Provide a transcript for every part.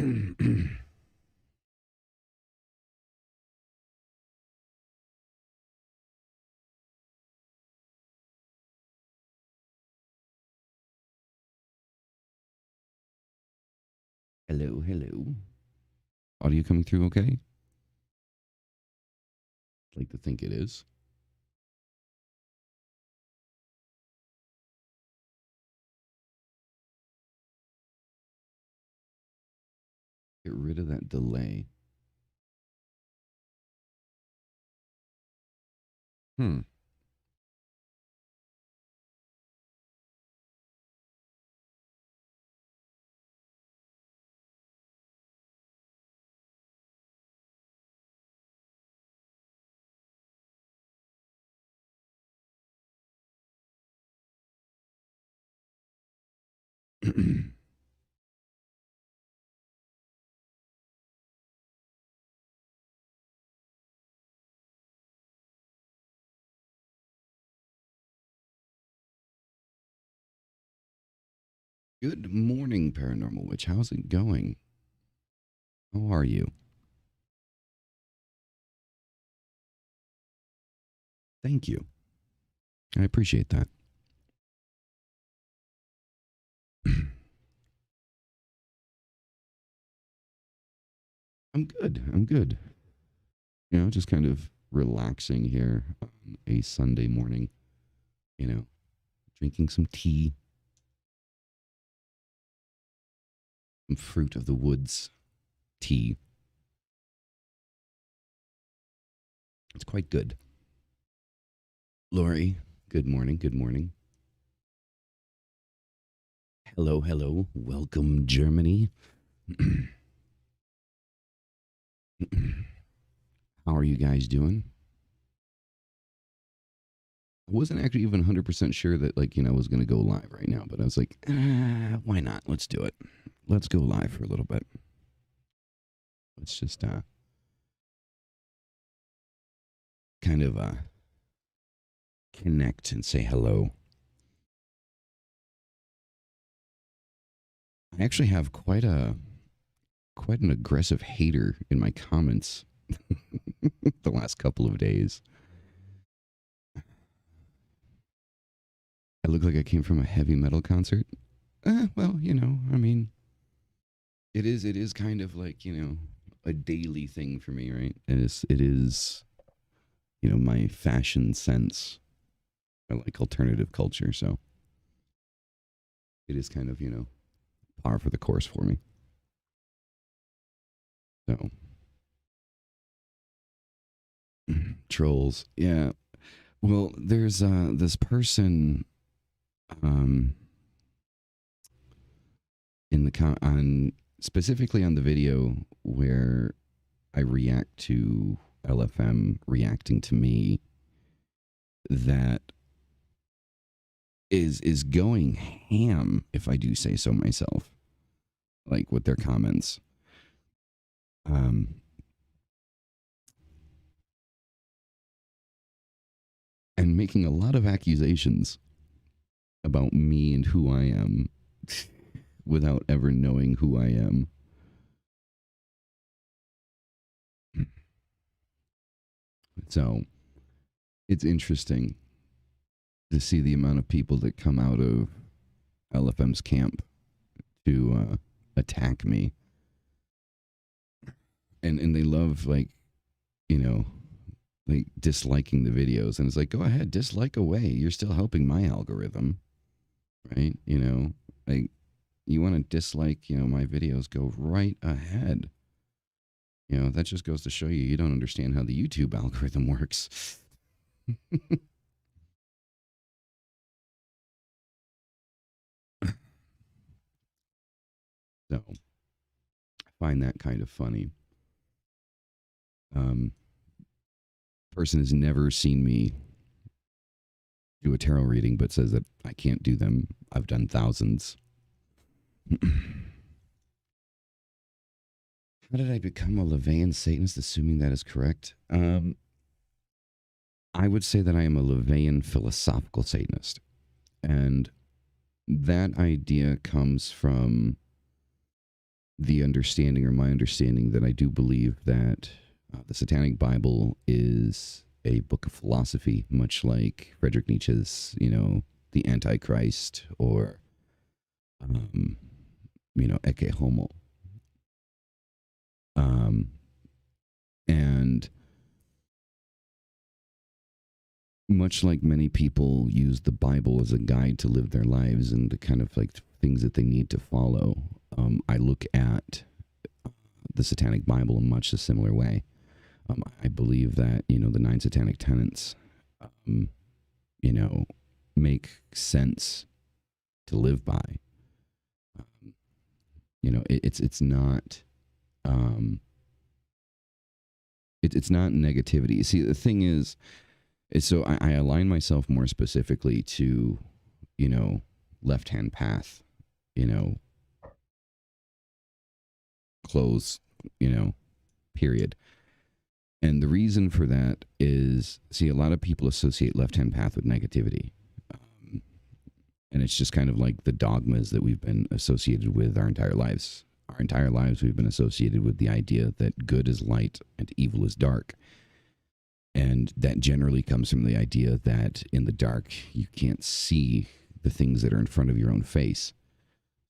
Hello, hello. Audio coming through okay? I'd like to think it is. Get rid of that delay. Hmm. Good morning, Paranormal Witch. How's it going? How are you? Thank you. I appreciate that. I'm good. I'm good. Just kind of relaxing here on a Sunday morning. Drinking some tea, some fruit of the woods tea. It's quite good. Lori, good morning. Good morning. Hello, hello. Welcome, Germany. How are you guys doing? I wasn't actually even 100% sure that, I was going to go live right now, but I was like, why not? Let's do it. Let's go live for a little bit. Let's just kind of connect and say hello. I actually have quite an aggressive hater in my comments the last couple of days. I look like I came from a heavy metal concert. Well, I mean, it is kind of like, a daily thing for me, right? It is, my fashion sense. I like alternative culture, so it is kind of, par for the course for me. So, trolls, yeah. Well, there's this person um in the on specifically on the video where I react to LFM reacting to me that is going ham, if I do say so myself, like with their comments. Um and making a lot of accusations about me and who I am without ever knowing who I am. So it's interesting to see the amount of people that come out of LFM's camp to attack me. And they love, you know, like disliking the videos. And it's like, go ahead, dislike away. You're still helping my algorithm, right? Like, you want to dislike, my videos, go right ahead. That just goes to show you don't understand how the YouTube algorithm works. So I find that kind of funny. Person has never seen me do a tarot reading, but says that I can't do them. I've done thousands. How did I become a Levian Satanist, assuming that is correct? I would say that I am a Levian philosophical Satanist. And that idea comes from the understanding, or my understanding, that I do believe that the Satanic Bible is a book of philosophy, much like Friedrich Nietzsche's, the Antichrist, or, um, Ecce Homo. And much like many people use the Bible as a guide to live their lives and the kind of like things that they need to follow, I look at the Satanic Bible in much a similar way. I believe that, the 9 satanic tenets, make sense to live by. It's not, it's not negativity. See, the thing is so I align myself more specifically to, left-hand path, close, period. And the reason for that is, see, a lot of people associate left-hand path with negativity. And it's just kind of like the dogmas that we've been associated with our entire lives. Our entire lives, we've been associated with the idea that good is light and evil is dark. And that generally comes from the idea that in the dark, you can't see the things that are in front of your own face.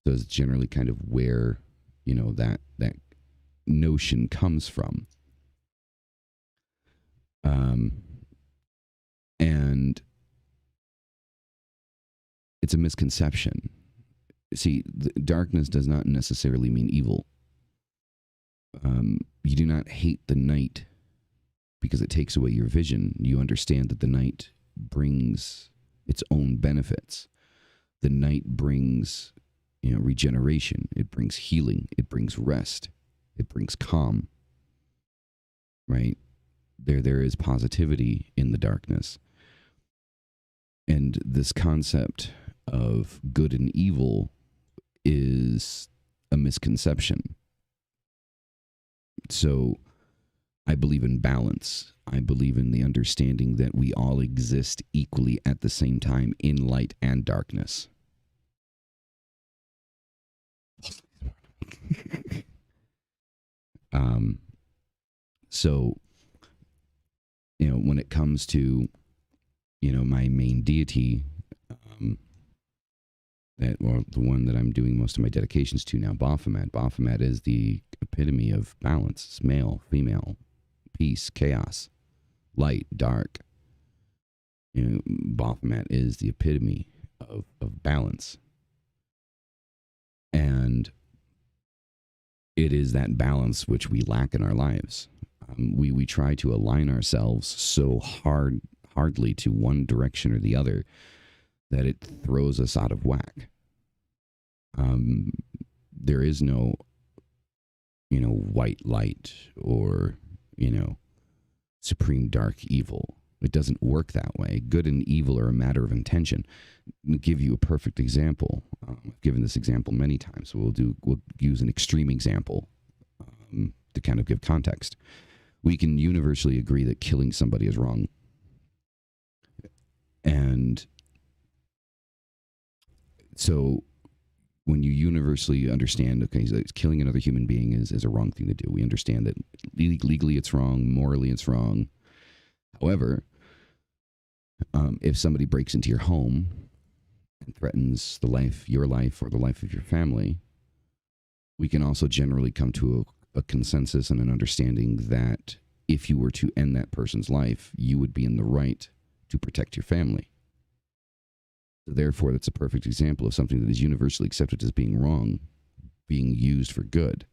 So it's generally kind of where, that notion comes from. And it's a misconception. See, darkness does not necessarily mean evil. You do not hate the night because it takes away your vision. You understand that the night brings its own benefits. The night brings, regeneration. It brings healing. It brings rest. It brings calm. Right? There is positivity in the darkness. And this concept of good and evil is a misconception. So I believe in balance. I believe in the understanding that we all exist equally at the same time in light and darkness. So, when it comes to, my main deity, the one that I'm doing most of my dedications to now, Baphomet. Baphomet is the epitome of balance. It's male, female, peace, chaos, light, dark. Baphomet is the epitome of balance. And it is that balance which we lack in our lives. We try to align ourselves so hardly to one direction or the other that it throws us out of whack. There is no, white light or, supreme dark evil. It doesn't work that way. Good and evil are a matter of intention. I'll give you a perfect example. I've given this example many times. So we'll use an extreme example to kind of give context. We can universally agree that killing somebody is wrong. And so when you universally understand, okay, so killing another human being is a wrong thing to do. We understand that legally it's wrong, morally it's wrong. However, if somebody breaks into your home and threatens your life, or the life of your family, we can also generally come to a consensus and an understanding that if you were to end that person's life, you would be in the right to protect your family. Therefore, that's a perfect example of something that is universally accepted as being wrong, being used for good,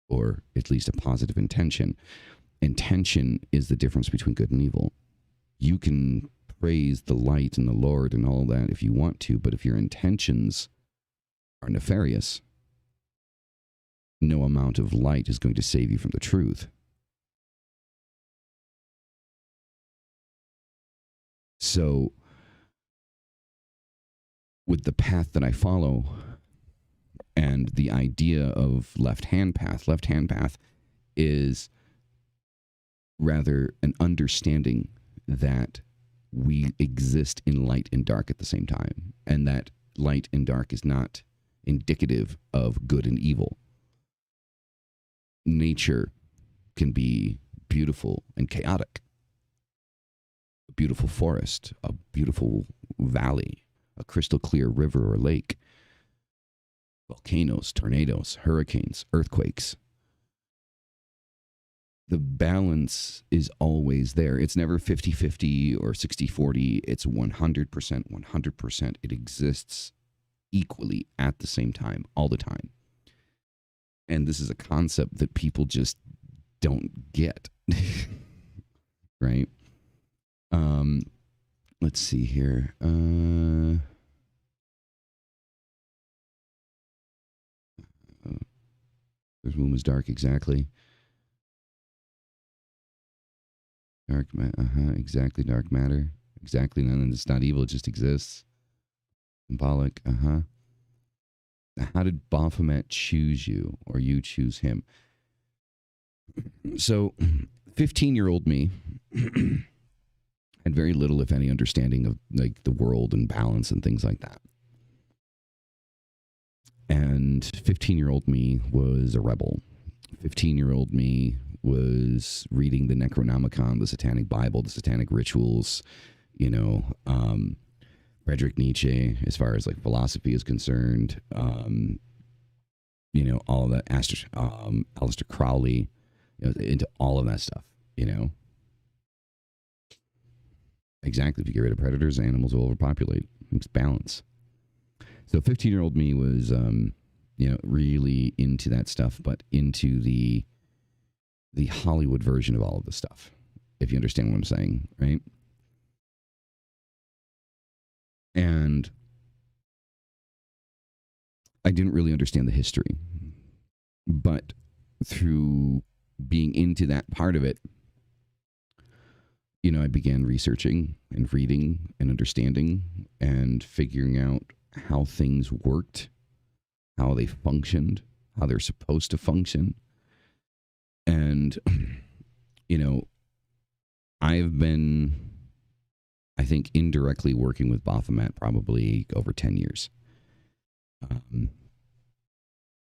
or at least a positive intention. Intention is the difference between good and evil. You can praise the light and the Lord and all that if you want to, but if your intentions are nefarious, no amount of light is going to save you from the truth. So, with the path that I follow and the idea of left-hand path is rather an understanding that we exist in light and dark at the same time, and that light and dark is not indicative of good and evil. nature can be beautiful and chaotic. A beautiful forest, a beautiful valley, a crystal clear river or lake, volcanoes, tornadoes, hurricanes, earthquakes. The balance is always there. It's never 50-50 or 60-40. It's 100%, 100%. It exists equally at the same time, all the time. And this is a concept that people just don't get. Right? Let's see here. This room is dark, exactly. Dark matter, exactly, dark matter. Exactly, none. It's not evil, it just exists. Symbolic, How did Baphomet choose you, or you choose him? So, 15-year-old me had very little, if any, understanding of like the world and balance and things like that. And 15-year-old me was a rebel. 15-year-old me was reading the Necronomicon, the Satanic Bible, the Satanic rituals, Friedrich Nietzsche, as far as like philosophy is concerned, all of that, Aleister Crowley, into all of that stuff, Exactly. If you get rid of predators, animals will overpopulate. It's balance. So 15-year-old me was, really into that stuff, but into the Hollywood version of all of this stuff, if you understand what I'm saying, right? And I didn't really understand the history, but through being into that part of it, I began researching and reading and understanding and figuring out how things worked, how they functioned, how they're supposed to function. And, I've been, I think, indirectly working with Baphomet probably over 10 years.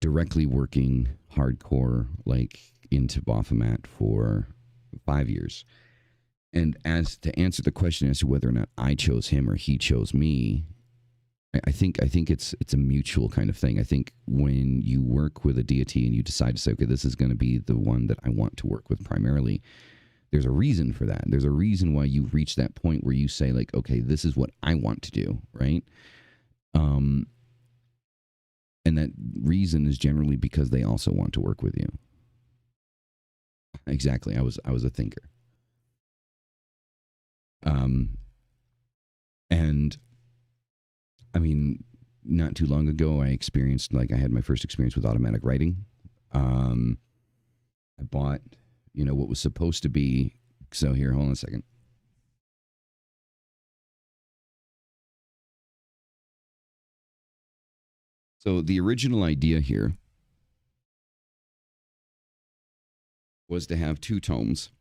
Directly working hardcore, like into Baphomet for 5 years. And as to answer the question as to whether or not I chose him or he chose me, I think it's a mutual kind of thing. I think when you work with a deity and you decide to say, okay, this is going to be the one that I want to work with primarily, there's a reason for that. There's a reason why you reach that point where you say, like, okay, this is what I want to do, right? And that reason is generally because they also want to work with you. Exactly. I was a thinker. And I mean, not too long ago, I had my first experience with automatic writing. I bought, what was supposed to be. So here, hold on a second. So the original idea here was to have 2 tomes,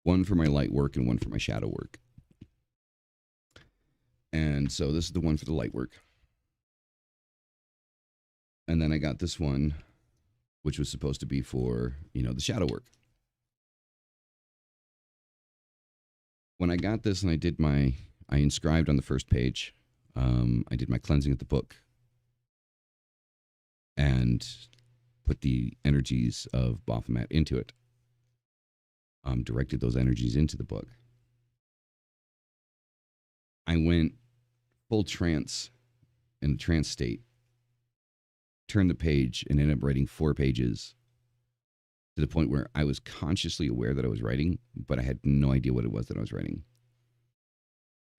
one for my light work and one for my shadow work. And so this is the one for the light work. And then I got this one, which was supposed to be for, the shadow work. When I got this and I inscribed on the first page, I did my cleansing of the book and put the energies of Baphomet into it. Directed those energies into the book. I went full trance, in a trance state, turned the page and ended up writing 4 pages to the point where I was consciously aware that I was writing, but I had no idea what it was that I was writing.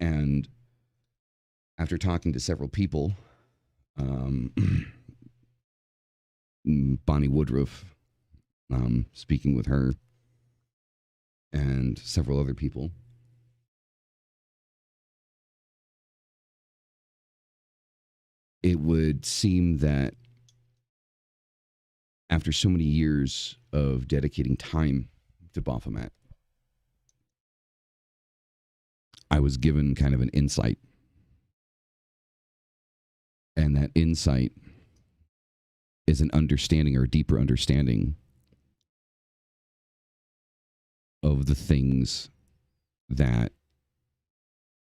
And after talking to several people, Bonnie Woodruff, speaking with her, and several other people, it would seem that after so many years of dedicating time to Baphomet, I was given kind of an insight. And that insight is an understanding, or a deeper understanding, of the things that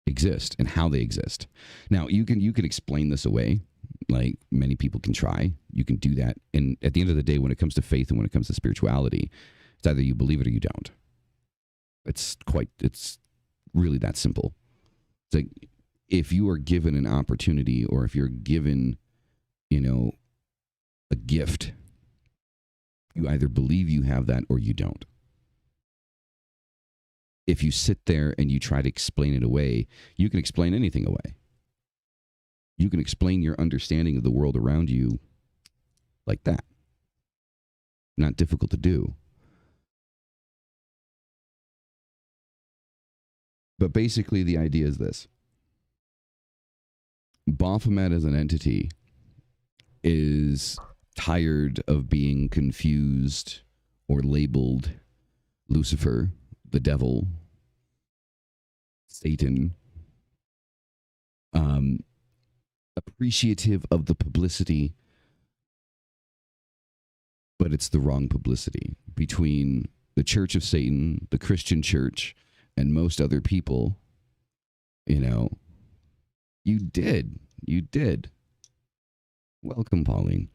exist and how they exist. Now, you can explain this away, like many people can try. You can do that, and at the end of the day, when it comes to faith and when it comes to spirituality, it's either you believe it or you don't. It's really that simple. It's like if you are given an opportunity, or if you're given, a gift, you either believe you have that or you don't. If you sit there and you try to explain it away, you can explain anything away. You can explain your understanding of the world around you like that. Not difficult to do. But basically, the idea is this. Baphomet as an entity is tired of being confused or labeled Lucifer, the devil, Satan, appreciative of the publicity, but it's the wrong publicity between the Church of Satan, the Christian church, and most other people. You did. Welcome, Pauline.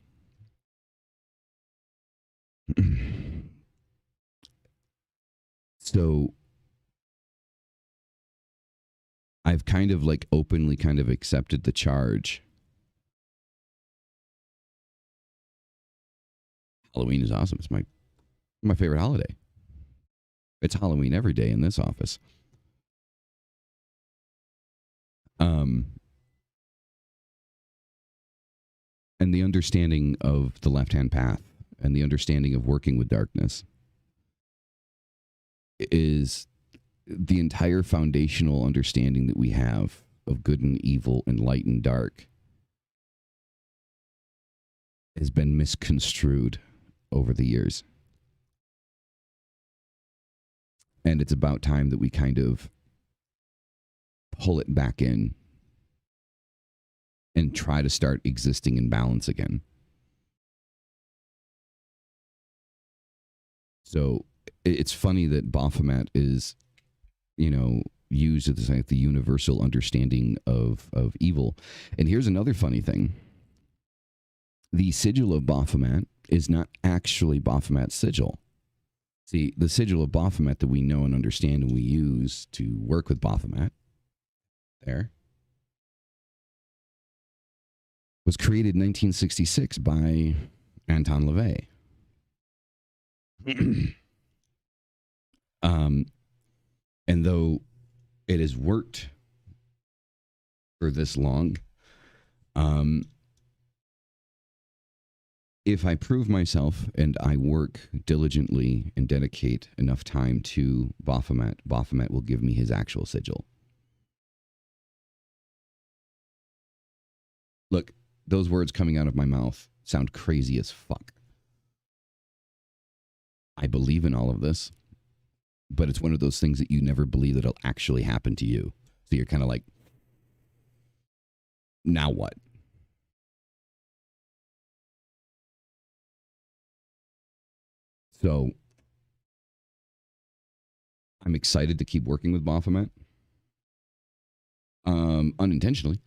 So I've kind of like openly kind of accepted the charge. Halloween is awesome. It's my favorite holiday. It's Halloween every day in this office. And the understanding of the left-hand path and the understanding of working with darkness is the entire foundational understanding that we have of good and evil and light and dark has been misconstrued over the years. And it's about time that we kind of pull it back in and try to start existing in balance again. So it's funny that Baphomet is, used as like the universal understanding of evil. And here's another funny thing. The sigil of Baphomet is not actually Baphomet's sigil. See, the sigil of Baphomet that we know and understand and we use to work with Baphomet, there, was created in 1966 by Anton LaVey. And though it has worked for this long, if I prove myself and I work diligently and dedicate enough time to Baphomet, Baphomet will give me his actual sigil. Look, those words coming out of my mouth sound crazy as fuck. I believe in all of this, but it's one of those things that you never believe that it'll actually happen to you. So you're kind of like, now what? So I'm excited to keep working with Baphomet. Unintentionally.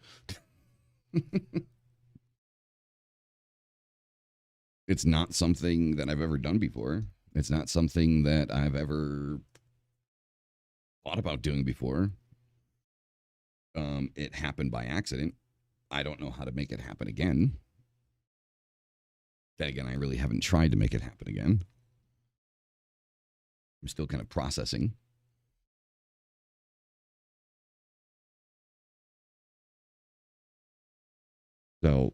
It's not something that I've ever done before. It's not something that I've ever thought about doing before. It happened by accident. I don't know how to make it happen again. Then again, I really haven't tried to make it happen again. I'm still kind of processing. So,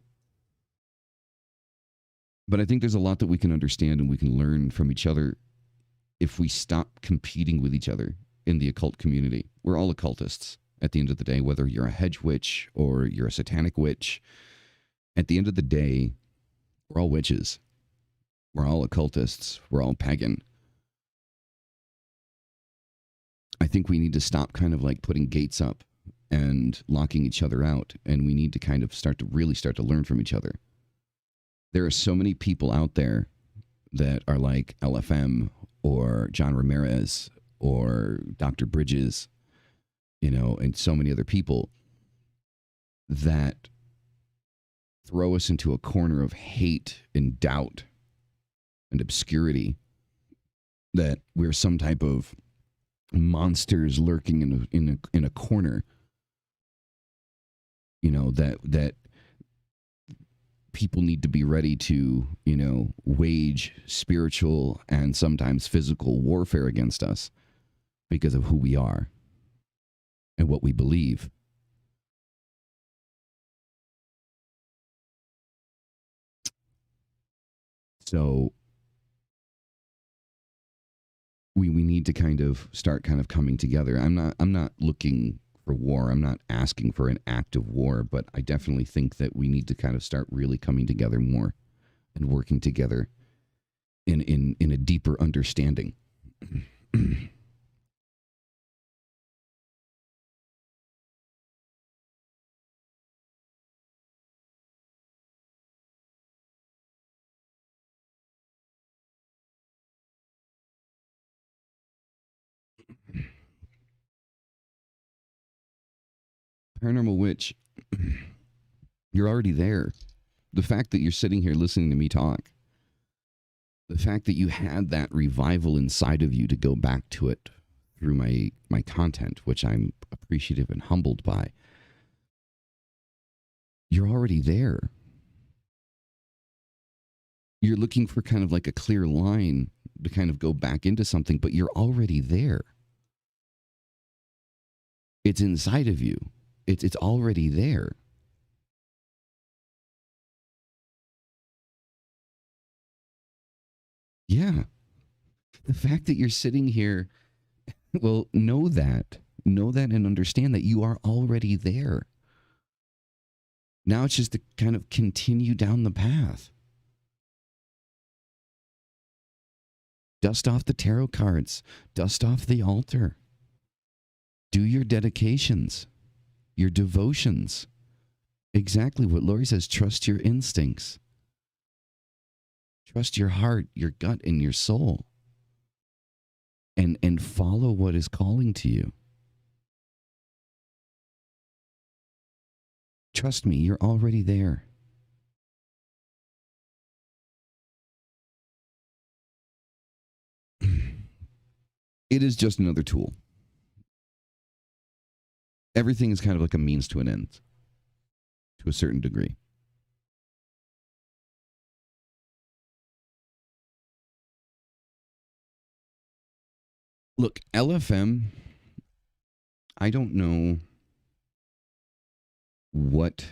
but I think there's a lot that we can understand and we can learn from each other if we stop competing with each other in the occult community. We're all occultists at the end of the day, whether you're a hedge witch or you're a satanic witch. At the end of the day, we're all witches. We're all occultists. We're all pagan. I think we need to stop kind of like putting gates up and locking each other out. And we need to kind of start to learn from each other. There are so many people out there that are like LFM or John Ramirez or Dr. Bridges, and so many other people that throw us into a corner of hate and doubt and obscurity, that we're some type of monsters lurking in a corner, that people need to be ready to, wage spiritual and sometimes physical warfare against us because of who we are and what we believe. So we need to kind of start kind of coming together. I'm not looking for war. I'm not asking for an act of war, but I definitely think that we need to kind of start really coming together more and working together in a deeper understanding. Paranormal witch, you're already there. The fact that you're sitting here listening to me talk, the fact that you had that revival inside of you to go back to it through my content, which I'm appreciative and humbled by, you're already there. You're looking for kind of like a clear line to kind of go back into something, but you're already there. It's inside of you. It's already there. Yeah. The fact that you're sitting here, well, know that and understand that you are already there. Now it's just to kind of continue down the path. Dust off the tarot cards, dust off the altar. Do your dedications, your devotions. Exactly what Lori says, trust your instincts. Trust your heart, your gut, and your soul. And follow what is calling to you. Trust me, you're already there. It is just another tool. Everything is kind of like a means to an end, to a certain degree. Look, LFM, I don't know what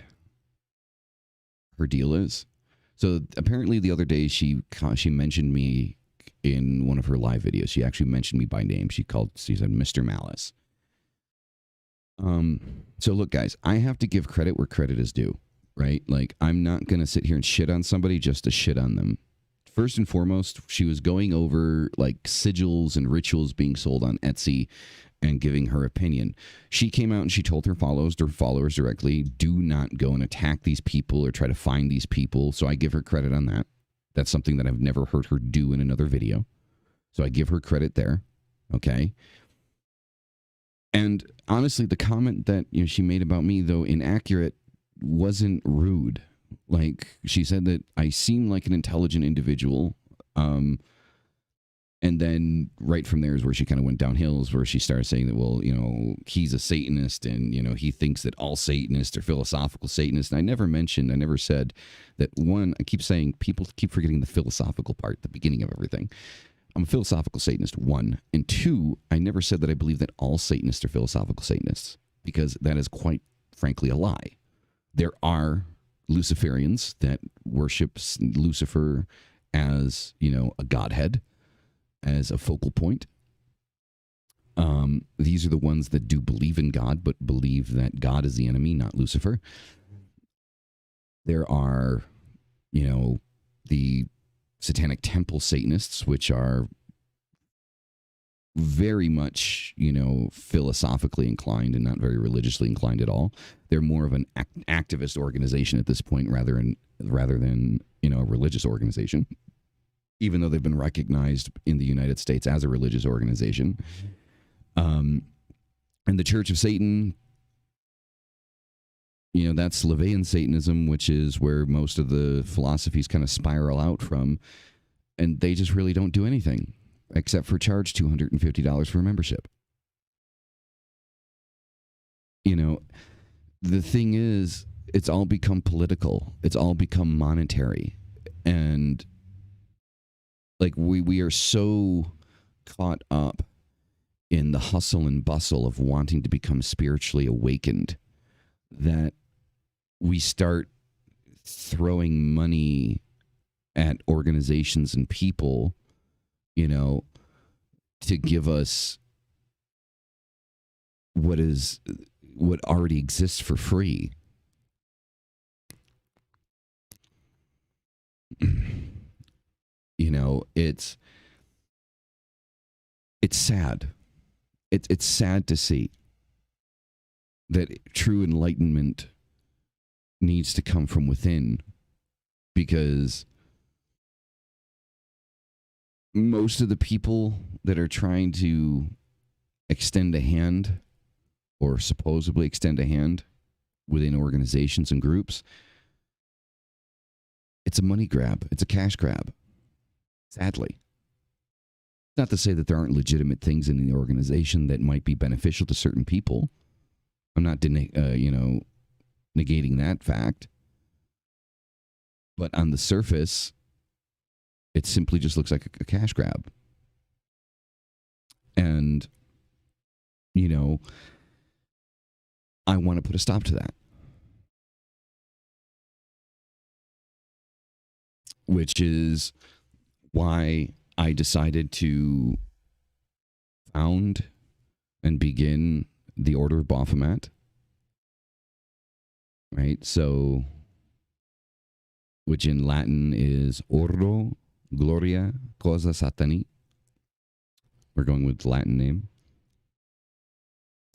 her deal is. So apparently the other day she mentioned me in one of her live videos. She actually mentioned me by name. She said Mr. Malice. So look, guys, I have to give credit where credit is due, right? Like, I'm not going to sit here and shit on somebody just to shit on them. First and foremost, she was going over like sigils and rituals being sold on Etsy and giving her opinion. She came out and she told her followers directly, do not go and attack these people or try to find these people. So I give her credit on that. That's something that I've never heard her do in another video. So I give her credit there. Okay. And honestly, the comment that she made about me, though inaccurate, wasn't rude. Like, she said that I seem like an intelligent individual. And then right from there is where she kind of went downhill, is where she started saying that, well, he's a Satanist and, he thinks that all Satanists are philosophical Satanists. And I never said that. One, I keep saying, people keep forgetting the philosophical part, the beginning of everything. I'm a philosophical Satanist, one. And two, I never said that I believe that all Satanists are philosophical Satanists, because that is quite frankly a lie. There are Luciferians that worship Lucifer as, a godhead, as a focal point. These are the ones that do believe in God, but believe that God is the enemy, not Lucifer. There are, the Satanic Temple Satanists, which are very much, philosophically inclined and not very religiously inclined at all. They're more of an activist organization at this point rather than, a religious organization. even though they've been recognized in the United States as a religious organization. Um, and the Church of Satan, that's Levian Satanism, which is where most of the philosophies kind of spiral out from. And they just really don't do anything except for charge $250 for a membership. The thing is, it's all become political. It's all become monetary. And like we are so caught up in the hustle and bustle of wanting to become spiritually awakened that we start throwing money at organizations and people, to give us what already exists for free. It's sad. It's sad to see that true enlightenment needs to come from within, because most of the people that are trying to extend a hand or supposedly extend a hand within organizations and groups, it's a money grab. It's a cash grab. Sadly. Not to say that there aren't legitimate things in the organization that might be beneficial to certain people. I'm not, negating that fact. But on the surface, it simply just looks like a cash grab. And, I want to put a stop to that. Which is why I decided to found and begin the Order of Baphomet. Right? So, which in Latin is Ordo Gloria Cosa Satani. We're going with the Latin name.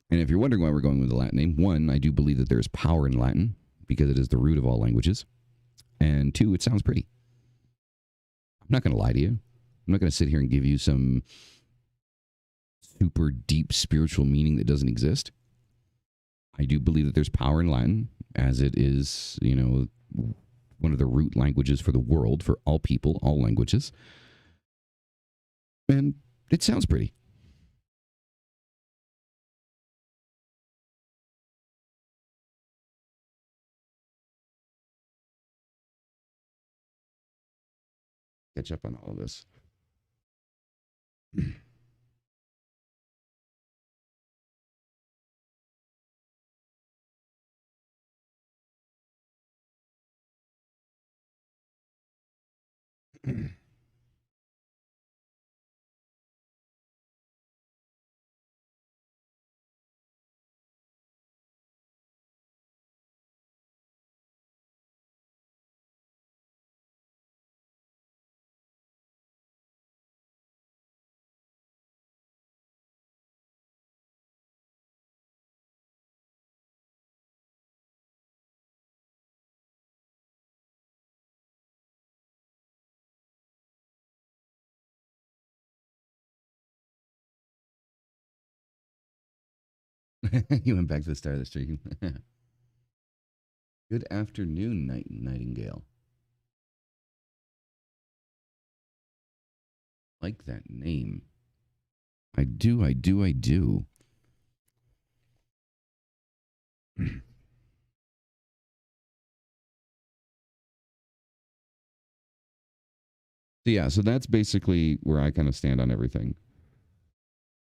And if you're wondering why we're going with the Latin name, one, I do believe that there is power in Latin because it is the root of all languages. And two, it sounds pretty. I'm not going to lie to you. I'm not going to sit here and give you some super deep spiritual meaning that doesn't exist. I do believe that there's power in Latin, as it is, one of the root languages for the world, for all people, all languages. And it sounds pretty. Catch up on all of this. You went back to the start of the stream. Good afternoon, Nightingale. Like that name. I do. So that's basically where I kind of stand on everything.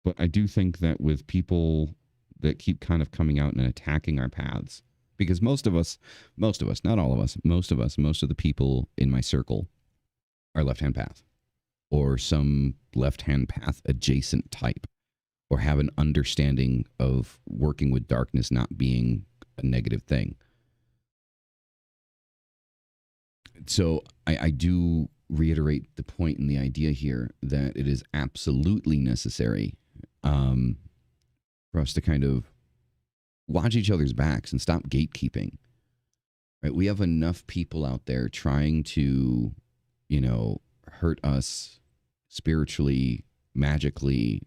But I do think that with people that keep kind of coming out and attacking our paths, because most of us, not all of us, most of the people in my circle are left-hand path or some left-hand path adjacent type, or have an understanding of working with darkness not being a negative thing. So I do reiterate the point and the idea here that it is absolutely necessary for us to kind of watch each other's backs and stop gatekeeping. Right? We have enough people out there trying to, hurt us spiritually, magically,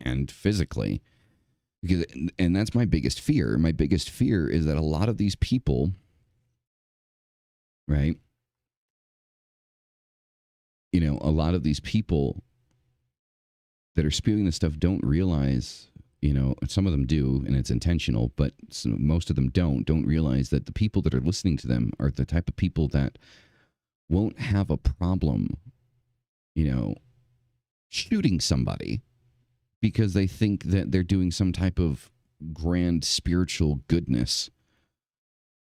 and physically. Because, and that's my biggest fear. My biggest fear is that a lot of these people, right? You know, a lot of these people that are spewing this stuff don't realize, you know, some of them do, and it's intentional, but most of them don't realize that the people that are listening to them are the type of people that won't have a problem, you know, shooting somebody because they think that they're doing some type of grand spiritual goodness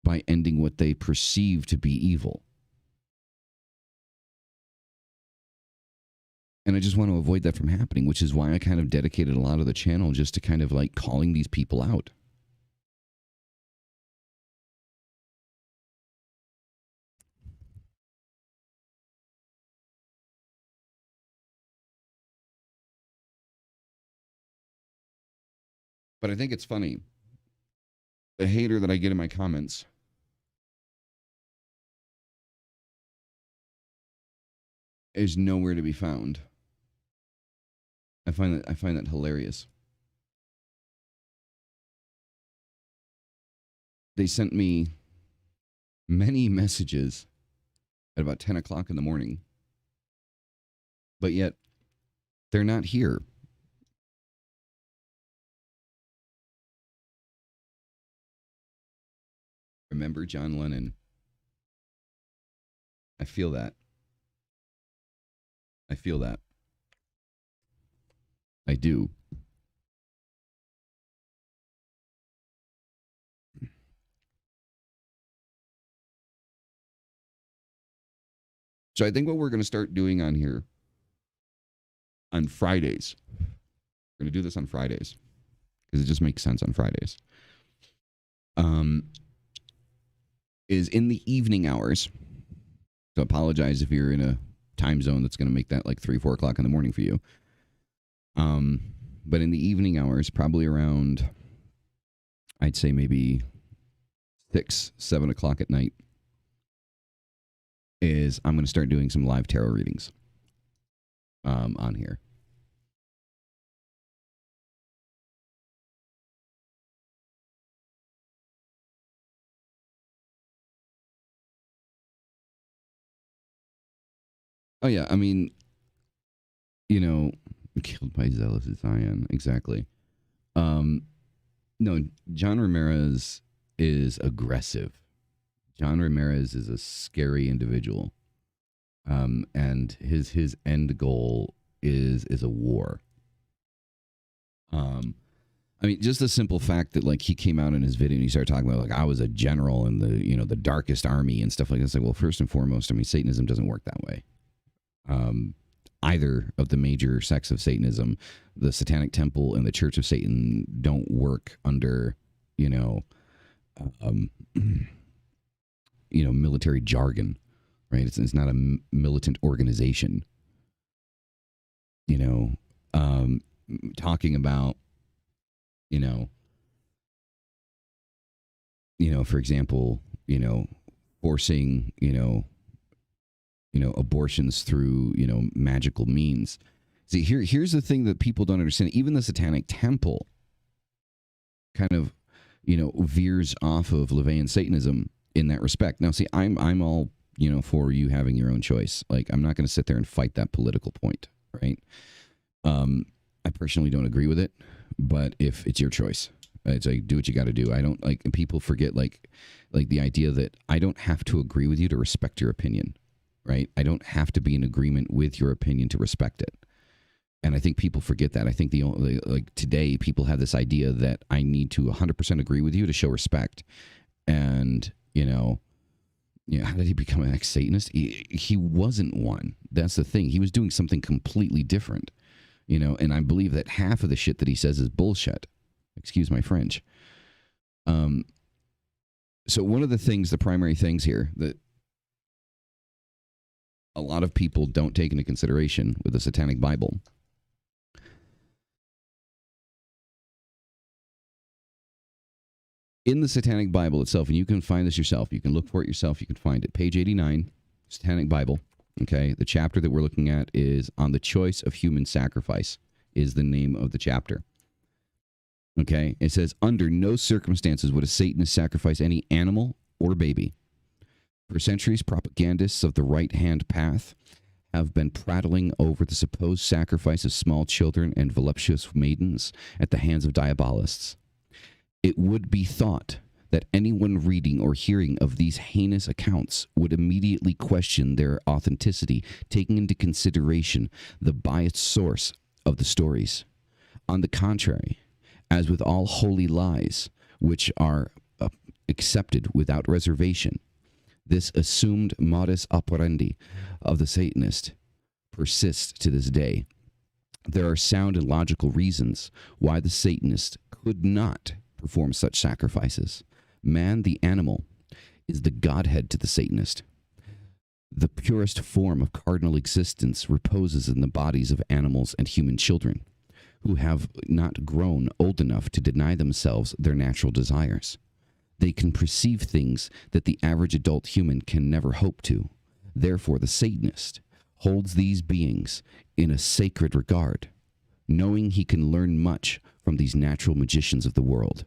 by ending what they perceive to be evil. And I just want to avoid that from happening, which is why I kind of dedicated a lot of the channel just to kind of like calling these people out. But I think it's funny. The hater that I get in my comments is nowhere to be found. I find that hilarious. They sent me many messages at about 10 o'clock in the morning, but yet they're not here. Remember John Lennon? I feel that. I feel that. I do. So I think what we're going to start doing on here on Fridays, we're going to do this on Fridays because it just makes sense on Fridays, is in the evening hours. So apologize if you're in a time zone that's going to make that like 3, 4 o'clock in the morning for you. But in the evening hours, probably around, I'd say maybe 6, 7 o'clock at night, is I'm going to start doing some live tarot readings on here. Oh, yeah. I mean, you know, killed by zealous Zion. Exactly. No, John Ramirez is aggressive. John Ramirez is a scary individual. And his end goal is a war. I mean, just the simple fact that like he came out in his video and he started talking about like I was a general in the, you know, the darkest army and stuff like that. It's like, well, first and foremost, I mean, Satanism doesn't work that way. Either of the major sects of Satanism, the Satanic Temple and the Church of Satan, don't work under, you know, military jargon, right? It's not a militant organization. You know, talking about, for example, forcing, abortions through, magical means. See, here's the thing that people don't understand. Even the Satanic Temple kind of, veers off of LaVeyan Satanism in that respect. Now, see, I'm all, for you having your own choice. Like, I'm not going to sit there and fight that political point, right? I personally don't agree with it, but if it's your choice, it's like, do what you got to do. I don't like, people forget like the idea that I don't have to agree with you to respect your opinion, right? I don't have to be in agreement with your opinion to respect it. And I think people forget that. I think today people have this idea that I need to 100% agree with you to show respect. And, how did he become an ex-Satanist? He wasn't one. That's the thing. He was doing something completely different, and I believe that half of the shit that he says is bullshit. Excuse my French. So one of the primary things here that a lot of people don't take into consideration with the Satanic Bible in the Satanic Bible itself, and you can find this yourself. You can look for it yourself. You can find it. Page 89, Satanic Bible. Okay, the chapter that we're looking at is on the choice of human sacrifice, is the name of the chapter. Okay, it says, under no circumstances would a Satanist sacrifice any animal or baby. For centuries, propagandists of the right-hand path have been prattling over the supposed sacrifice of small children and voluptuous maidens at the hands of diabolists. It would be thought that anyone reading or hearing of these heinous accounts would immediately question their authenticity, taking into consideration the biased source of the stories. On the contrary, as with all holy lies, which are accepted without reservation, this assumed modus operandi of the Satanist persists to this day. There are sound and logical reasons why the Satanist could not perform such sacrifices. Man, the animal, is the Godhead to the Satanist. The purest form of cardinal existence reposes in the bodies of animals and human children, who have not grown old enough to deny themselves their natural desires. They can perceive things that the average adult human can never hope to. Therefore, the Satanist holds these beings in a sacred regard, knowing he can learn much from these natural magicians of the world.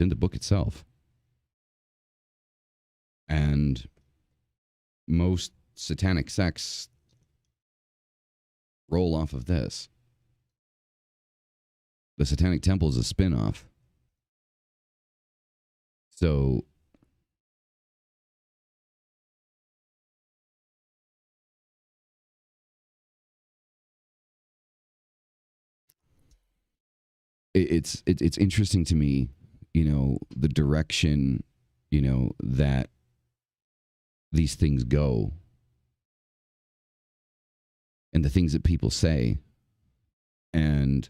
In the book itself. And most satanic sects roll off of this. The Satanic Temple is a spin-off. So it's interesting to me, the direction, that these things go and the things that people say. And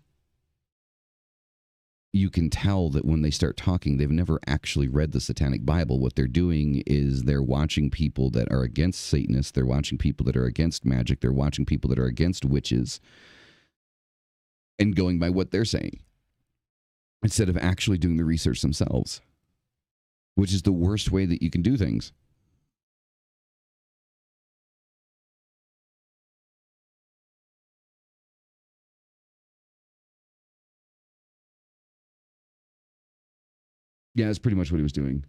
you can tell that when they start talking, they've never actually read the Satanic Bible. What they're doing is they're watching people that are against Satanists. They're watching people that are against magic. They're watching people that are against witches and going by what they're saying instead of actually doing the research themselves, which is the worst way that you can do things. Yeah, that's pretty much what he was doing.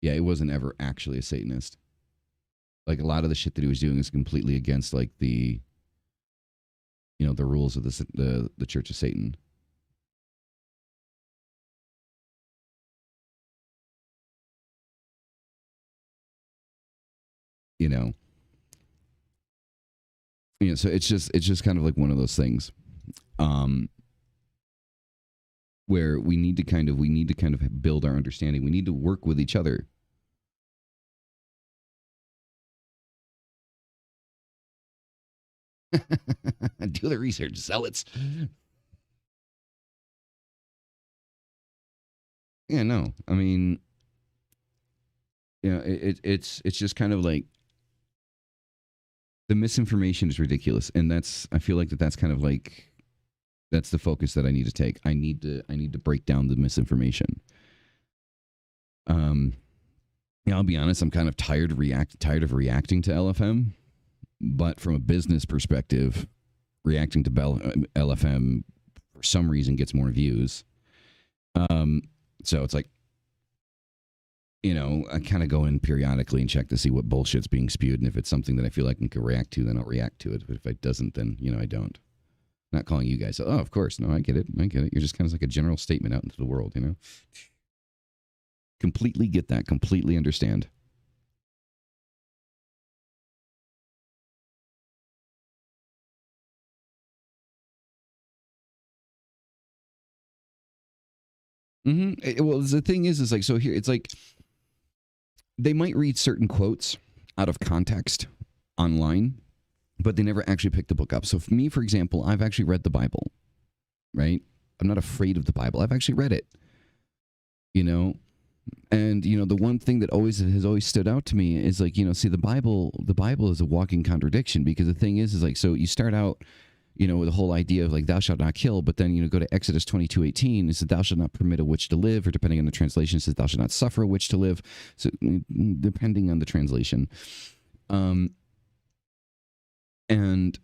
Yeah, it wasn't ever actually a Satanist. Like, a lot of the shit that he was doing is completely against, like, the rules of the Church of Satan. So it's just kind of like one of those things, where we need to kind of build our understanding. We need to work with each other. Do the research, zealots. Yeah, no, I mean, it's just kind of like the misinformation is ridiculous, and I feel like that's kind of like, that's the focus that I need to take. I need to break down the misinformation. I'll be honest, I'm kind of tired of reacting to LFM, but from a business perspective, reacting to LFM for some reason gets more views. So it's like, I kind of go in periodically and check to see what bullshit's being spewed, and if it's something that I feel like I can react to, then I'll react to it. But if it doesn't, then I don't. Not calling you guys. Oh, of course, no, I get it. You're just kind of like a general statement out into the world, Completely get that. Completely understand. Well, the thing is like, so here it's like they might read certain quotes out of context online, but they never actually pick the book up. So for me, for example, I've actually read the Bible, right? I'm not afraid of the Bible. I've actually read it, And the one thing that always stood out to me is like, see, the Bible is a walking contradiction, because the thing is like, so you start out, with the whole idea of like, thou shalt not kill, but then go to Exodus 22:18, it says, thou shalt not permit a witch to live, or depending on the translation, it says, thou shalt not suffer a witch to live. So depending on the translation, um, and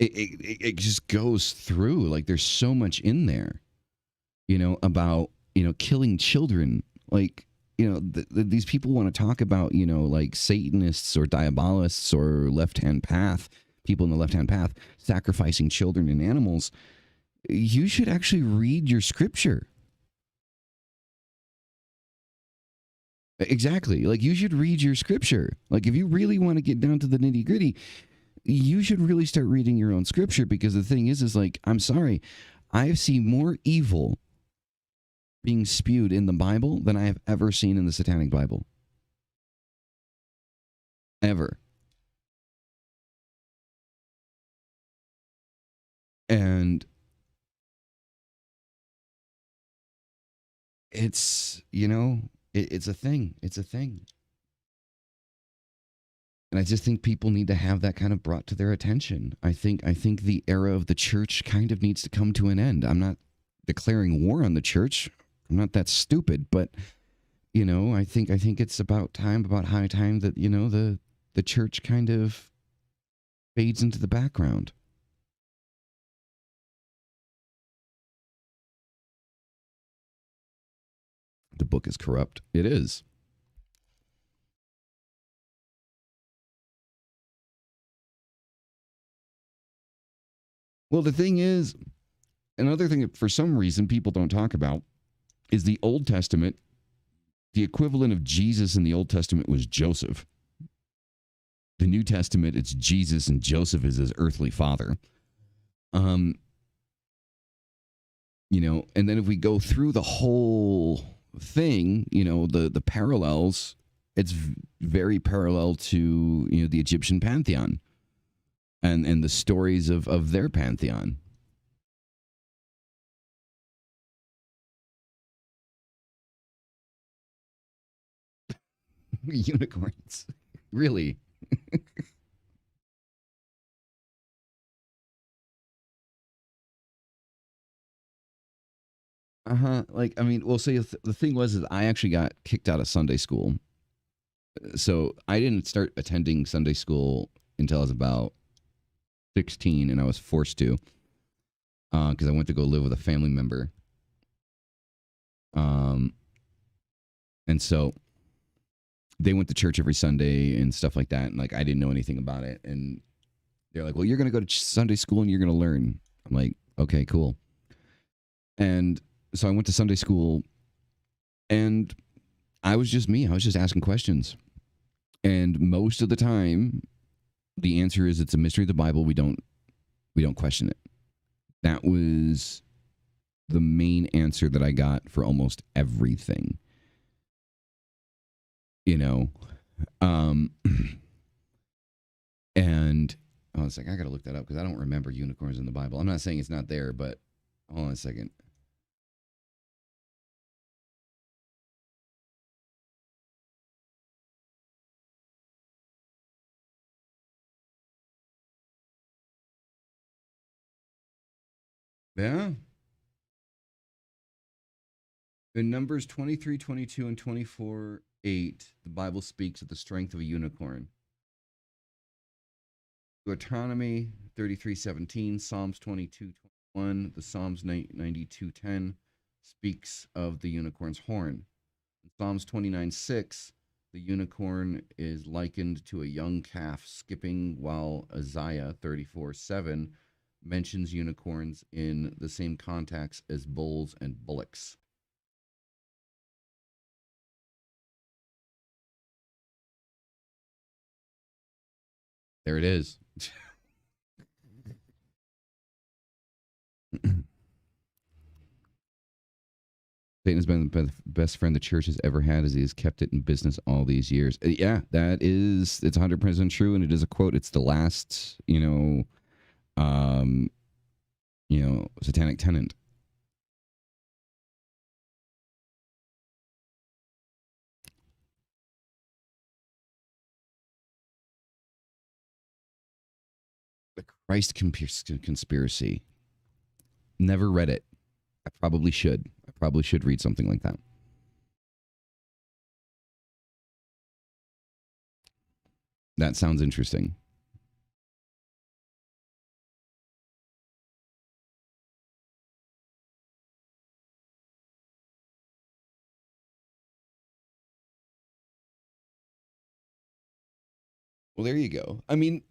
it just goes through, like, there's so much in there, about killing children, like, these people want to talk about, like, Satanists or diabolists or left hand path people in the left hand path sacrificing children and animals. You should actually read your scripture. Exactly. Like, you should read your scripture. Like, if you really want to get down to the nitty gritty, you should really start reading your own scripture, because the thing is like, I'm sorry, I've seen more evil being spewed in the Bible than I have ever seen in the Satanic Bible. Ever. And it's, it's a thing. It's a thing. And I just think people need to have that kind of brought to their attention. I think the era of the church kind of needs to come to an end. I'm not declaring war on the church. I'm not that stupid, but I think it's about high time that the church kind of fades into the background. The book is corrupt. It is. Well, the thing is, another thing that for some reason people don't talk about is the Old Testament. The equivalent of Jesus in the Old Testament was Joseph. The New Testament, it's Jesus, and Joseph is his earthly father. Um, and then if we go through the whole thing, the parallels, it's very parallel to the Egyptian pantheon, and the stories of their pantheon. Unicorns, really. Uh-huh. Like, I mean, well, see, the thing was is I actually got kicked out of Sunday school. So I didn't start attending Sunday school until I was about 16, and I was forced to, because I went to go live with a family member. Um, and so they went to church every Sunday and stuff like that. And like, I didn't know anything about it. And they're like, well, you're going to go to Sunday school and you're going to learn. I'm like, okay, cool. And so I went to Sunday school, and I was just me. I was just asking questions. And most of the time, the answer is it's a mystery of the Bible. We don't question it. That was the main answer that I got for almost everything. You know, um, and I was like, I gotta look that up because I don't remember unicorns in the Bible. I'm not saying it's not there, but hold on a second. Yeah. In Numbers 23, 22, and 24, 8, the Bible speaks of the strength of a unicorn. Deuteronomy 33:17, Psalms 22:21, the Psalms 92:10 speaks of the unicorn's horn. In Psalms 29:6, the unicorn is likened to a young calf skipping, while Isaiah 34:7 mentions unicorns in the same context as bulls and bullocks. There it is. Satan has been the best friend the church has ever had, as he has kept it in business all these years. Yeah, it's 100% true, and it is a quote. It's the last, um, satanic tenant. The Christ conspiracy. Never read it. I probably should. I probably should read something like that. That sounds interesting. Well, there you go. I mean,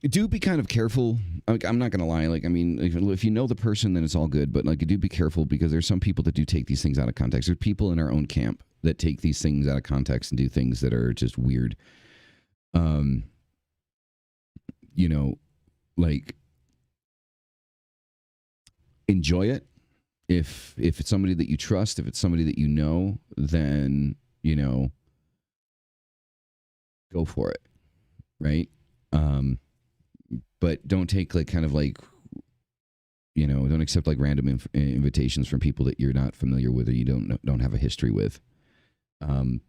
do be kind of careful. I'm not gonna lie. Like, I mean, if you know the person, then it's all good. But like, do be careful because there's some people that do take these things out of context. There's people in our own camp that take these things out of context and do things that are just weird. Um, you know, like enjoy it. If it's somebody that you trust, if it's somebody that you know, then go for it, right? Um, but don't take like kind of like don't accept like random invitations from people that you're not familiar with or you don't have a history with. Um,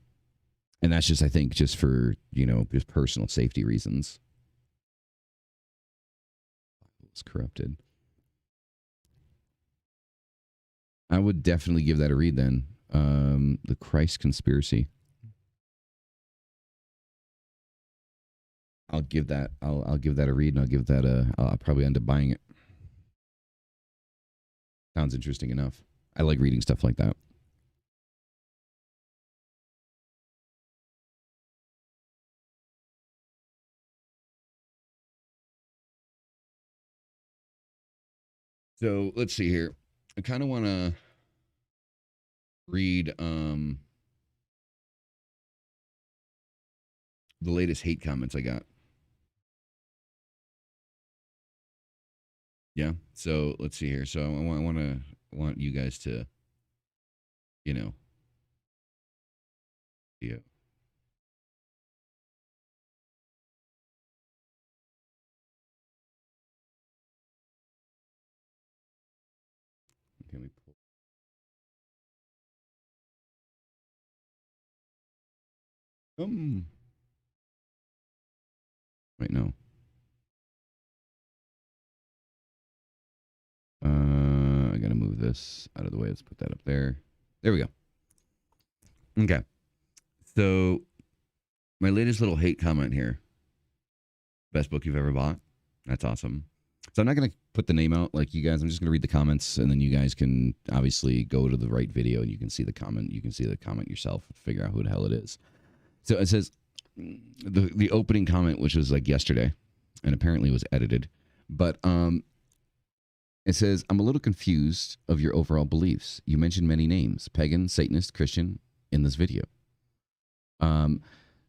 and that's just I think just for just personal safety reasons. It's corrupted. I would definitely give that a read then. The Christ conspiracy. I'll give that. I'll give that a read, and I'll give that a. I'll probably end up buying it. Sounds interesting enough. I like reading stuff like that. So let's see here. I kind of want to read the latest hate comments I got. Yeah. So let's see here. So I want you guys to, yeah. Can we pull? Wait, no. I gotta move this out of the way. Let's put that up there. There we go. Okay. So my latest little hate comment here. Best book you've ever bought. That's awesome. So I'm not going to put the name out like you guys. I'm just going to read the comments, and then you guys can obviously go to the right video, and you can see the comment. You can see the comment yourself and figure out who the hell it is. So it says the opening comment, which was like yesterday, and apparently was edited, but it says, I'm a little confused of your overall beliefs. You mentioned many names, pagan, Satanist, Christian, in this video.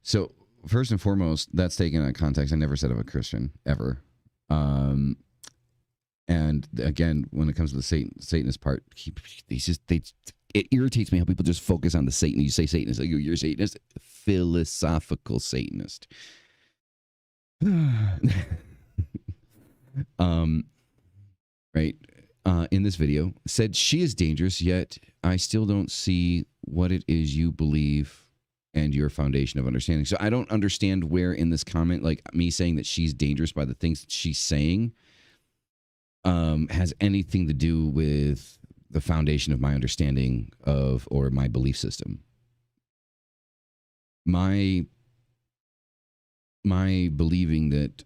So first and foremost, that's taken out of context. I never said I'm a Christian, ever. And again, when it comes to the Satanist part, it irritates me how people just focus on the Satan. You say Satanist, like, you're a Satanist, philosophical Satanist. Right. In this video, said she is dangerous, yet I still don't see what it is you believe and your foundation of understanding. So I don't understand where in this comment, like me saying that she's dangerous by the things that she's saying, has anything to do with the foundation of my understanding of or my belief system. My believing that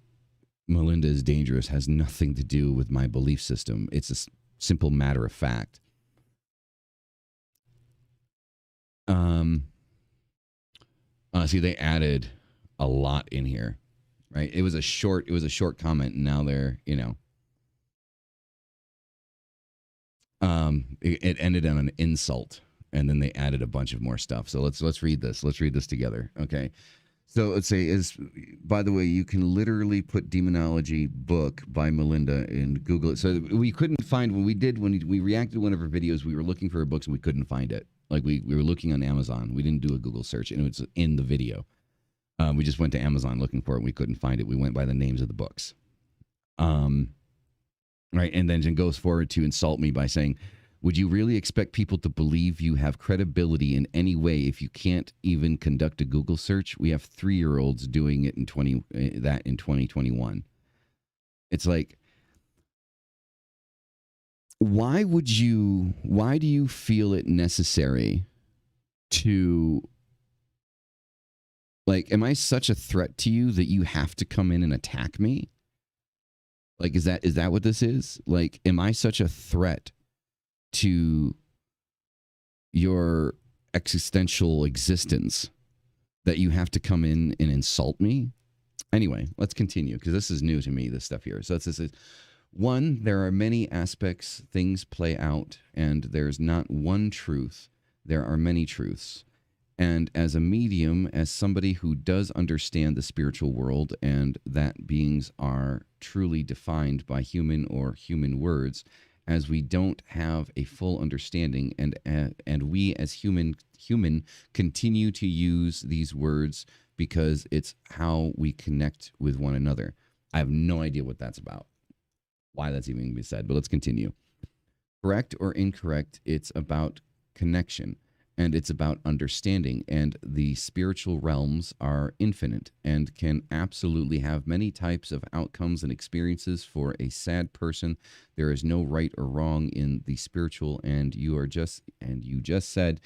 Melinda is dangerous has nothing to do with my belief system. It's a simple matter of fact. See, they added a lot in here, right? It was a short comment, and now they're, it ended on an insult, and then they added a bunch of more stuff. So let's read this. Let's read this together, okay? So let's say by the way, you can literally put demonology book by Melinda and Google it. So we couldn't find when we reacted to one of her videos, we were looking for her books and we couldn't find it. Like we were looking on Amazon. We didn't do a Google search and it was in the video. We just went to Amazon looking for it and we couldn't find it. We went by the names of the books. Right. And then Jen goes forward to insult me by saying, would you really expect people to believe you have credibility in any way if you can't even conduct a Google search? We have 3-year-olds doing it in 2021. It's like, why do you feel it necessary to, like, am I such a threat to you that you have to come in and attack me? Like, is that what this is? Like, am I such a threat to your existential existence that you have to come in and insult me? Anyway, let's continue because this is new to me, this stuff here. So this is one, there are many aspects, things play out, and there's not one truth. There are many truths. And as a medium, as somebody who does understand the spiritual world and that beings are truly defined by human or human words, as we don't have a full understanding, and we as human continue to use these words because it's how we connect with one another. I have no idea what that's about, why that's even being said, but let's continue. Correct or incorrect, it's about connection and it's about understanding. And the spiritual realms are infinite and can absolutely have many types of outcomes and experiences for a sad person. There is no right or wrong in the spiritual, and you just said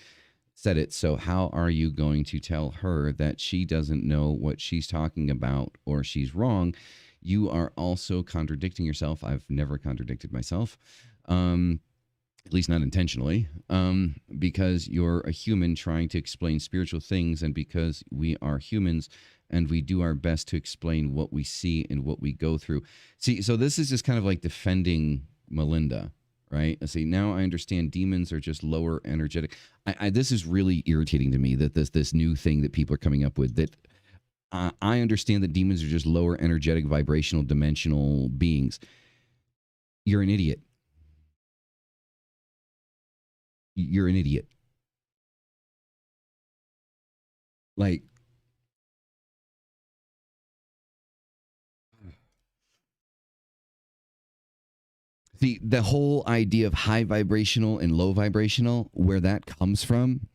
it. So how are you going to tell her that she doesn't know what she's talking about or she's wrong? You are also contradicting yourself. I've never contradicted myself, at least not intentionally, because you're a human trying to explain spiritual things, and because we are humans and we do our best to explain what we see and what we go through. See, so this is just kind of like defending Melinda, right? I see, now I understand demons are just lower energetic. This is really irritating to me that this new thing that people are coming up with, that I understand that demons are just lower energetic, vibrational, dimensional beings. You're an idiot. You're an idiot. Like, the whole idea of high vibrational and low vibrational, where that comes from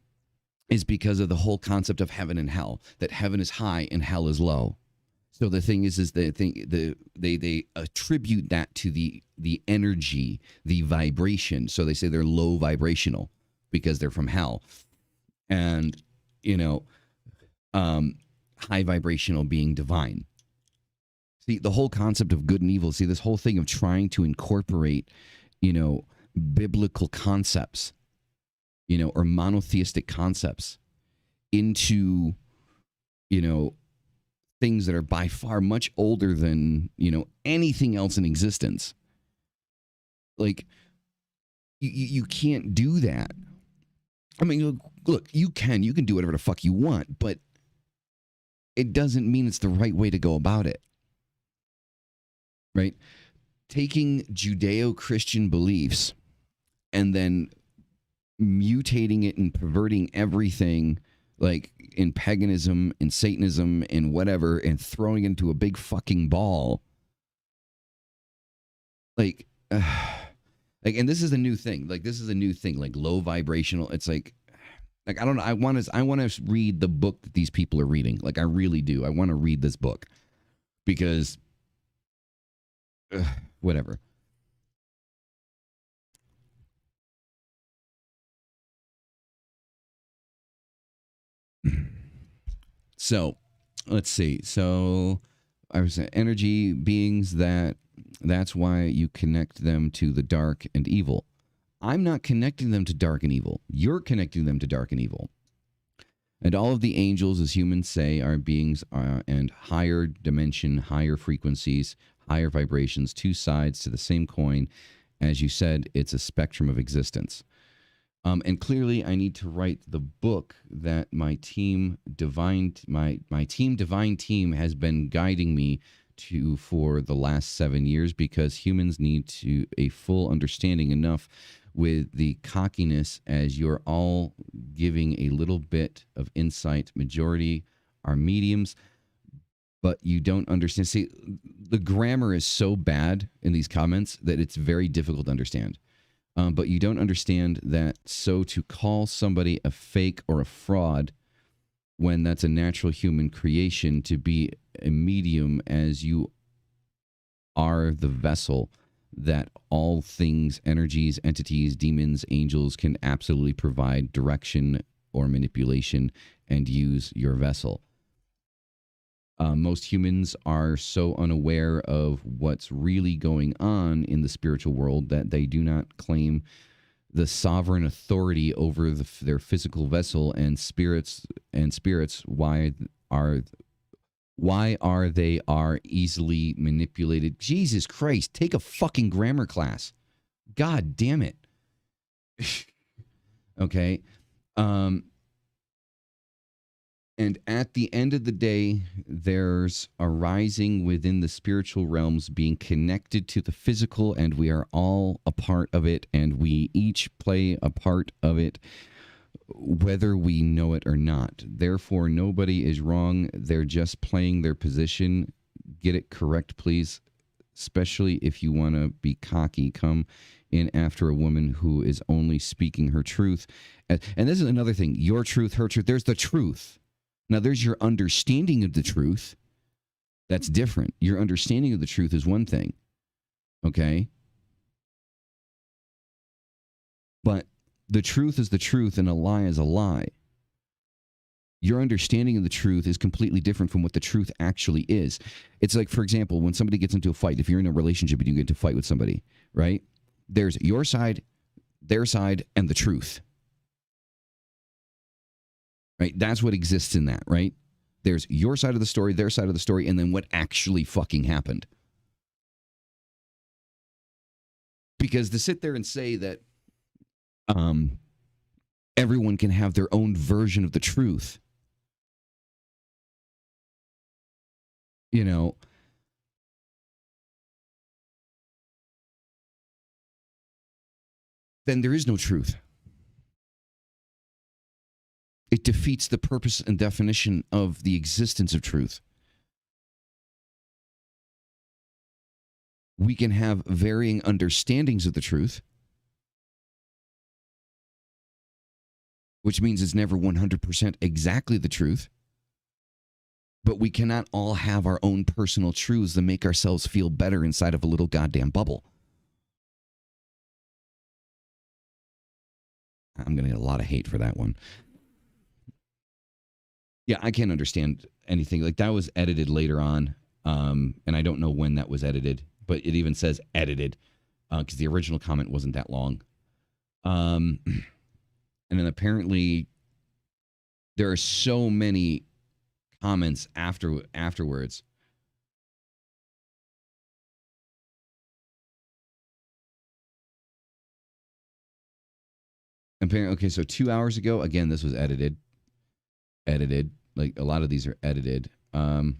is because of the whole concept of heaven and hell, that heaven is high and hell is low. So the thing is they attribute that to the energy, the vibration. So they say they're low vibrational because they're from hell, and you know, high vibrational being divine. See, the whole concept of good and evil. See, this whole thing of trying to incorporate, biblical concepts, or monotheistic concepts into, things that are by far much older than, anything else in existence. Like, you can't do that. I mean, look, you can do whatever the fuck you want, but it doesn't mean it's the right way to go about it. Right? Taking Judeo-Christian beliefs and then mutating it and perverting everything, like in paganism and Satanism and whatever, and throwing it into a big fucking ball. Like, and this is a new thing. Like, like low vibrational. It's like I don't know. I want to read the book that these people are reading. Like, I really do. I want to read this book because whatever. So, let's see. So, I was saying energy beings, that's why you connect them to the dark and evil. I'm not connecting them to dark and evil. You're connecting them to dark and evil. And all of the angels, as humans say, are beings and higher dimension, higher frequencies, higher vibrations, two sides to the same coin. As you said, it's a spectrum of existence. And clearly, I need to write the book that my team divine team has been guiding me to for the last 7 years, because humans need a full understanding enough with the cockiness, as you're all giving a little bit of insight. Majority are mediums, but you don't understand. See, the grammar is so bad in these comments that it's very difficult to understand. But you don't understand that. So to call somebody a fake or a fraud when that's a natural human creation, to be a medium as you are the vessel that all things, energies, entities, demons, angels can absolutely provide direction or manipulation and use your vessel. Most humans are so unaware of what's really going on in the spiritual world that they do not claim the sovereign authority over their physical vessel and spirits. Why are they easily manipulated? Jesus Christ, take a fucking grammar class. God damn it. Okay. And at the end of the day, there's a rising within the spiritual realms being connected to the physical, and we are all a part of it, and we each play a part of it, whether we know it or not. Therefore, nobody is wrong. They're just playing their position. Get it correct, please. Especially if you want to be cocky, come in after a woman who is only speaking her truth. And this is another thing. Your truth, her truth. There's the truth. Now, there's your understanding of the truth. That's different. Your understanding of the truth is one thing. Okay? But the truth is the truth and a lie is a lie. Your understanding of the truth is completely different from what the truth actually is. It's like, for example, when somebody gets into a fight, if you're in a relationship and you get into a fight with somebody, right? There's your side, their side, and the truth. Right? That's what exists in that, right? There's your side of the story, their side of the story, and then what actually fucking happened. Because to sit there and say that everyone can have their own version of the truth, you know, then there is no truth. It defeats the purpose and definition of the existence of truth. We can have varying understandings of the truth, which means it's never 100% exactly the truth. But we cannot all have our own personal truths that make ourselves feel better inside of a little goddamn bubble. I'm going to get a lot of hate for that one. Yeah, I can't understand anything. Like, that was edited later on, and I don't know when that was edited, but it even says edited, because the original comment wasn't that long. And then apparently there are so many comments afterwards. Apparently, okay, so 2 hours ago, again, this was edited. Like, a lot of these are edited. And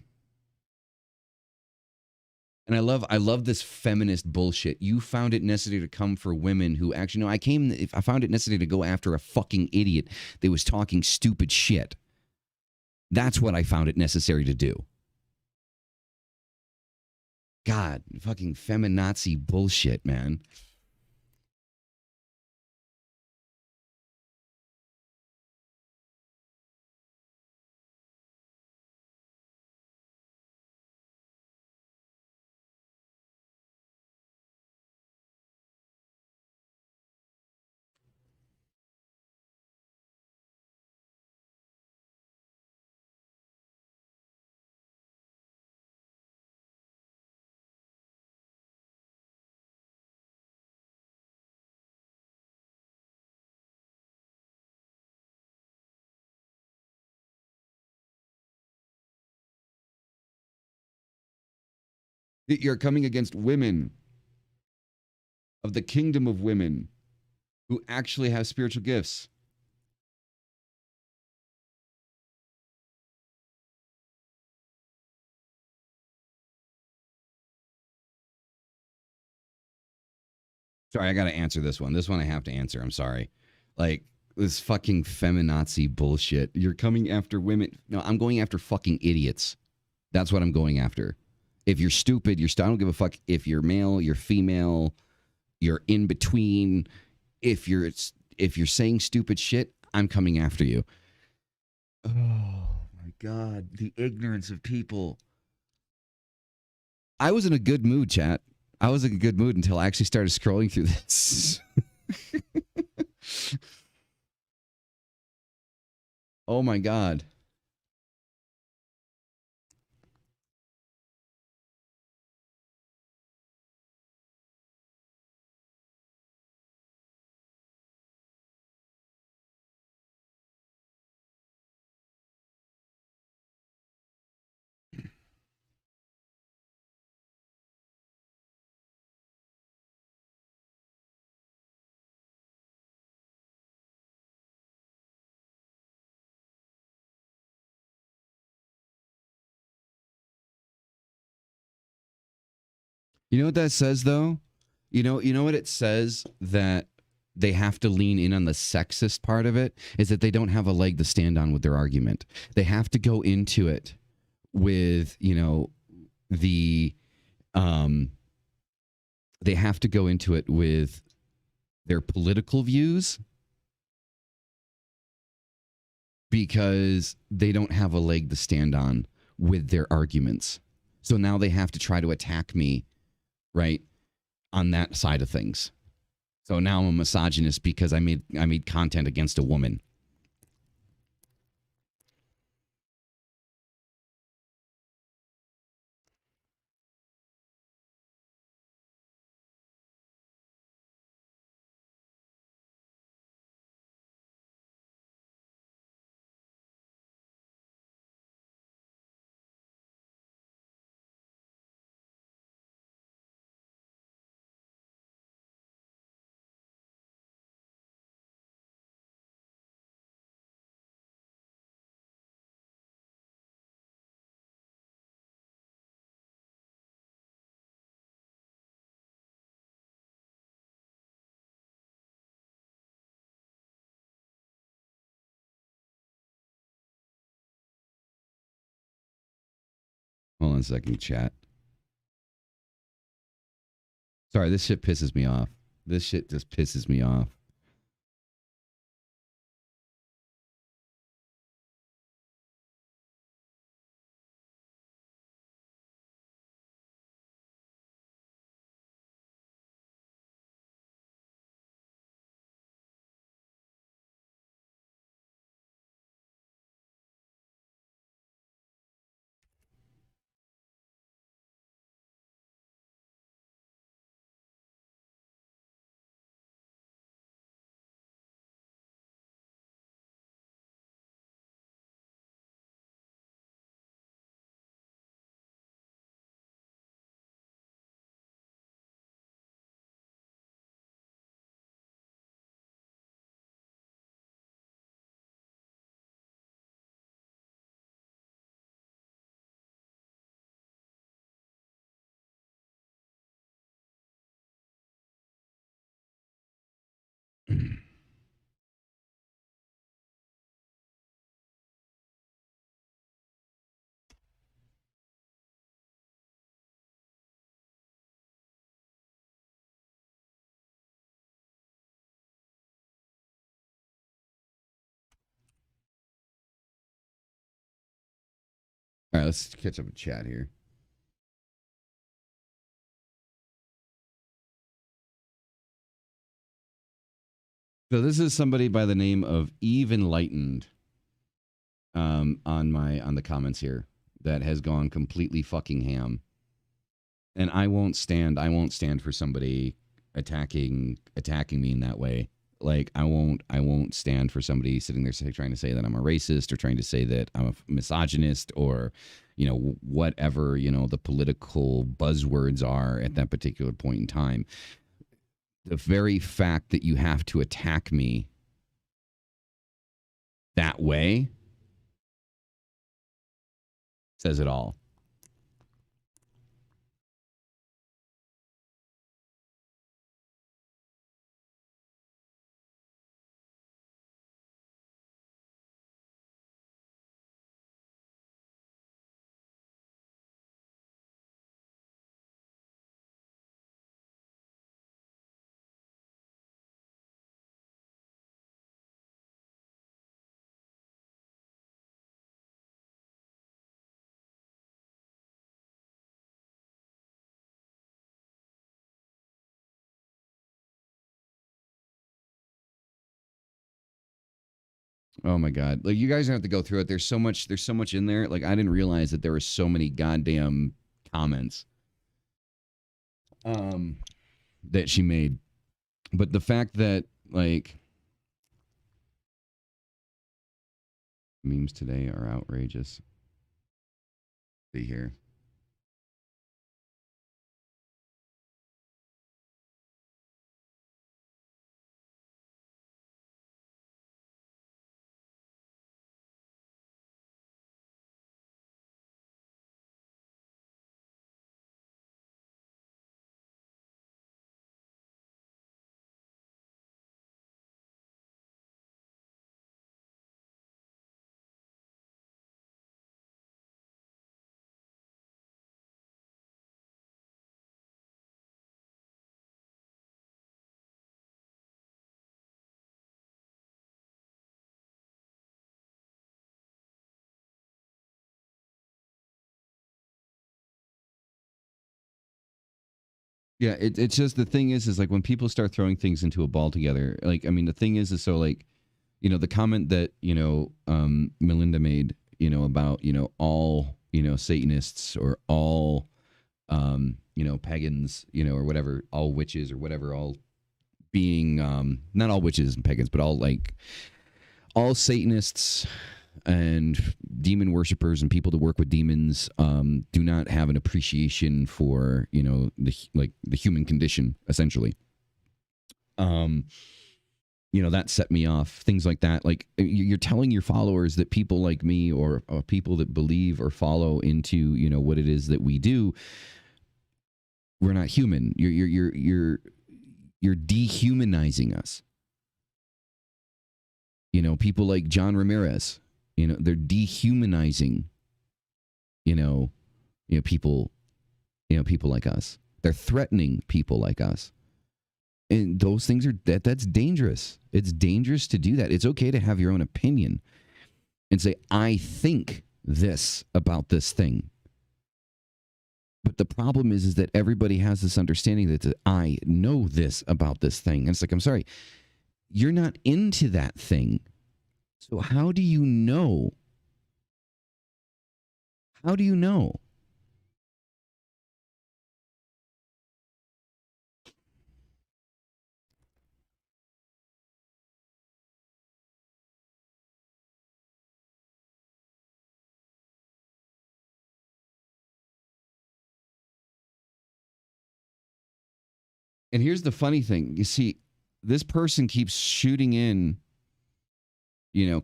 I love this feminist bullshit. You found it necessary to come for women who actually, no, I found it necessary to go after a fucking idiot that was talking stupid shit. That's what I found it necessary to do. God, fucking feminazi bullshit, man. You're coming against women of the kingdom of women who actually have spiritual gifts. Sorry, I got to answer this one. This one I have to answer. I'm sorry. Like, this fucking feminazi bullshit. You're coming after women. No, I'm going after fucking idiots. That's what I'm going after. If you're stupid, I don't give a fuck if you're male, you're female, you're in between. If you're saying stupid shit, I'm coming after you. Oh my God, the ignorance of people. I was in a good mood, chat. I was in a good mood until I actually started scrolling through this. Oh my God. You know what that says though? You know what it says that they have to lean in on the sexist part of it is that they don't have a leg to stand on with their argument. They have to go into it with, the they have to go into it with their political views because they don't have a leg to stand on with their arguments. So now they have to try to attack me, right, on that side of things. So now I'm a misogynist because I made content against a woman. Hold on a second, chat. Sorry, this shit pisses me off. This shit just pisses me off. All right, let's catch up with chat here. So this is somebody by the name of Eve Enlightened on the comments here that has gone completely fucking ham. And I won't stand for somebody attacking me in that way. Like I won't stand for somebody sitting there trying to say that I'm a racist or trying to say that I'm a misogynist or whatever the political buzzwords are at that particular point in time. The very fact that you have to attack me that way says it all. Oh my god! Like you guys have to go through it. There's so much. There's so much in there. Like I didn't realize that there were so many goddamn comments um that she made. But the fact that like memes today are outrageous. See here. Yeah, it's just the thing is like when people start throwing things into a ball together. Like I mean, the thing is so like the comment that Melinda made about all Satanists or all pagans or whatever, all witches or whatever, all being not all witches and pagans, but all like all Satanists and demon worshippers and people that work with demons do not have an appreciation for the human condition essentially. um that set me off, things like that. Like you're telling your followers that people like me or people that believe or follow into what it is that we do, we're not human. You're dehumanizing us. People like John Ramirez, they're dehumanizing you know people, people like us. They're threatening people like us. And those things are that's dangerous. It's dangerous to do that. It's okay to have your own opinion and say I think this about this thing. But the problem is that everybody has this understanding that I know this about this thing. And it's like, I'm sorry, you're not into that thing. So how do you know? How do you know? And here's the funny thing. You see, this person keeps shooting in,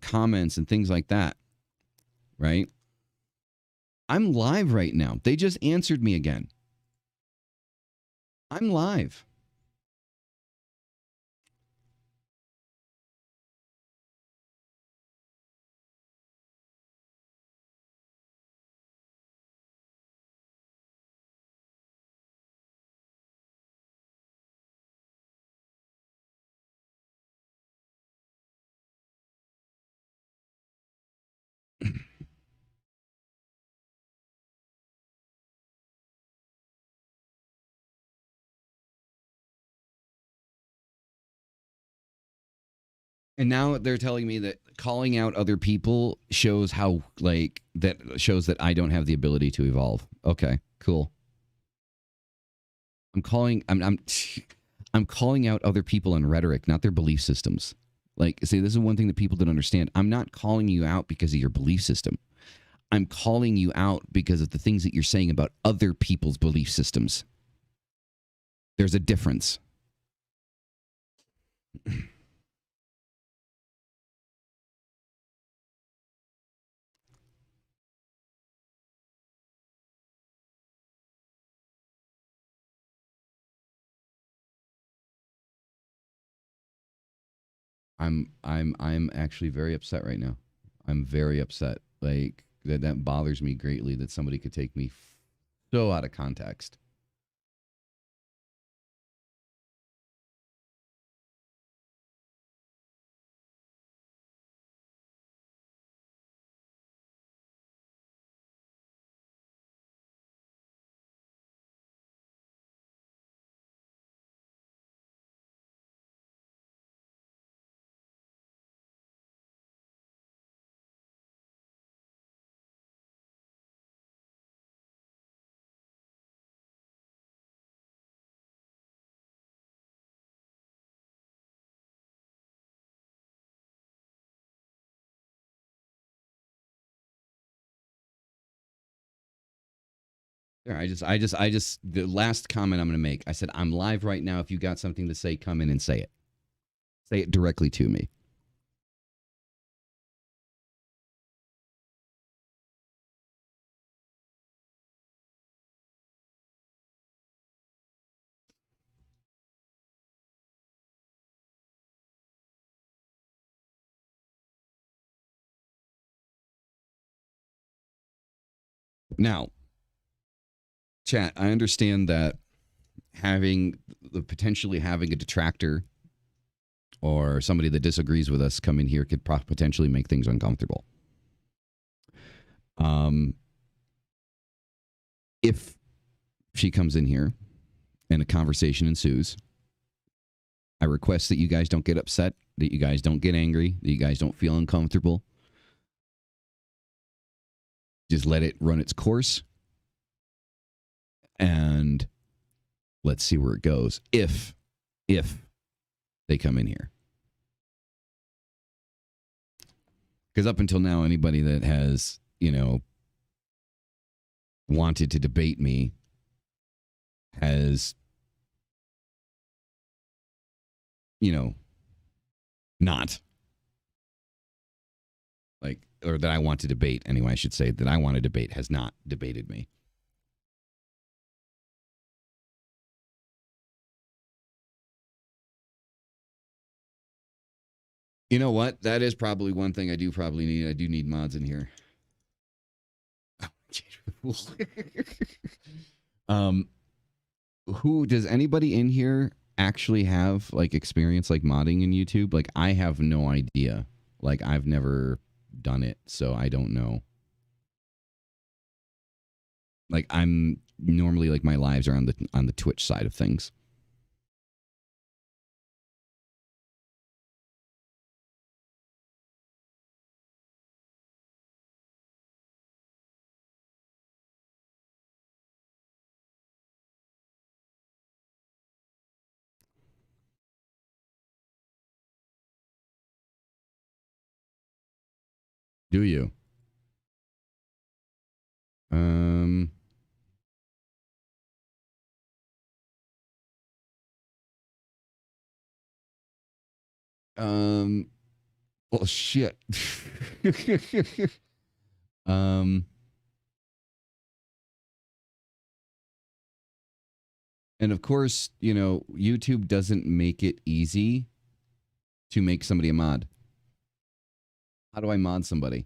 comments and things like that, right? I'm live right now. They just answered me again. I'm live. And now they're telling me that calling out other people shows how like that shows that I don't have the ability to evolve. Okay, cool. I'm calling out other people in rhetoric, not their belief systems. Like, see, this is one thing that people don't understand. I'm not calling you out because of your belief system. I'm calling you out because of the things that you're saying about other people's belief systems. There's a difference. I'm actually very upset right now. I'm very upset. Like that bothers me greatly that somebody could take me so out of context. Yeah, the last comment I'm going to make. I said I'm live right now. If you got something to say, come in and say it. Say it directly to me. Now, chat. I understand that potentially having a detractor or somebody that disagrees with us come in here could potentially make things uncomfortable. If she comes in here and a conversation ensues, I request that you guys don't get upset, that you guys don't get angry, that you guys don't feel uncomfortable. Just let it run its course and let's see where it goes if they come in here. Because up until now, anybody that has, wanted to debate me has, not. Like, or that I want to debate, anyway, I should say, that I want to debate has not debated me. You know what? That is probably one thing I do probably need. I do need mods in here. Who does anybody in here actually have like experience like modding in YouTube? Like I have no idea. Like I've never done it, so I don't know. Like I'm normally like my lives are on the Twitch side of things. Do you? Um well shit. um and of course, YouTube doesn't make it easy to make somebody a mod. How do I mod somebody?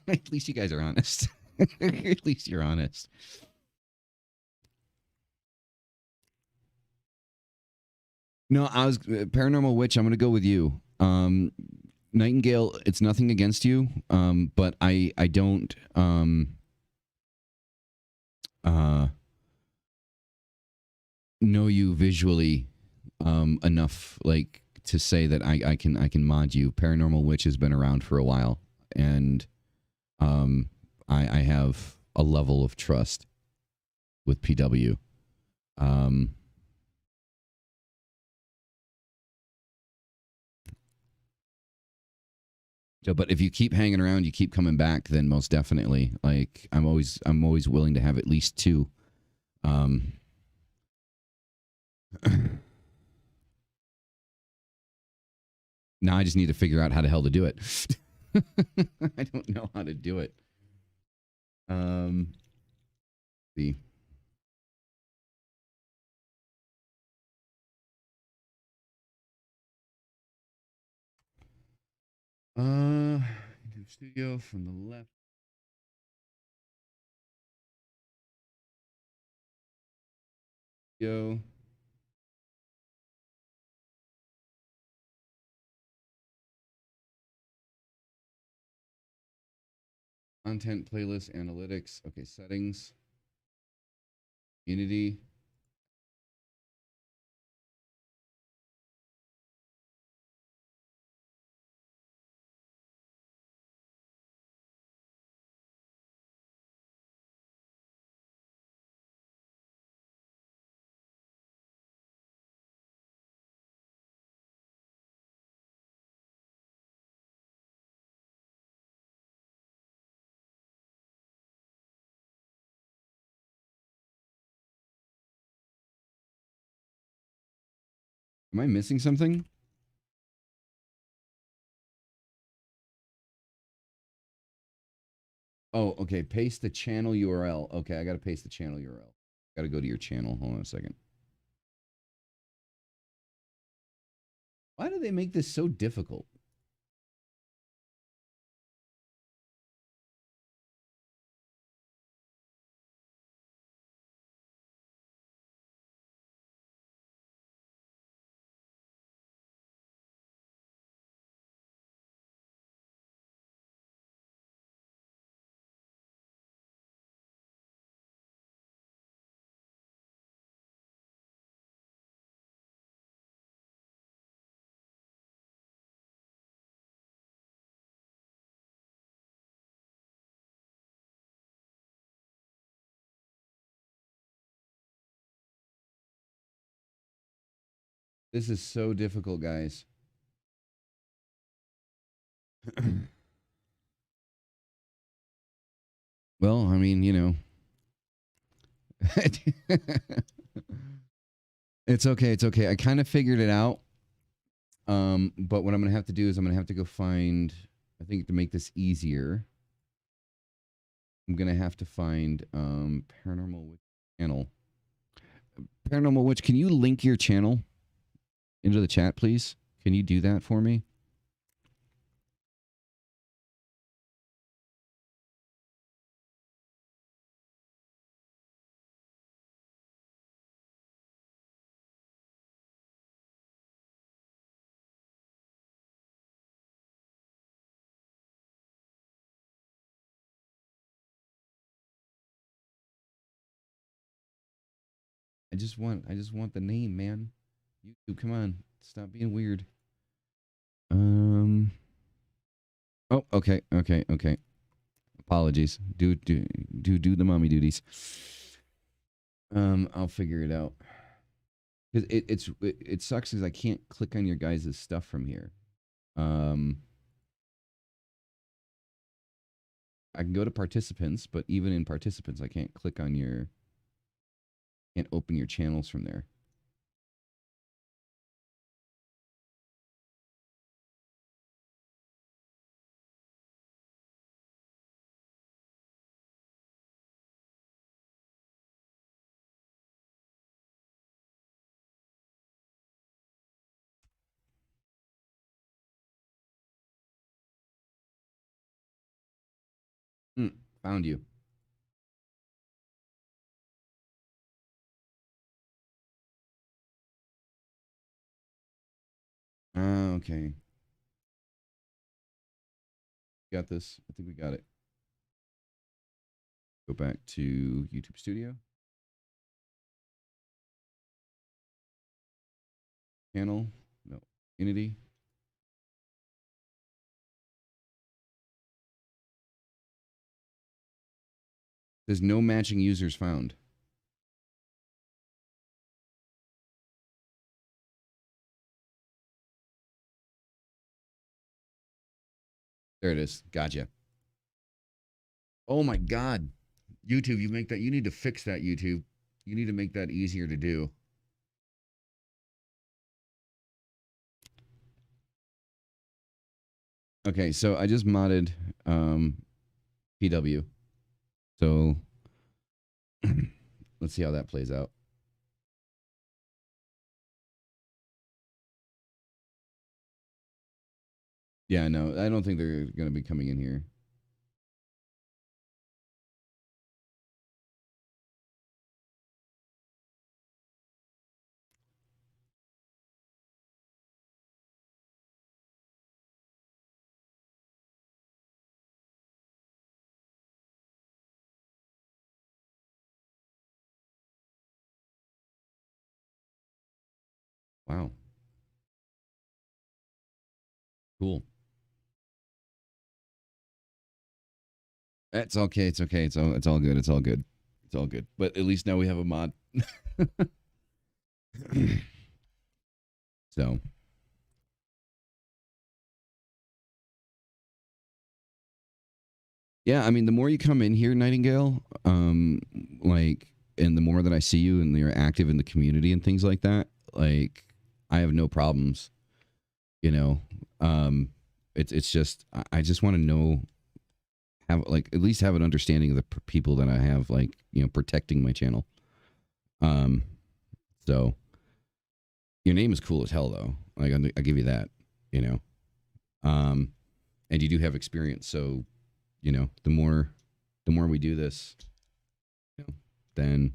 At least you guys are honest. At least you're honest. No, I was Paranormal Witch. I'm going to go with you. Nightingale, it's nothing against you, but I don't know you visually enough like to say that I can mod you. Paranormal Witch has been around for a while, and I have a level of trust with PW. So, but if you keep hanging around, you keep coming back, then most definitely, like I'm always willing to have at least two. Now I just need to figure out how the hell to do it. I don't know how to do it. See. Studio from the left. Go. Content playlist analytics. Okay, settings. Unity. Am I missing something? Oh, okay. Paste the channel URL. Okay, I got to paste the channel URL. Got to go to your channel. Hold on a second. Why do they make this so difficult? This is so difficult, guys. Well, I mean, you know. It's okay. It's okay. I kind of figured it out. But what I'm going to have to do is I'm going to have to go find, I think to make this easier, I'm going to have to find Paranormal Witch channel. Paranormal Witch, can you link your channel into the chat, please? Can you do that for me? I just want the name, man. YouTube, come on. Stop being weird. Oh, okay. Apologies. Do the mommy duties. I'll figure it out. Cuz it sucks cuz I can't click on your guys' stuff from here. I can go to participants, but even in participants I can't click on your can't open your channels from there. Found you. Okay. Got this. I think we got it. Go back to YouTube Studio. Channel. No. Unity. There's no matching users found. There it is. Gotcha. Oh my God. YouTube, you make that. You need to fix that, YouTube. You need to make that easier to do. Okay, so I just modded PW. So let's see how that plays out. Yeah, no, I don't think they're going to be coming in here. Wow. Cool. That's okay. It's okay. It's all good. It's all good. It's all good. But at least now we have a mod. So yeah, I mean, the more you come in here, Nightingale, like, and the more that I see you and you're active in the community and things like that, like, I have no problems. You know, um, it's just I just want to know, have like at least have an understanding of the people that I have, like, protecting my channel. Um, so your name is cool as hell though. Like I give you that. You know, um, and you do have experience. So the more we do this, then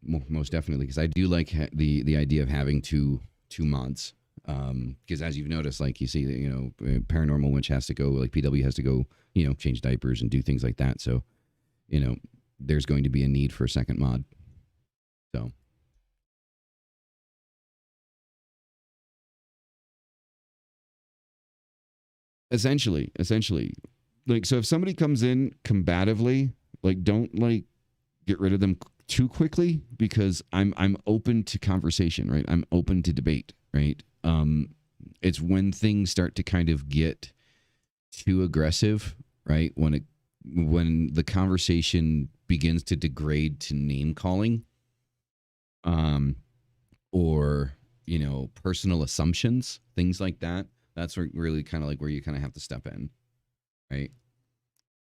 most definitely, because I do like the idea of having two mods. Because as you've noticed, like you see, paranormal witch has to go, like PW has to go, change diapers and do things like that. So, there's going to be a need for a second mod. So, essentially, like, so if somebody comes in combatively, like, don't like get rid of them too quickly, because I'm open to conversation, right? I'm open to debate, right? It's when things start to kind of get too aggressive, right? When the conversation begins to degrade to name calling, um, or personal assumptions, things like that. That's where really kind of like where you kind of have to step in, right?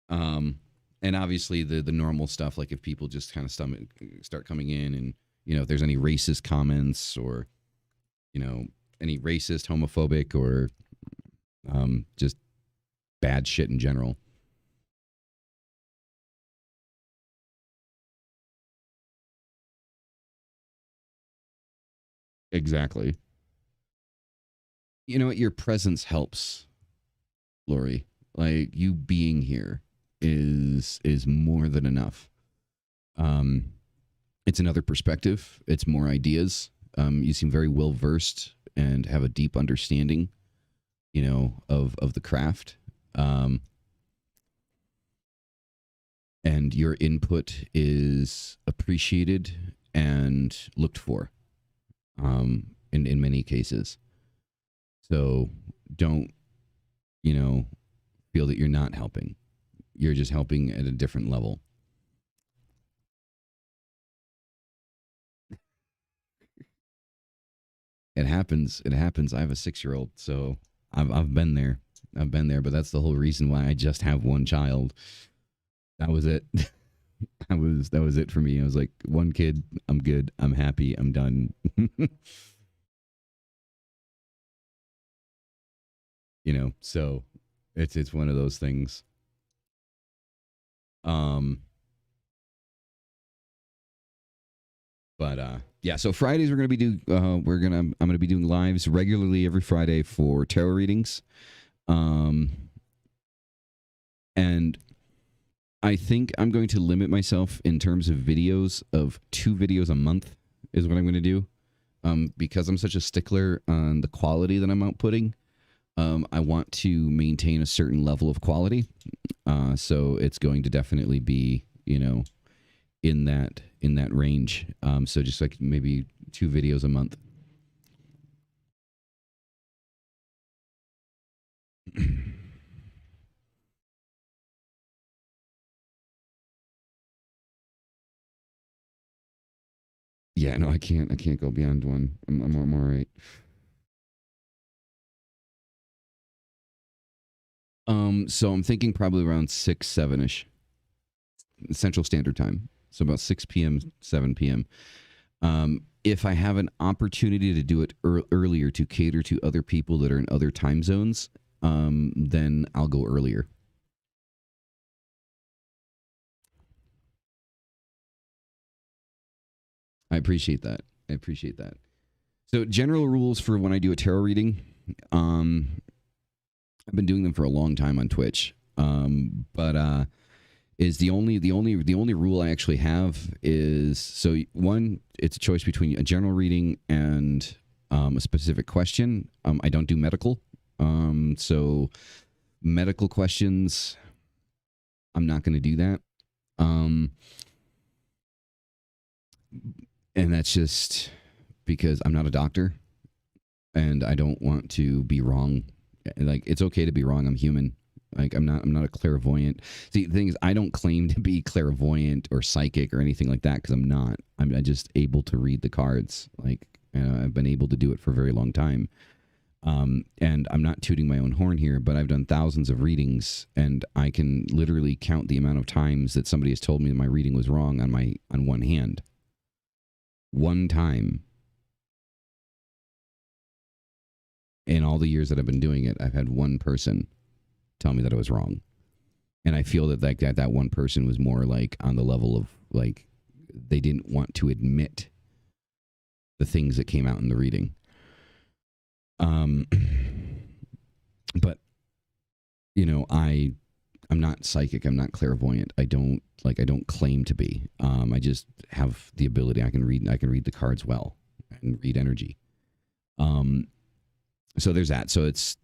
Um, and obviously the normal stuff, like if people just kind of start coming in, and if there's any racist comments, or any racist, homophobic, or just bad shit in general. Exactly. You know what? Your presence helps, Lori. Like, you being here is more than enough. Um, it's another perspective. It's more ideas. You seem very well versed and have a deep understanding, of the craft. Um, and your input is appreciated and looked for, in many cases. So don't, you know, feel that you're not helping. You're just helping at a different level. It happens. It happens. I have a 6-year-old, so I've been there. I've been there, but that's the whole reason why I just have one child. That was it. That was it for me. I was like, one kid, I'm good. I'm happy. I'm done. So it's one of those things. Um, but yeah. So Fridays I'm gonna be doing lives regularly every Friday for tarot readings. Um, and I think I'm going to limit myself in terms of videos of 2 videos a month is what I'm going to do. Because I'm such a stickler on the quality that I'm outputting. I want to maintain a certain level of quality. So it's going to definitely be, in that range. So just like maybe 2 videos a month. Yeah, no, I can't go beyond one. I'm all right. So I'm thinking probably around 6, 7ish Central Standard Time. So about 6 p.m., 7 p.m. If I have an opportunity to do it earlier to cater to other people that are in other time zones, then I'll go earlier. I appreciate that. I appreciate that. So general rules for when I do a tarot reading. Um, I've been doing them for a long time on Twitch. But is the only rule I actually have is, so one, it's a choice between a general reading and a specific question. I don't do medical. So medical questions, I'm not going to do that. Um, and that's just because I'm not a doctor and I don't want to be wrong. Like, it's okay to be wrong. I'm human. Like, I'm not a clairvoyant. See, the thing is, I don't claim to be clairvoyant or psychic or anything like that, because I'm not. I'm just able to read the cards. Like, I've been able to do it for a very long time. And I'm not tooting my own horn here, but I've done thousands of readings, and I can literally count the amount of times that somebody has told me my reading was wrong on one hand. One time. In all the years that I've been doing it, I've had one person tell me that I was wrong. And I feel that that one person was more like on the level of like they didn't want to admit the things that came out in the reading. But I'm not psychic. I'm not clairvoyant. I don't claim to be. I just have the ability. I can read the cards well and read energy. So there's that. So it's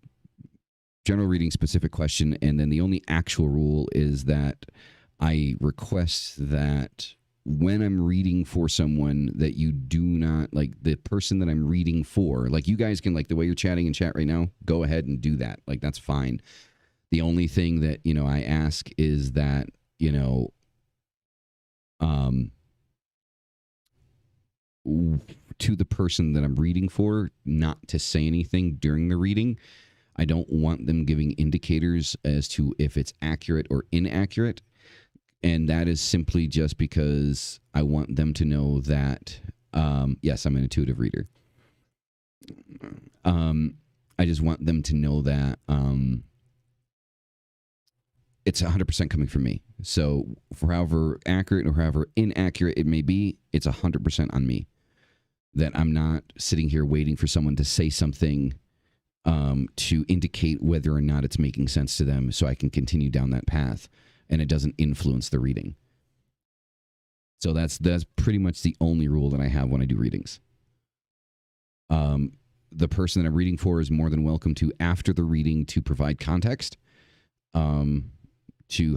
general reading, specific question, and then the only actual rule is that I request that when I'm reading for someone that you do not, like the person that I'm reading for, like you guys can, like the way you're chatting in chat right now, go ahead and do that. Like that's fine. The only thing that, I ask is that, to the person that I'm reading for, not to say anything during the reading. I don't want them giving indicators as to if it's accurate or inaccurate. And that is simply just because I want them to know that, yes, I'm an intuitive reader. I just want them to know that it's 100% coming from me. So for however accurate or however inaccurate it may be, it's 100% on me. That I'm not sitting here waiting for someone to say something to indicate whether or not it's making sense to them so I can continue down that path and it doesn't influence the reading. So that's pretty much the only rule that I have when I do readings. The person that I'm reading for is more than welcome to, after the reading, to provide context to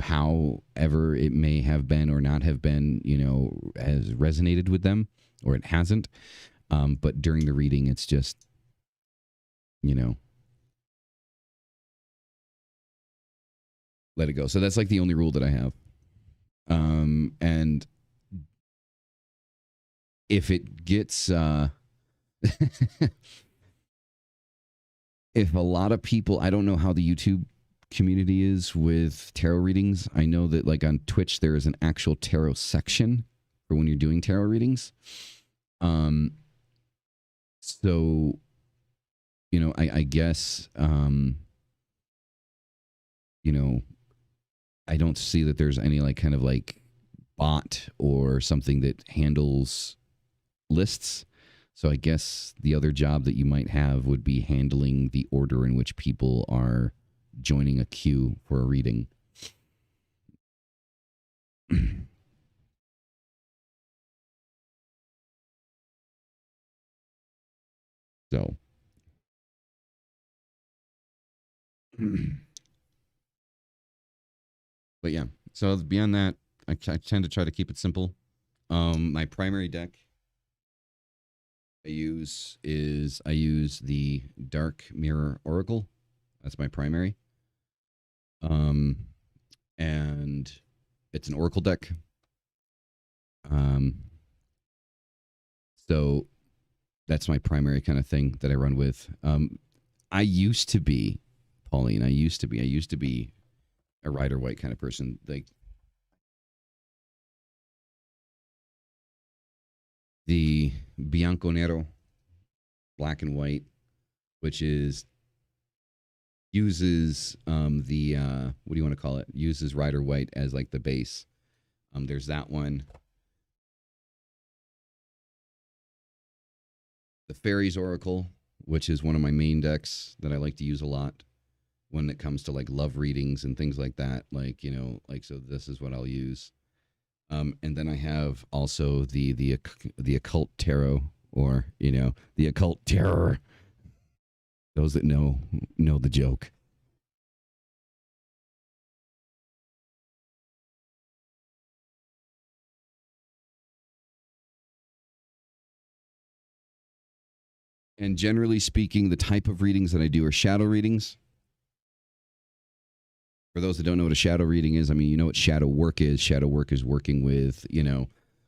however it may have been or not have been, has resonated with them or it hasn't. But during the reading, it's just, let it go. So that's like the only rule that I have. And if it gets, if a lot of people, I don't know how the YouTube community is with tarot readings. I know that like on Twitch, there is an actual tarot section for when you're doing tarot readings. So, I guess, I don't see that there's any like kind of like bot or something that handles lists. So I guess the other job that you might have would be handling the order in which people are joining a queue for a reading. So. But yeah, so beyond that, I tend to try to keep it simple. My primary deck I use the Dark Mirror Oracle. That's my primary. And it's an Oracle deck. So that's my primary kind of thing that I run with. I used to be, Pauline, I used to be a Rider White kind of person. Like the Bianco Nero, black and white, which is uses the what do you want to call it? Uses Rider White as like the base. There's that one. The Fairies Oracle, which is one of my main decks that I like to use a lot when it comes to like love readings and things like that. Like, so this is what I'll use. And then I have also the Occult Tarot, or, the Occult Terror. Those that know the joke. And generally speaking, the type of readings that I do are shadow readings. For those that don't know what a shadow reading is, I mean, you know what shadow work is. Shadow work is working with,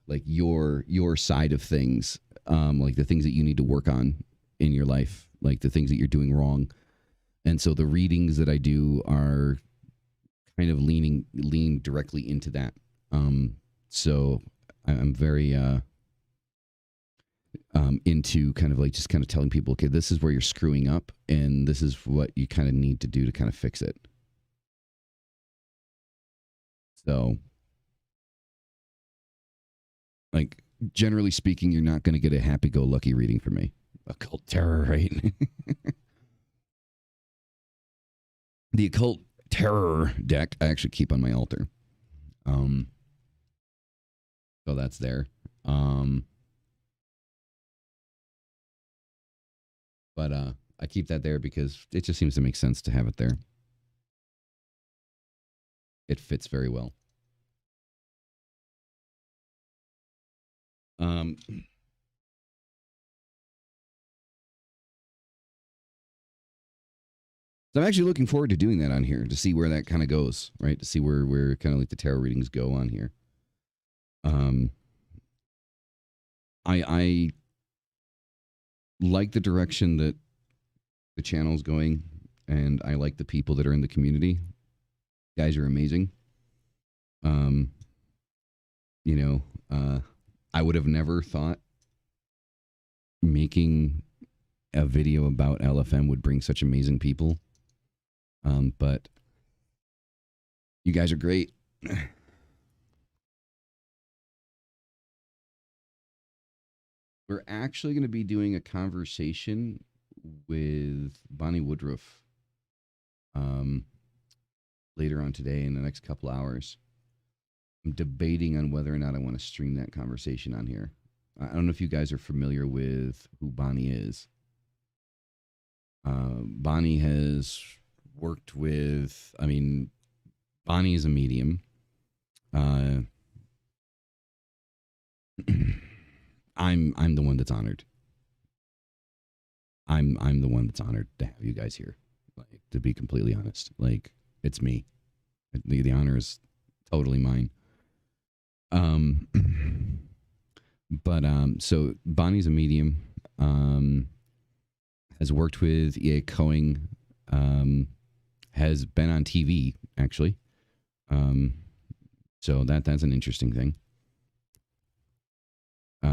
like your side of things like the things that you need to work on in your life, like the things that you're doing wrong. And so the readings that I do are kind of lean directly into that. So I'm very into kind of like just kind of telling people, okay, this is where you're screwing up, and this is what you kind of need to do to kind of fix it. So, like, generally speaking, you're not going to get a happy-go-lucky reading from me. Occult terror, right? The occult terror deck I actually keep on my altar. Um, so that's there. Um, but I keep that there because it just seems to make sense to have it there. It fits very well. Um, so I'm actually looking forward to doing that on here to see where that kind of goes, right? To see where kind of like the tarot readings go on here. Um, I like the direction that the channel's going, and I like the people that are in the community. You guys are amazing. Um, you know, I would have never thought making a video about LFM would bring such amazing people. But you guys are great. We're actually going to be doing a conversation with Bonnie Woodruff um, later on today in the next couple hours. I'm debating on whether or not I want to stream that conversation on here. I don't know if you guys are familiar with who Bonnie is. Bonnie has worked with, I mean, Bonnie is a medium. I'm the one that's honored. I'm the one that's honored to have you guys here. Like, to be completely honest, like, it's me. The honor is totally mine. Um, but so Bonnie's a medium. Has worked with E.A. Coing. Has been on TV actually. Um, so that's an interesting thing.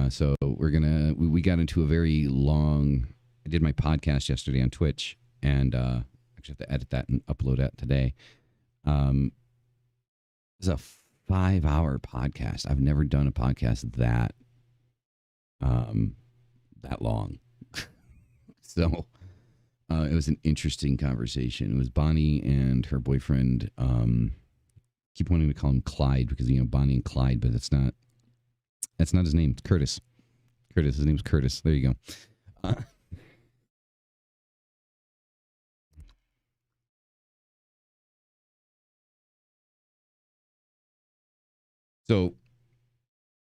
So we got into a very long. I did my podcast yesterday on Twitch, and actually have to edit that and upload that today. It's a 5-hour podcast. I've never done a podcast um that long. So it was an interesting conversation. It was Bonnie and her boyfriend. Keep wanting to call him Clyde because Bonnie and Clyde, but that's not his name. It's Curtis. His name's Curtis. There you go. So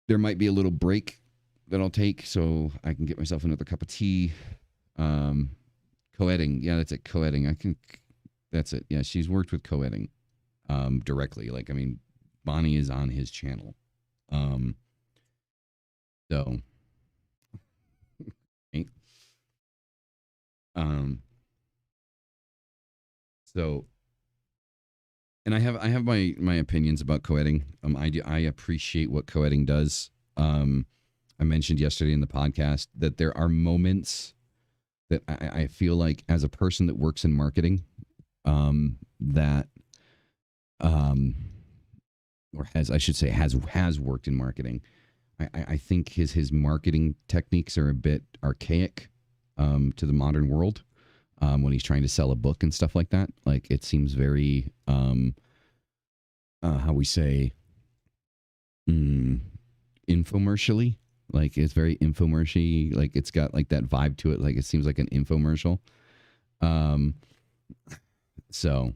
there might be a little break that I'll take so I can get myself another cup of tea. Um, co-editing. Yeah, that's it. Co-editing. That's it. Yeah, she's worked with co-editing directly. Like, I mean, Bonnie is on his channel. Um, so, um, so, and I have my opinions about co-editing. I appreciate what co-editing does. I mentioned yesterday in the podcast that there are moments that I feel like as a person that works in marketing, that um, or has I should say has worked in marketing. I think his marketing techniques are a bit archaic to the modern world when he's trying to sell a book and stuff like that. Like, it seems very how we say infomercially. Like, it's very infomercial. Like, it's got like that vibe to it. Like, it seems like an infomercial. Um, so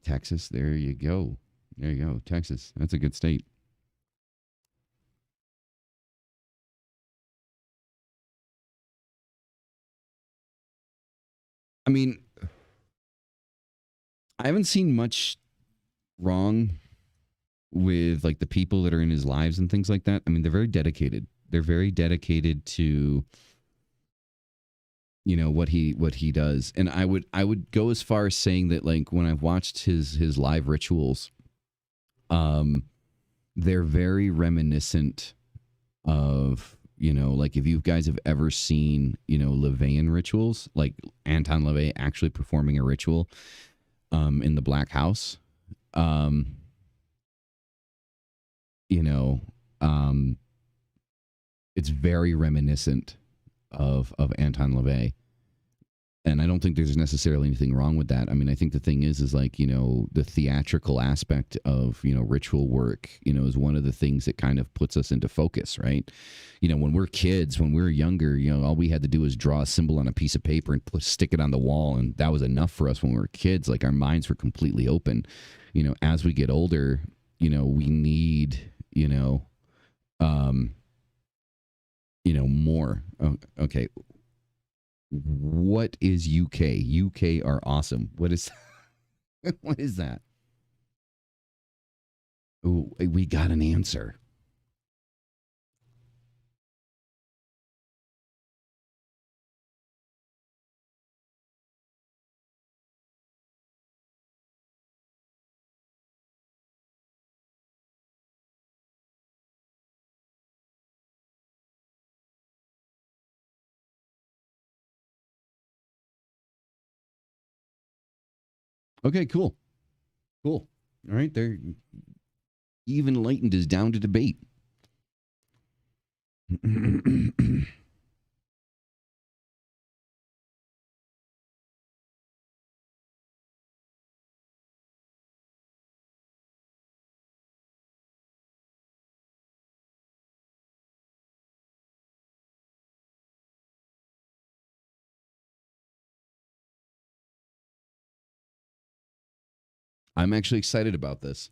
Texas, there you go. There you go. Texas. That's a good state. I mean, I haven't seen much wrong with like the people that are in his lives and things like that. I mean, they're very dedicated. They're very dedicated to what he does. And I would go as far as saying that like when I've watched his live rituals, um, they're very reminiscent of like if you guys have ever seen LaVeyan rituals, like Anton LaVey actually performing a ritual in the Black House. Um, you know, um, it's very reminiscent of Anton LaVey. And I don't think there's necessarily anything wrong with that. I mean, I think the thing is like, the theatrical aspect of, ritual work, is one of the things that kind of puts us into focus, right? When we're kids, when we were younger, all we had to do was draw a symbol on a piece of paper and stick it on the wall. And that was enough for us when we were kids. Like our minds were completely open. As we get older, we need, um, more. Oh, okay. What is UK? UK are awesome. What is what is that? Oh, we got an answer. Okay, cool. Cool. All right, they're even enlightened is down to debate. I'm actually excited about this.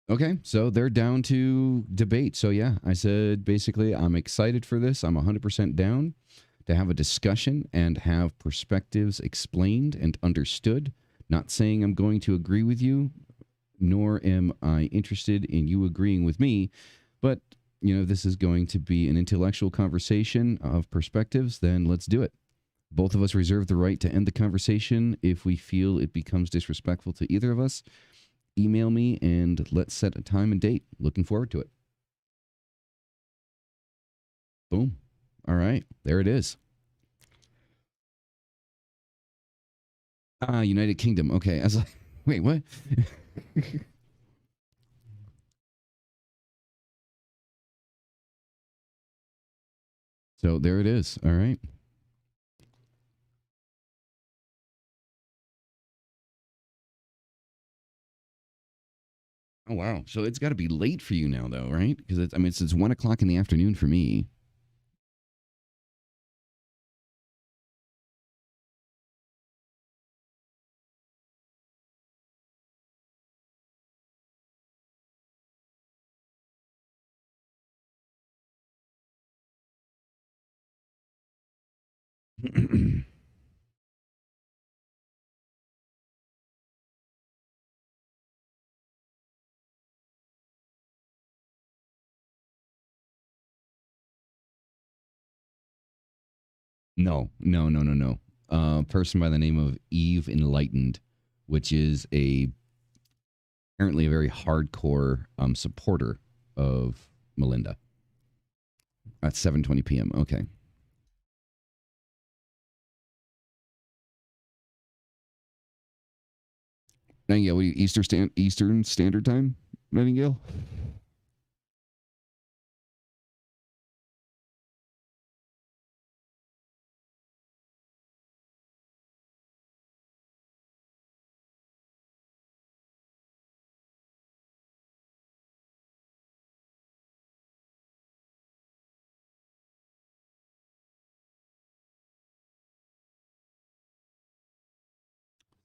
Okay, so they're down to debate. So yeah, I said basically I'm excited for this. I'm 100% down to have a discussion and have perspectives explained and understood. Not saying I'm going to agree with you, nor am I interested in you agreeing with me, but this is going to be an intellectual conversation of perspectives, then let's do it. Both of us reserve the right to end the conversation if we feel it becomes disrespectful to either of us. Email me and let's set a time and date. Looking forward to it. Boom. All right. There it is. United Kingdom. Okay. I was like, wait, what? So there it is. All right. Oh wow. So it's got to be late for you now, though, right? Because it's 1 o'clock in the afternoon for me. No, no, no, no, no. A person by the name of Eve Enlightened, which is apparently a very hardcore supporter of Melinda at 7:20 p.m. Okay. Nightingale, what are you, Eastern Standard Time? Nightingale?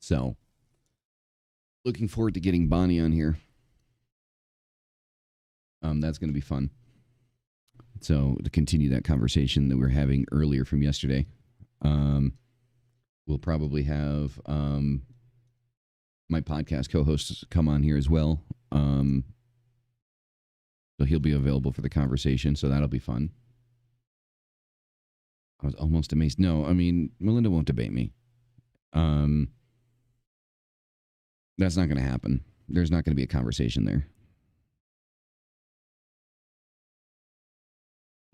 So, looking forward to getting Bonnie on here. That's going to be fun. So, to continue that conversation that we were having earlier from yesterday, we'll probably have my podcast co-host come on here as well. So he'll be available for the conversation. So that'll be fun. I was almost amazed. No, I mean, Melinda won't debate me. That's not going to happen. There's not going to be a conversation there.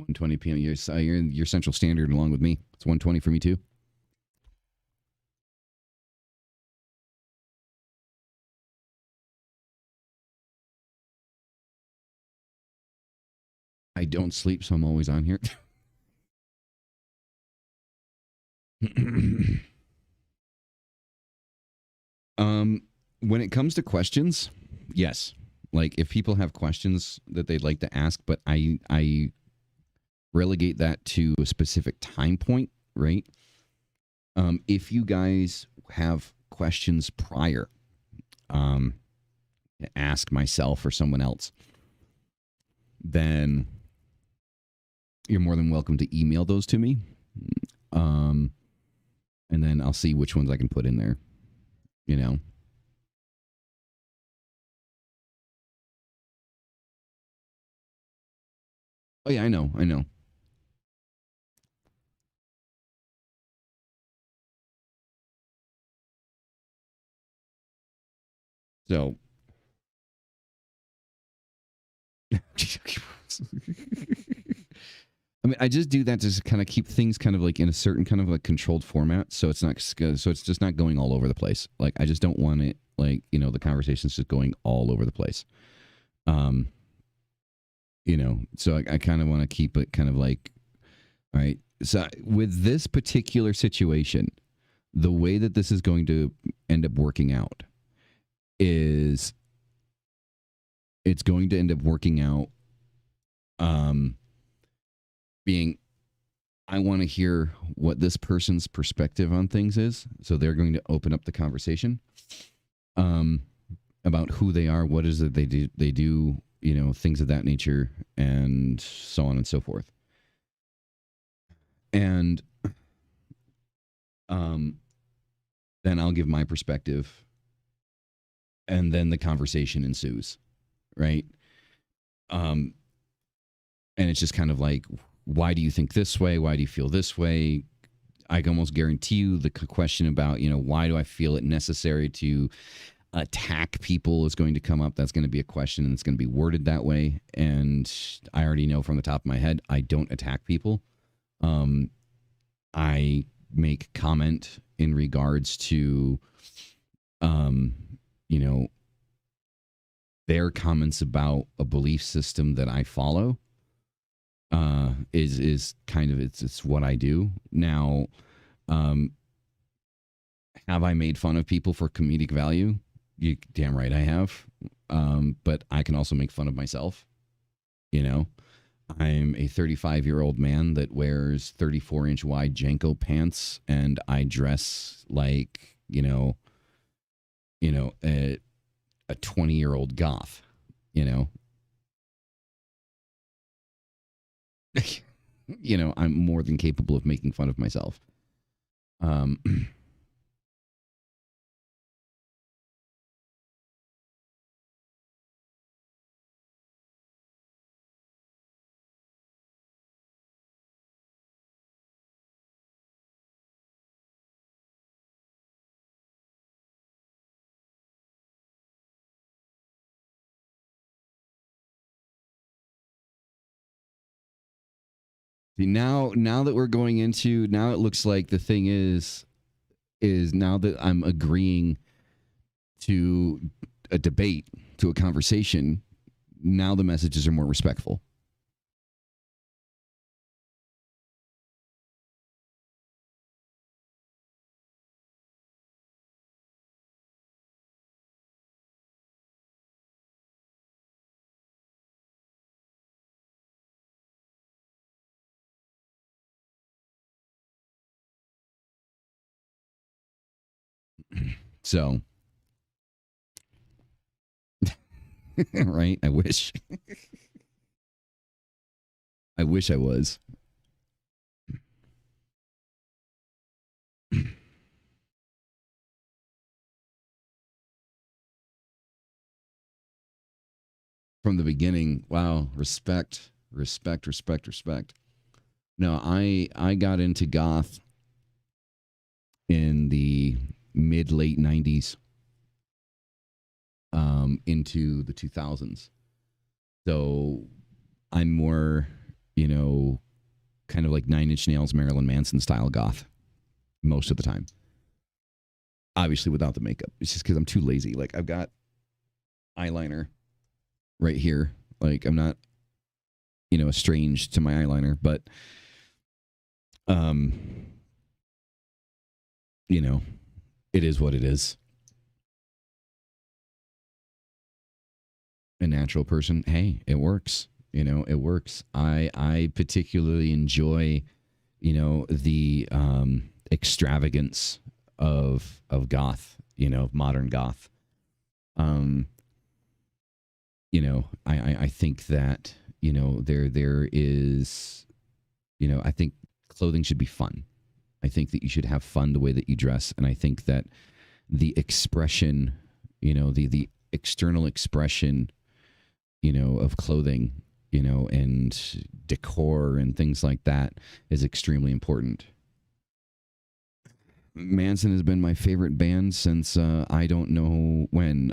1:20 p.m. You're in your Central Standard along with me. It's 1:20 for me too. I don't sleep, so I'm always on here. When it comes to questions, yes. Like if people have questions that they'd like to ask, but I relegate that to a specific time point, right? If you guys have questions prior, um, ask myself or someone else, then you're more than welcome to email those to me. And then I'll see which ones I can put in there, you know? Oh yeah, I know, I know. So I mean, I just do that to kind of keep things kind of like in a certain kind of like controlled format, so it's just not going all over the place. Like I just don't want it like the conversation's just going all over the place. Um, so I kind of want to keep it kind of like, all right. So with this particular situation, the way that this is going to end up working out is it's going to end up working out being I want to hear what this person's perspective on things is. So they're going to open up the conversation about who they are, what is it they do, things of that nature, and so on and so forth. And then I'll give my perspective, and then the conversation ensues, right? And it's just kind of like, why do you think this way? Why do you feel this way? I can almost guarantee you the question about, why do I feel it necessary to attack people is going to come up. That's going to be a question, and it's going to be worded that way. And I already know from the top of my head, I don't attack people. I make comment in regards to, you know, their comments about a belief system that I follow. Is kind of it's what I do now. Have I made fun of people for comedic value? You damn right I have. But I can also make fun of myself. I'm a 35-year-old man that wears 34-inch wide Janko pants, and I dress like a 20-year-old goth. I'm more than capable of making fun of myself. Now that we're going into, now it looks like the thing is now that I'm agreeing to a debate, to a conversation, now the messages are more respectful. So, right? I wish. I wish I was. From the beginning, wow, respect. No, I got into goth in the mid late 90s, into the 2000s. So I'm more, kind of like Nine Inch Nails, Marilyn Manson style goth most of the time. Obviously without the makeup. It's just because I'm too lazy. Like, I've got eyeliner right here. Like, I'm not, estranged to my eyeliner, but, it is what it is. A natural person, hey, it works. It works. I particularly enjoy, the extravagance of goth, of modern goth. I think that, there is, I think clothing should be fun. I think that you should have fun the way that you dress. And I think that the expression, the external expression, of clothing, and decor and things like that is extremely important. Manson has been my favorite band since I don't know when.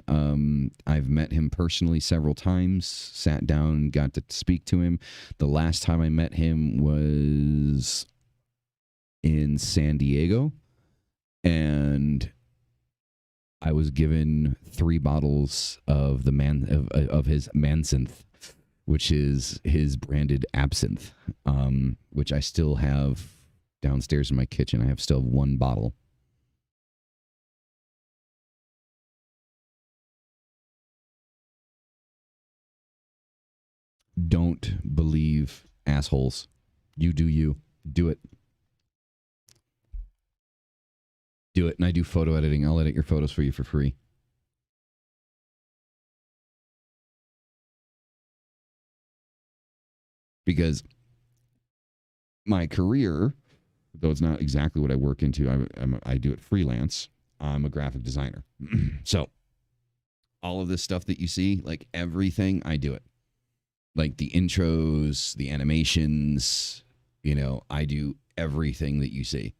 I've met him personally several times, sat down and got to speak to him. The last time I met him was in San Diego, and I was given 3 bottles of of his Mansinth, which is his branded absinthe, which I still have downstairs in my kitchen. I have still 1 bottle. Don't believe assholes. You do you. Do it. Do it. And I do photo editing. I'll edit your photos for you for free. Because my career, though it's not exactly what I work into, I do it freelance. I'm a graphic designer. So all of this stuff that you see, like everything, I do it. like the intros, the animations. I do everything that you see.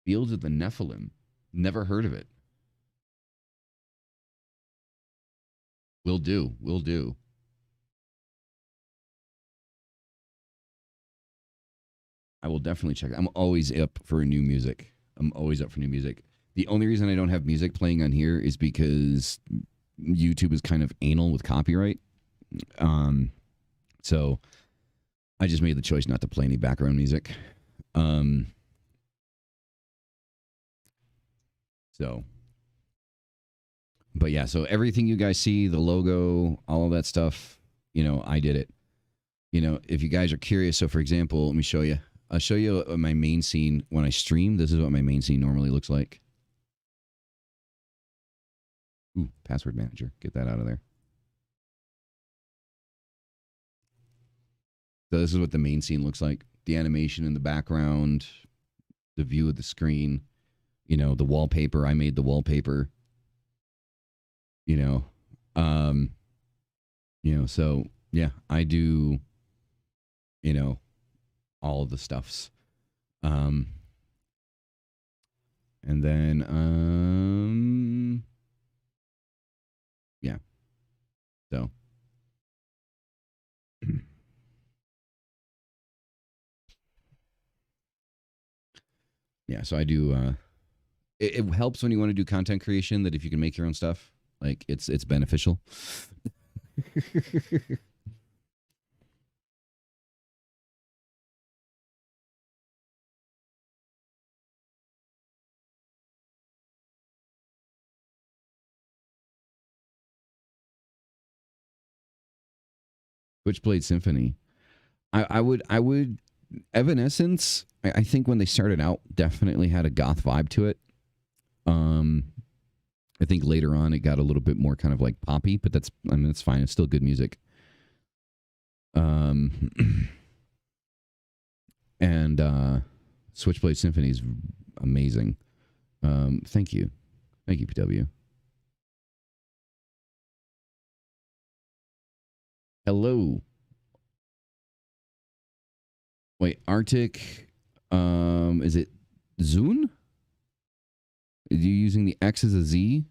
Fields of the Nephilim. Never heard of it. Will do. Will do. I will definitely check. I'm always up for new music. I'm always up for new music. The only reason I don't have music playing on here is because YouTube is kind of anal with copyright. Um, so I just made the choice not to play any background music. Um, so, but yeah, so everything you guys see, the logo, all of that stuff, I did it. If you guys are curious, so for example, let me show you. I'll show you my main scene when I stream. This is what my main scene normally looks like. Ooh, password manager. Get that out of there. So this is what the main scene looks like. The animation in the background, the view of the screen, the wallpaper. I made the wallpaper. So yeah, I do, all of the stuffs. And then yeah. So yeah, so I do it helps when you want to do content creation that if you can make your own stuff, like it's beneficial. Switchblade Symphony. I would Evanescence. I think when they started out, definitely had a goth vibe to it. Um, I think later on it got a little bit more kind of like poppy, but that's fine. It's still good music. Um, and Switchblade Symphony is amazing. Thank you, PW. Hello. Wait, Arctic. Is it Zune? Are you using the X as a Z?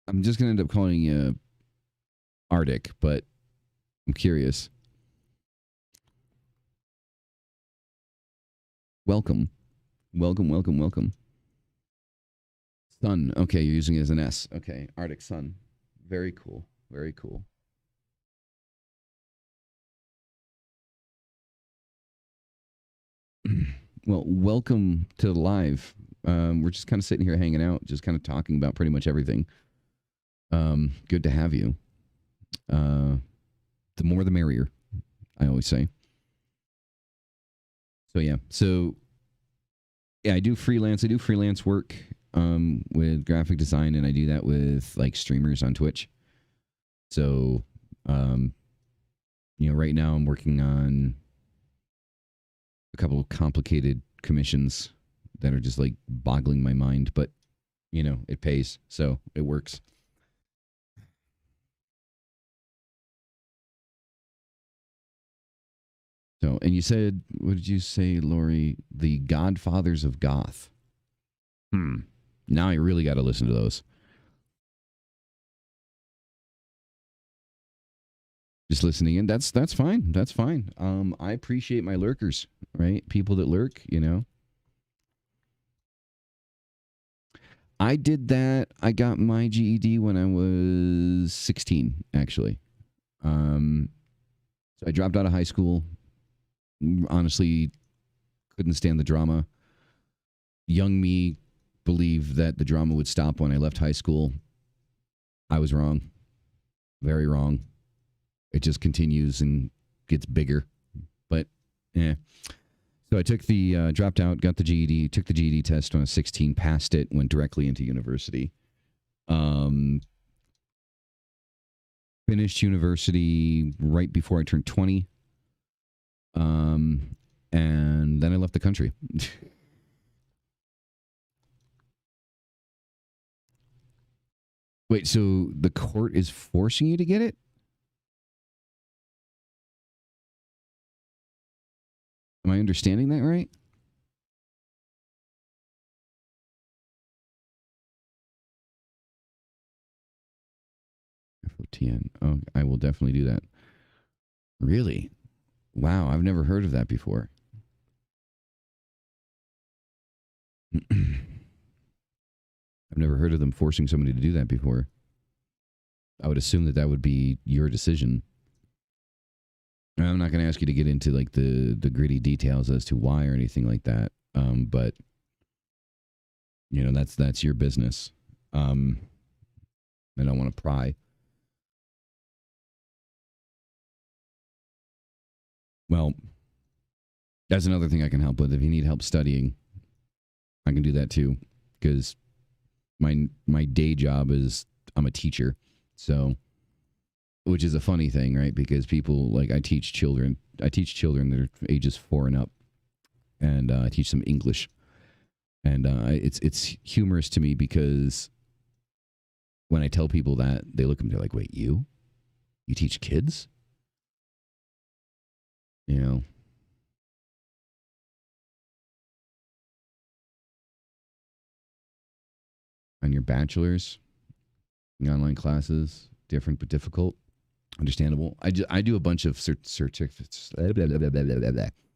I'm just gonna end up calling you Arctic, but I'm curious. Welcome. Welcome. Sun. Okay, you're using it as an S. Okay, Arctic Sun. Very cool. Very cool. Well, welcome to the live. We're just kind of sitting here hanging out, just kind of talking about pretty much everything. Good to have you. The more the merrier, I always say. So yeah, I do freelance. I do freelance work with graphic design, and I do that with like streamers on Twitch. So, right now I'm working on a couple of complicated commissions that are just like boggling my mind, but it pays, so it works. So, and you said, what did you say, Lori? The Godfathers of Goth. Now I really got to listen to those. Just listening in. That's fine. That's fine. I appreciate my lurkers, right? People that lurk, I did that. I got my GED when I was 16, actually. So I dropped out of high school. Honestly, couldn't stand the drama. Young me believed that the drama would stop when I left high school. I was wrong. Very wrong. It just continues and gets bigger. But, yeah. So I took the, dropped out, got the GED, took the GED test when I was 16, passed it, went directly into university. Finished university right before I turned 20. Um, and then I left the country. Wait, so the court is forcing you to get it? Am I understanding that right? FOTN. Oh, I will definitely do that. Really? Wow, I've never heard of that before. I've never heard of them forcing somebody to do that before. I would assume that that would be your decision. I'm not going to ask you to get into like the gritty details as to why or anything like that. But you know that's your business. I don't want to pry. Well, that's another thing I can help with. If you need help studying, I can do that too. Because my day job is I'm a teacher, so which is a funny thing, right? Because people like I teach children. I teach children that are ages 4 and up, and I teach them English. And it's humorous to me because when I tell people that, they look at me, they're like, "Wait, you teach kids?" You know, on your bachelor's, online classes, different but difficult, understandable. I do a bunch of certificates,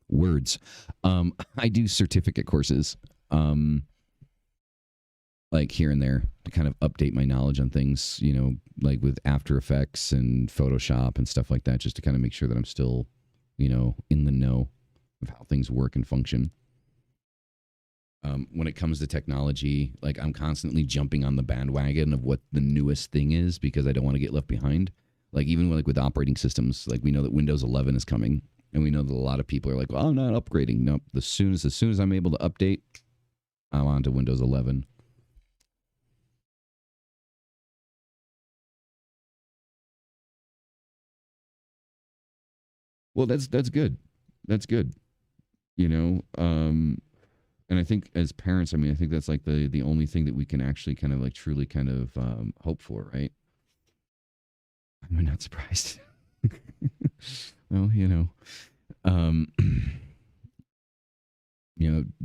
words. I do certificate courses, like here and there to kind of update my knowledge on things, like with After Effects and Photoshop and stuff like that, just to kind of make sure that I'm still, in the know of how things work and function. When it comes to technology, like I'm constantly jumping on the bandwagon of what the newest thing is because I don't want to get left behind. Like even with operating systems, like we know that Windows 11 is coming, and we know that a lot of people are like, "Well, I'm not upgrading." Nope. As soon as I'm able to update, I'm on to Windows 11. Well, that's good. That's good. You know, and I think as parents, I mean, I think that's like the only thing that we can actually kind of like truly kind of hope for, right? I'm not surprised. Well, um,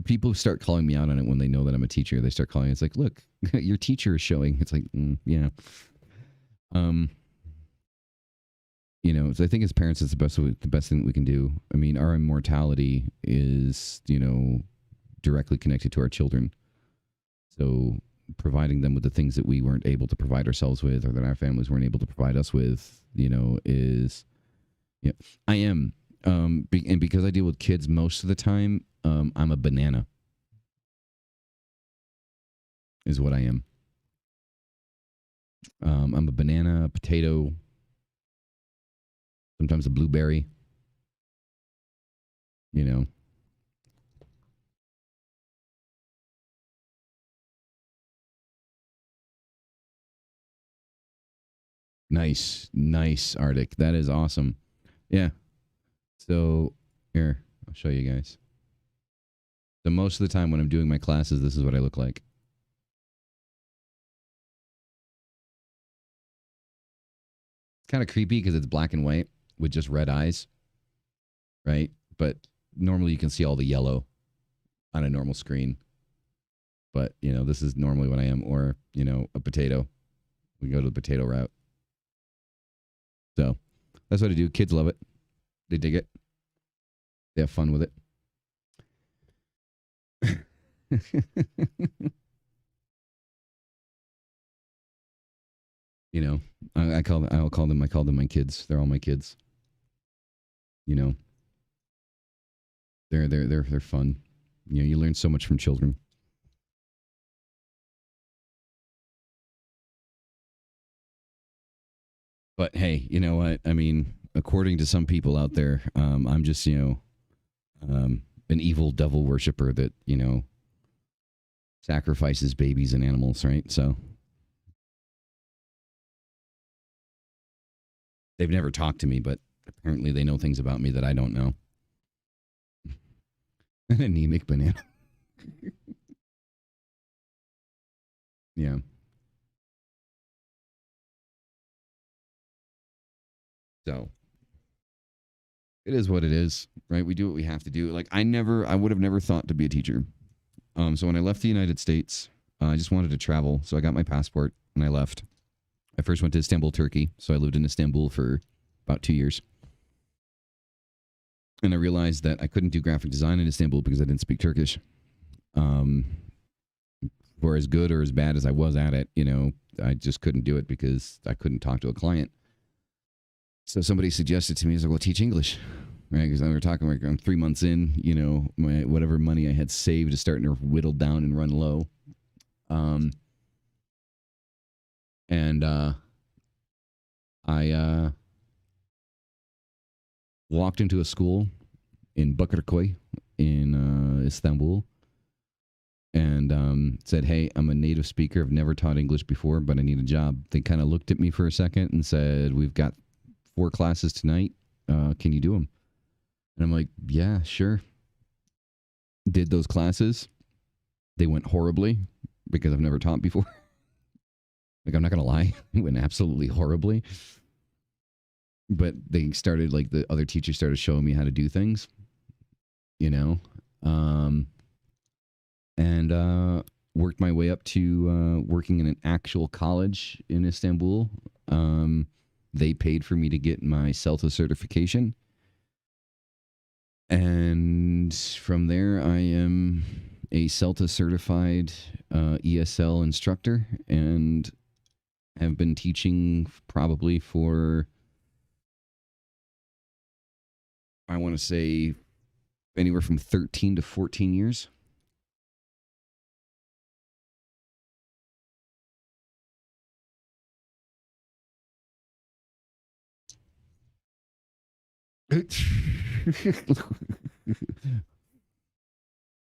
people start calling me out on it when they know that I'm a teacher. They start calling. It's like, look, your teacher is showing. It's like, yeah. Um, so I think as parents, it's the best thing that we can do. I mean, our immortality is, directly connected to our children. So providing them with the things that we weren't able to provide ourselves with, or that our families weren't able to provide us with, is yeah. I am, and because I deal with kids most of the time, I'm a banana, is what I am. I'm a banana, a potato, sometimes a blueberry. You know, nice, nice Arctic. That is awesome. Yeah. So here, I'll show you guys. So most of the time when I'm doing my classes, this is what I look like. It's kind of creepy because it's black and white with just red eyes, right? But normally you can see all the yellow on a normal screen. But, this is normally what I am. Or, a potato. We go to the potato route. So that's what I do. Kids love it. They dig it. They have fun with it. you know, I call them my kids. They're all my kids. You know, they're fun. You learn so much from children. But hey, you know what? I mean, according to some people out there, I'm just an evil devil worshiper that sacrifices babies and animals, right? So they've never talked to me, but apparently they know things about me that I don't know. An anemic banana. Yeah. So it is what it is, right? We do what we have to do. Like I would have never thought to be a teacher. So when I left the United States, I just wanted to travel. So I got my passport and I left. I first went to Istanbul, Turkey. So I lived in Istanbul for about 2 years. And I realized that I couldn't do graphic design in Istanbul because I didn't speak Turkish. Um, for as good or as bad as I was at it, I just couldn't do it because I couldn't talk to a client. So somebody suggested to me, "Is like, well, teach English." Right, because we were talking like I'm 3 months in, my whatever money I had saved is starting to whittle down and run low. Um, and I walked into a school in Bakırköy in Istanbul and said, "Hey, I'm a native speaker. I've never taught English before, but I need a job." They kind of looked at me for a second and said, "We've got 4 classes tonight. Can you do them?" And I'm like, "Yeah, sure." Did those classes. They went horribly because I've never taught before. Like, I'm not going to lie. It went absolutely horribly. But they started, like, the other teachers started showing me how to do things, you know? Um, and worked my way up to working in an actual college in Istanbul. They paid for me to get my CELTA certification. And from there, I am a CELTA certified ESL instructor and have been teaching probably for, I want to say, anywhere from 13 to 14 years.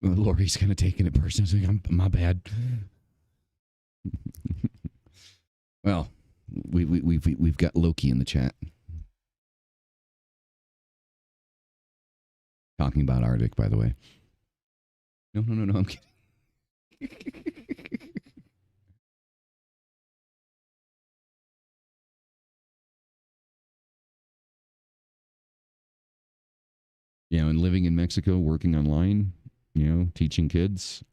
Lori's kind of taking it personally. I'm my bad. Well, we've got Loki in the chat talking about Arctic, by the way. No, I'm kidding. And living in Mexico, working online, teaching kids.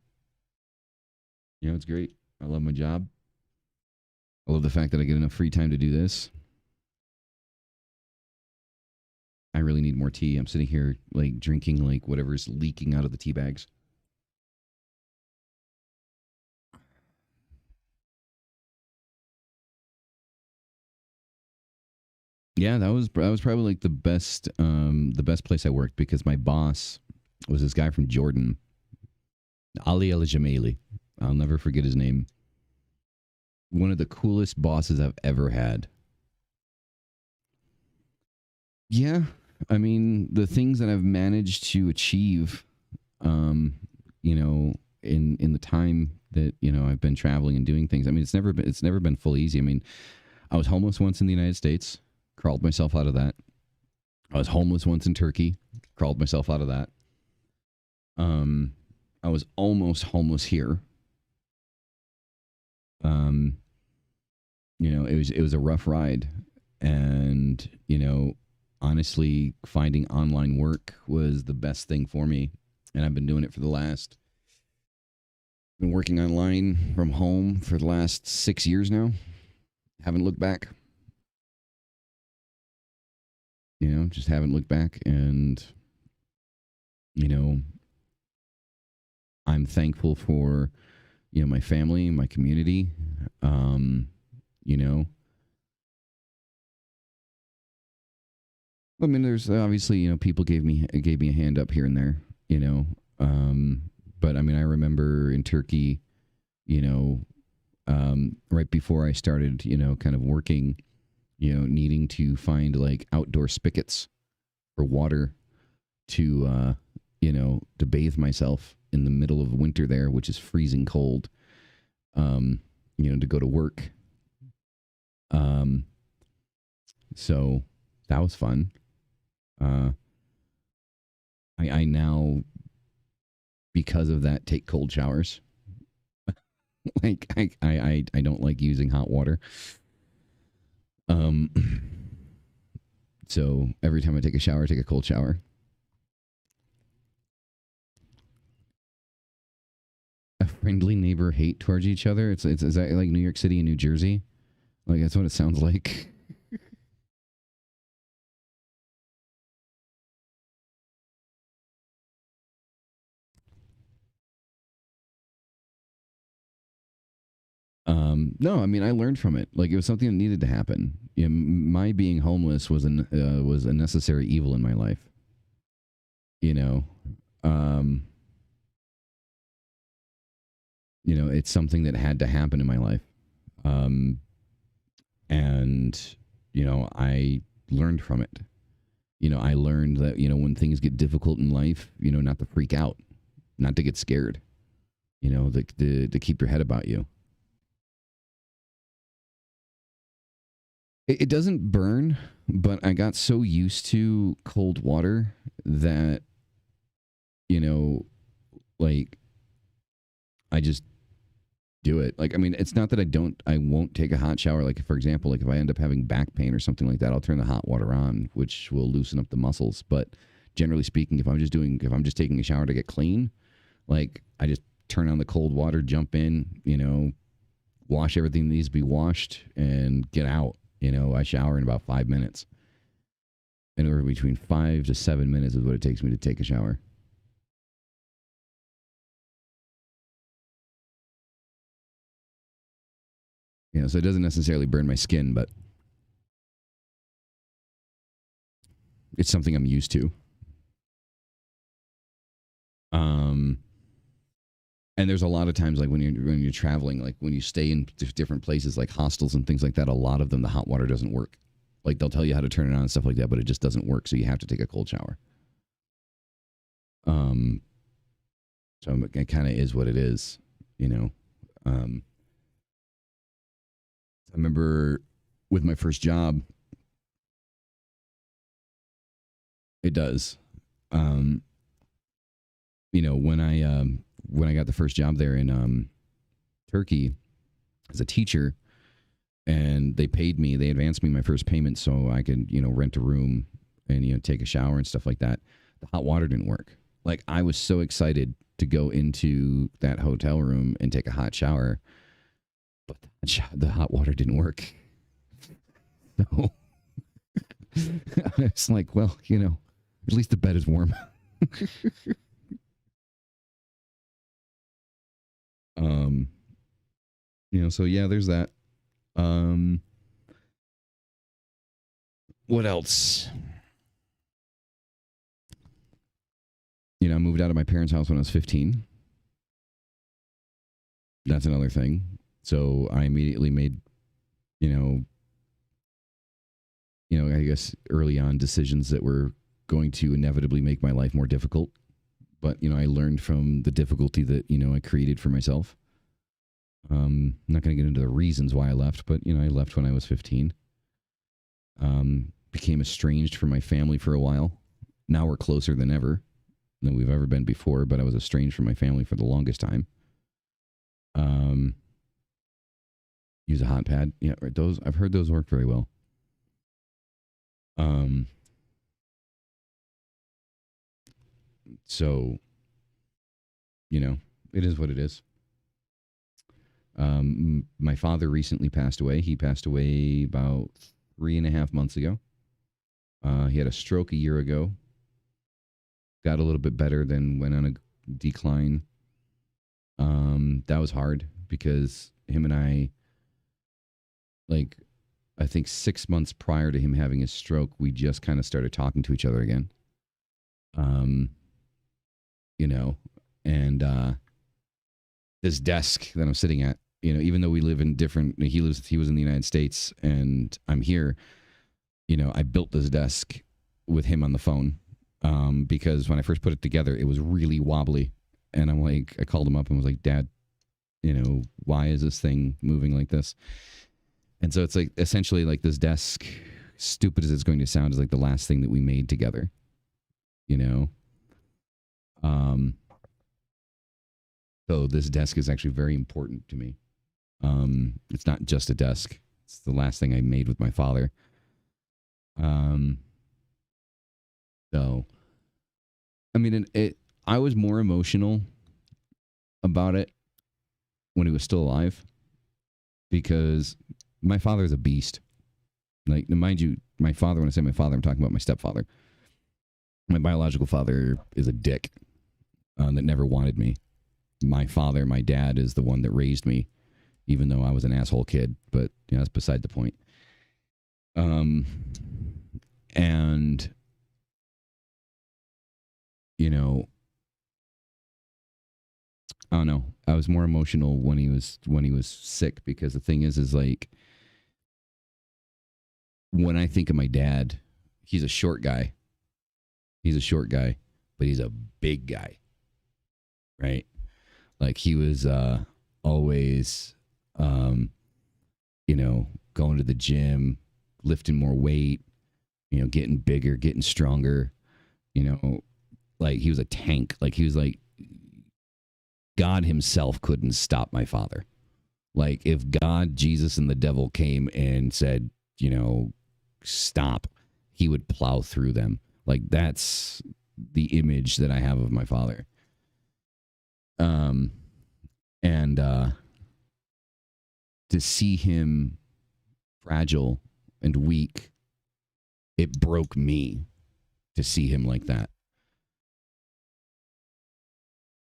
It's great. I love my job. I love the fact that I get enough free time to do this. I really need more tea. I'm sitting here like drinking like whatever's leaking out of the tea bags. Yeah, that was probably like the best place I worked because my boss was this guy from Jordan, Ali El Jamali. I'll never forget his name. One of the coolest bosses I've ever had. Yeah, I mean the things that I've managed to achieve, um, in the time that I've been traveling and doing things. I mean, it's never been full easy. I mean, I was homeless once in the United States, crawled myself out of that. I was homeless once in Turkey, crawled myself out of that. Um, I was almost homeless here. Um, it was a rough ride, and honestly, finding online work was the best thing for me, and I've been doing it for the last. Been working online from home for the last 6 years now. Haven't looked back. Just haven't looked back, and you know, I'm thankful for my family, my community. Um, you know, I mean, there's obviously people gave me a hand up here and there. You know, um, but I mean, I remember in Turkey, right before I started, kind of working, needing to find like outdoor spigots for water to bathe myself in the middle of winter there, which is freezing cold. To go to work. Um, so that was fun. Uh, I now because of that, take cold showers. Like I don't like using hot water. Um, so every time I take a shower, I take a cold shower. A friendly neighbor hate towards each other. It's is that like New York City and New Jersey? Like that's what it sounds like. No, I mean I learned from it. Like it was something that needed to happen. You know, my being homeless was a necessary evil in my life. You know, um, it's something that had to happen in my life. Um, and I learned from it. I learned that when things get difficult in life, not to freak out, not to get scared. To keep your head about you. It doesn't burn, but I got so used to cold water that you know, like I just do it. Like I mean, it's not that I won't take a hot shower. Like for example, like if I end up having back pain or something like that, I'll turn the hot water on, which will loosen up the muscles. But generally speaking, if I'm just taking a shower to get clean, like I just turn on the cold water, jump in, wash everything that needs to be washed, and get out. I shower in about 5 minutes. Anywhere between 5 to 7 minutes is what it takes me to take a shower. So it doesn't necessarily burn my skin, but it's something I'm used to. Um, and there's a lot of times like when you're traveling, like when you stay in different places like hostels and things like that, a lot of them the hot water doesn't work. Like they'll tell you how to turn it on and stuff like that, but it just doesn't work. So you have to take a cold shower. Um, so it kind of is what it is, you know. Um, I remember with my first job, it does. Um, when I got the first job there in Turkey as a teacher, and they paid me, they advanced me my first payment so I could rent a room and take a shower and stuff like that. The hot water didn't work. Like I was so excited to go into that hotel room and take a hot shower, but the hot water didn't work. So it's like, well, at least the bed is warm. um, so yeah, there's that. Um, what else? I moved out of my parents' house when I was 15. That's another thing. So I immediately made, I guess early on decisions that were going to inevitably make my life more difficult. But, I learned from the difficulty that, I created for myself. I'm not going to get into the reasons why I left, but, I left when I was 15. Became estranged from my family for a while. Now we're closer than ever than we've ever been before, but I was estranged from my family for the longest time. Use a hot pad. Yeah, those I've heard those work very well. Um, so it is what it is. My father recently passed away. He passed away about 3.5 months ago. He had a stroke a year ago. Got a little bit better, then went on a decline. That was hard because him and I, like, I think 6 months prior to him having his stroke, we just kind of started talking to each other again. Um, you know, and this desk that I'm sitting at, even though we live in different, he was in the United States and I'm here, I built this desk with him on the phone. Because when I first put it together, it was really wobbly. And I called him up and was like, Dad, why is this thing moving like this? And so it's like essentially like this desk, stupid as it's going to sound, is like the last thing that we made together, you know? Um, So this desk is actually very important to me. It's not just a desk. It's the last thing I made with my father. Um, so I mean, I was more emotional about it when he was still alive because my father is a beast. Like, mind you, my father. When I say my father, I'm talking about my stepfather. My biological father is a dick that never wanted me. My father, my dad, is the one that raised me, even though I was an asshole kid. But that's beside the point. And you know, I don't know. I was more emotional when he was sick because the thing is like when I think of my dad, he's a short guy. He's a short guy, but he's a big guy, right? Like he was always, um, going to the gym, lifting more weight, getting bigger, getting stronger. Like he was a tank. Like he was like God himself couldn't stop my father. Like if God, Jesus, and the devil came and said, stop, he would plow through them. Like that's the image that I have of my father. And to see him fragile and weak, it broke me to see him like that.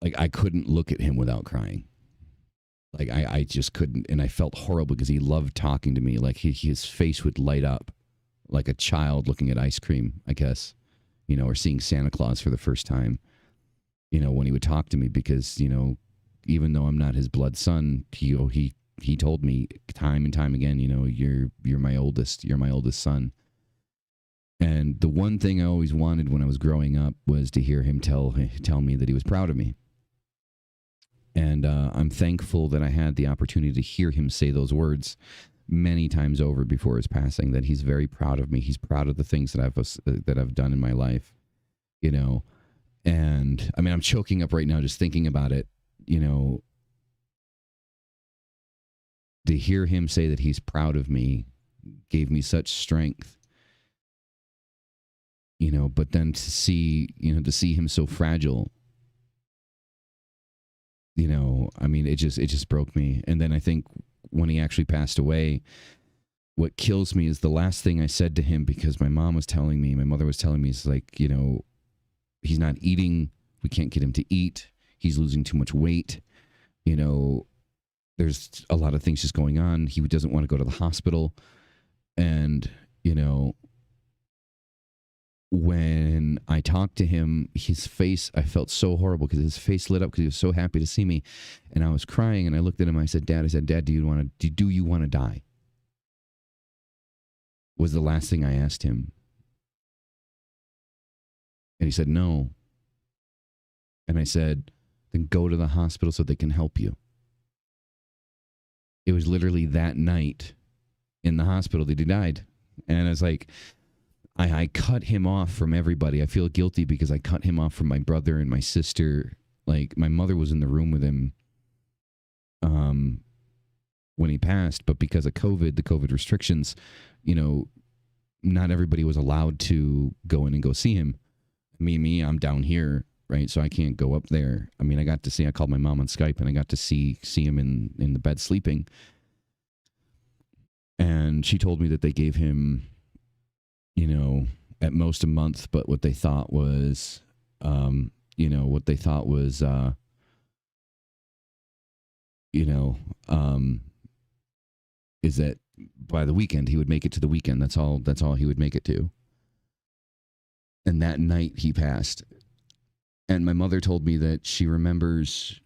Like I couldn't look at him without crying. Like I just couldn't, and I felt horrible because he loved talking to me. Like his face would light up like a child looking at ice cream, I guess, or seeing Santa Claus for the first time. When he would talk to me because, even though I'm not his blood son, he told me time and time again, you're my oldest son. And the one thing I always wanted when I was growing up was to hear him tell me that he was proud of me. And I'm thankful that I had the opportunity to hear him say those words many times over before his passing. That he's very proud of me. He's proud of the things that I've done in my life. And I mean, I'm choking up right now just thinking about it. To hear him say that he's proud of me gave me such strength. But then to see him so fragile. I mean, it just broke me. And then I think when he actually passed away, what kills me is the last thing I said to him, because my mother was telling me, is like, he's not eating. We can't get him to eat. He's losing too much weight. There's a lot of things just going on. He doesn't want to go to the hospital. And, when I talked to him, his face, I felt so horrible because his face lit up because he was so happy to see me. And I was crying and I looked at him. I said, Dad, do you want to die? Was the last thing I asked him. And he said, no. And I said, then go to the hospital so they can help you. It was literally that night in the hospital that he died. And I was like, I cut him off from everybody. I feel guilty because I cut him off from my brother and my sister. Like my mother was in the room with him when he passed, but because of the COVID restrictions, not everybody was allowed to go in and go see him. Me, I'm down here, right? So I can't go up there. I mean, I called my mom on Skype and I got to see him in the bed sleeping. And she told me that they gave him, at most a month, but what they thought was, is that by the weekend he would make it to the weekend. That's all he would make it to. And that night he passed. And my mother told me that she remembers,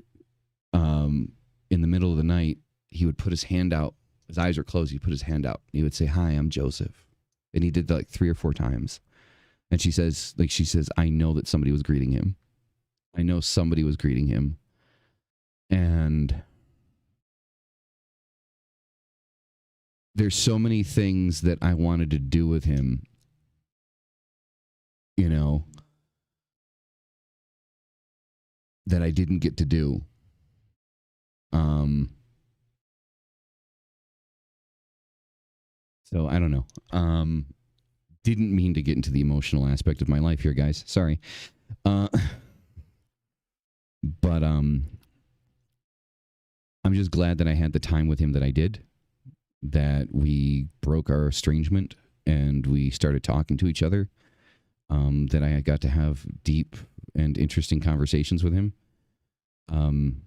in the middle of the night, he would put his hand out. His eyes were closed. He'd put his hand out. He would say, "Hi, I'm Joseph." And he did that like 3 or 4 times. And she says, I know that somebody was greeting him. I know somebody was greeting him. And there's so many things that I wanted to do with him, that I didn't get to do. Um, so I don't know. Didn't mean to get into the emotional aspect of my life here, guys. Sorry. Uh, but I'm just glad that I had the time with him that I did, that we broke our estrangement and we started talking to each other, that I got to have deep and interesting conversations with him. Um,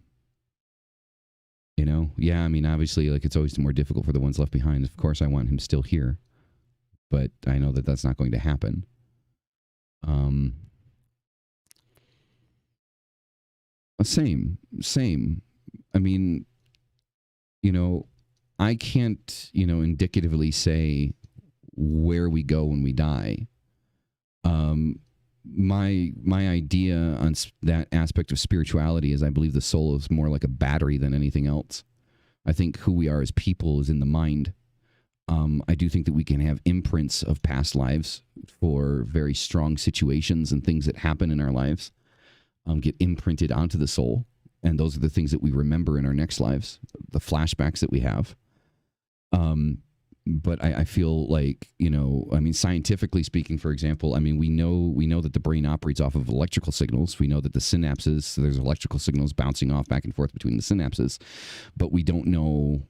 yeah, I mean, obviously, like, it's always more difficult for the ones left behind. Of course, I want him still here, but I know that that's not going to happen. Um, same. I mean, you know, I can't, indicatively say where we go when we die. My idea on that aspect of spirituality is I believe the soul is more like a battery than anything else. I think who we are as people is in the mind. I do think that we can have imprints of past lives for very strong situations and things that happen in our lives, get imprinted onto the soul. And those are the things that we remember in our next lives, the flashbacks that we have. But I feel like, I mean, scientifically speaking, for example, I mean, we know that the brain operates off of electrical signals. We know that the synapses, there's electrical signals bouncing off back and forth between the synapses, but we don't know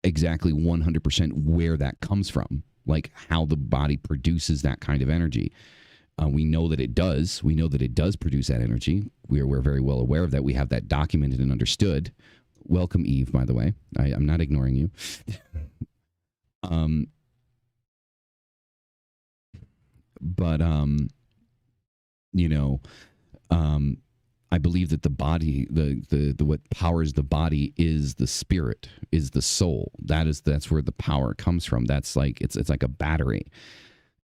exactly 100% where that comes from, like how the body produces that kind of energy. We know that it does. We know that it does produce that energy. We're very well aware of that. We have that documented and understood. Welcome, Eve, by the way. I'm not ignoring you. But I believe that the body, the what powers the body is the spirit, is the soul. That's where the power comes from. That's like it's like a battery.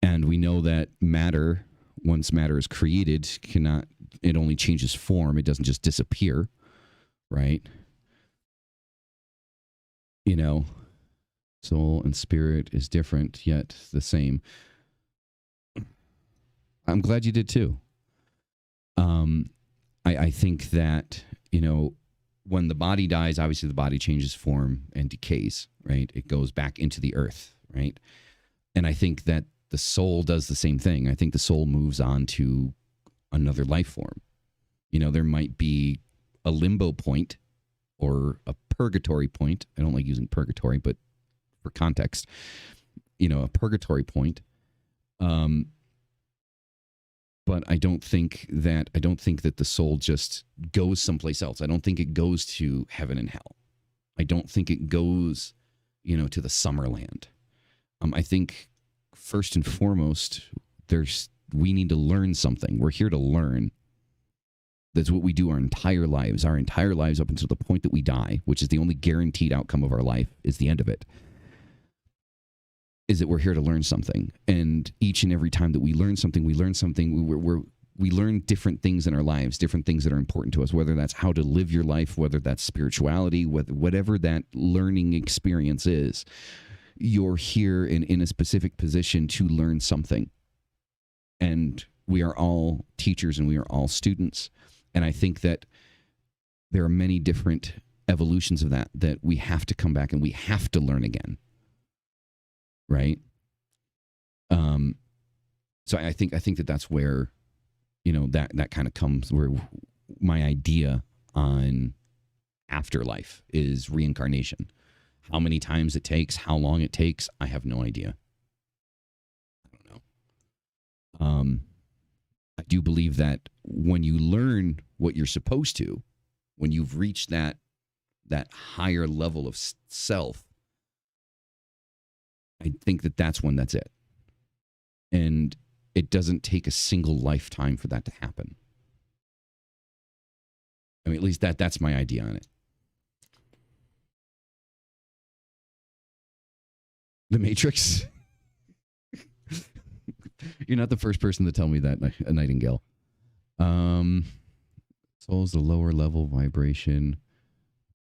And we know that matter, once matter is created, it only changes form. It doesn't just disappear, right? Soul and spirit is different, yet the same. I'm glad you did too. I think that, when the body dies, obviously the body changes form and decays, right? It goes back into the earth, right? And I think that the soul does the same thing. I think the soul moves on to another life form. There might be a limbo point or a purgatory point. I don't like using purgatory, but for context, a purgatory point. But I don't think that the soul just goes someplace else. I don't think it goes to heaven and hell. I don't think it goes, to the Summerland. I think first and foremost, we need to learn something. We're here to learn. That's what we do our entire lives up until the point that we die, which is the only guaranteed outcome of our life, is the end of it. Is that we're here to learn something. And each and every time that we learn something, we learn different things in our lives, different things that are important to us, whether that's how to live your life, whether that's spirituality, whatever that learning experience is. You're here in a specific position to learn something. And we are all teachers and we are all students. And I think that there are many different evolutions of that we have to come back and we have to learn again. Right. So I think that that's where, that kind of comes, where my idea on afterlife is reincarnation. How many times it takes, how long it takes, I have no idea. I don't know. I do believe that when you learn what you're supposed to, when you've reached that higher level of self, I think that that's it. And it doesn't take a single lifetime for that to happen. I mean, at least that's my idea on it. The Matrix. You're not the first person to tell me that, a Nightingale. Soul's the lower level vibration.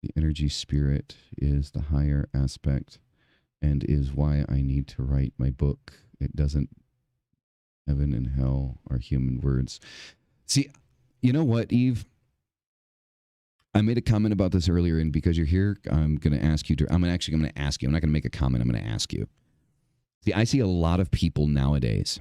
The energy spirit is the higher aspect, and is why I need to write my book. It doesn't. Heaven and hell are human words. See, you know what, Eve? I made a comment about this earlier, and because you're here, I'm going to ask you. I'm actually going to ask you. I'm not going to make a comment. I'm going to ask you. See, I see a lot of people nowadays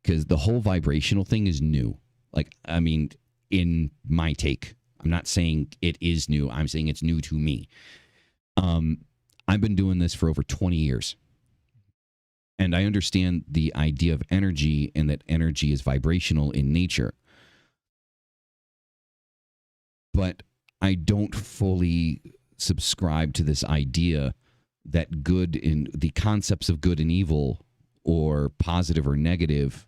because the whole vibrational thing is new. Like, I mean, in my take, I'm not saying it is new. I'm saying it's new to me. I've been doing this for over 20 years. And I understand the idea of energy and that energy is vibrational in nature. But I don't fully subscribe to this idea that good in the concepts of good and evil or positive or negative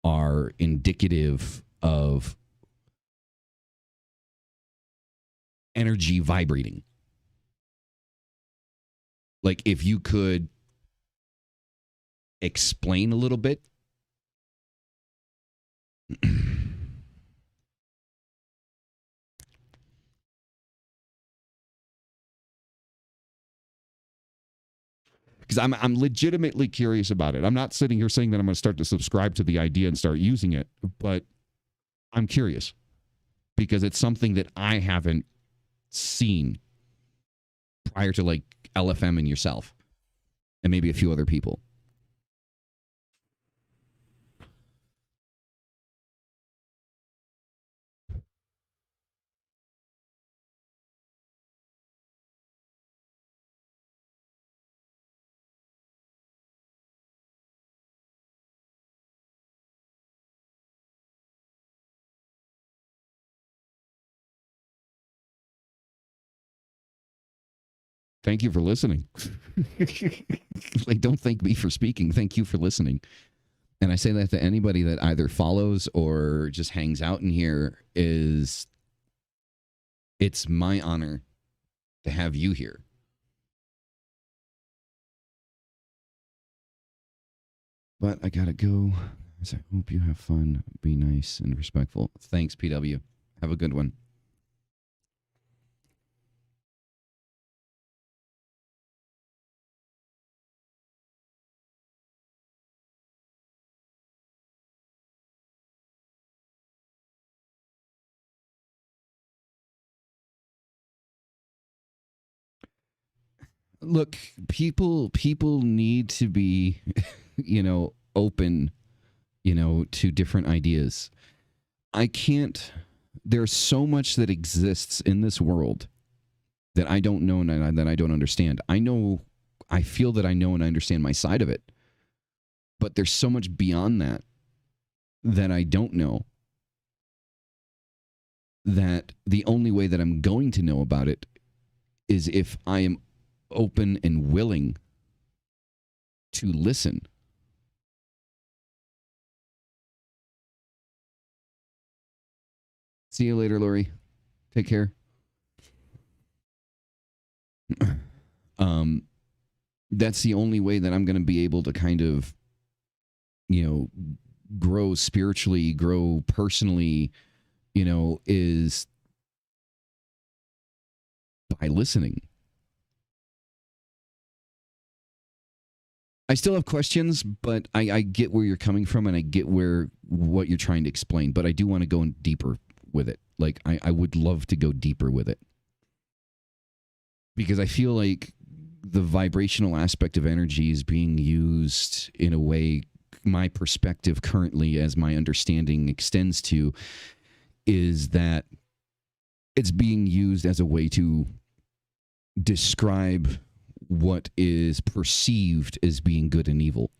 are indicative of energy vibrating. Like, if you could explain a little bit. Because I'm legitimately curious about it. I'm not sitting here saying that I'm going to start to subscribe to the idea and start using it, but I'm curious because it's something that I haven't seen prior to like LFM and yourself and maybe a few other people. Thank you for listening. Like, don't thank me for speaking. Thank you for listening. And I say that to anybody that either follows or just hangs out in here is it's my honor to have you here. But I gotta go. I hope you have fun. Be nice and respectful. Thanks, PW. Have a good one. Look, people need to be, open, to different ideas. I can't. There's so much that exists in this world that I don't know and that I don't understand. I feel that I know and I understand my side of it, but there's so much beyond that that I don't know. That the only way that I'm going to know about it is if I am open and willing to listen. See you later, Lori. Take care. That's the only way that I'm going to be able to kind of, grow spiritually, grow personally, is by listening. I still have questions, but I get where you're coming from and I get what you're trying to explain, but I do want to go in deeper with it. Like, I would love to go deeper with it. Because I feel like the vibrational aspect of energy is being used in a way, my perspective currently, as my understanding extends to, is that it's being used as a way to describe what is perceived as being good and evil.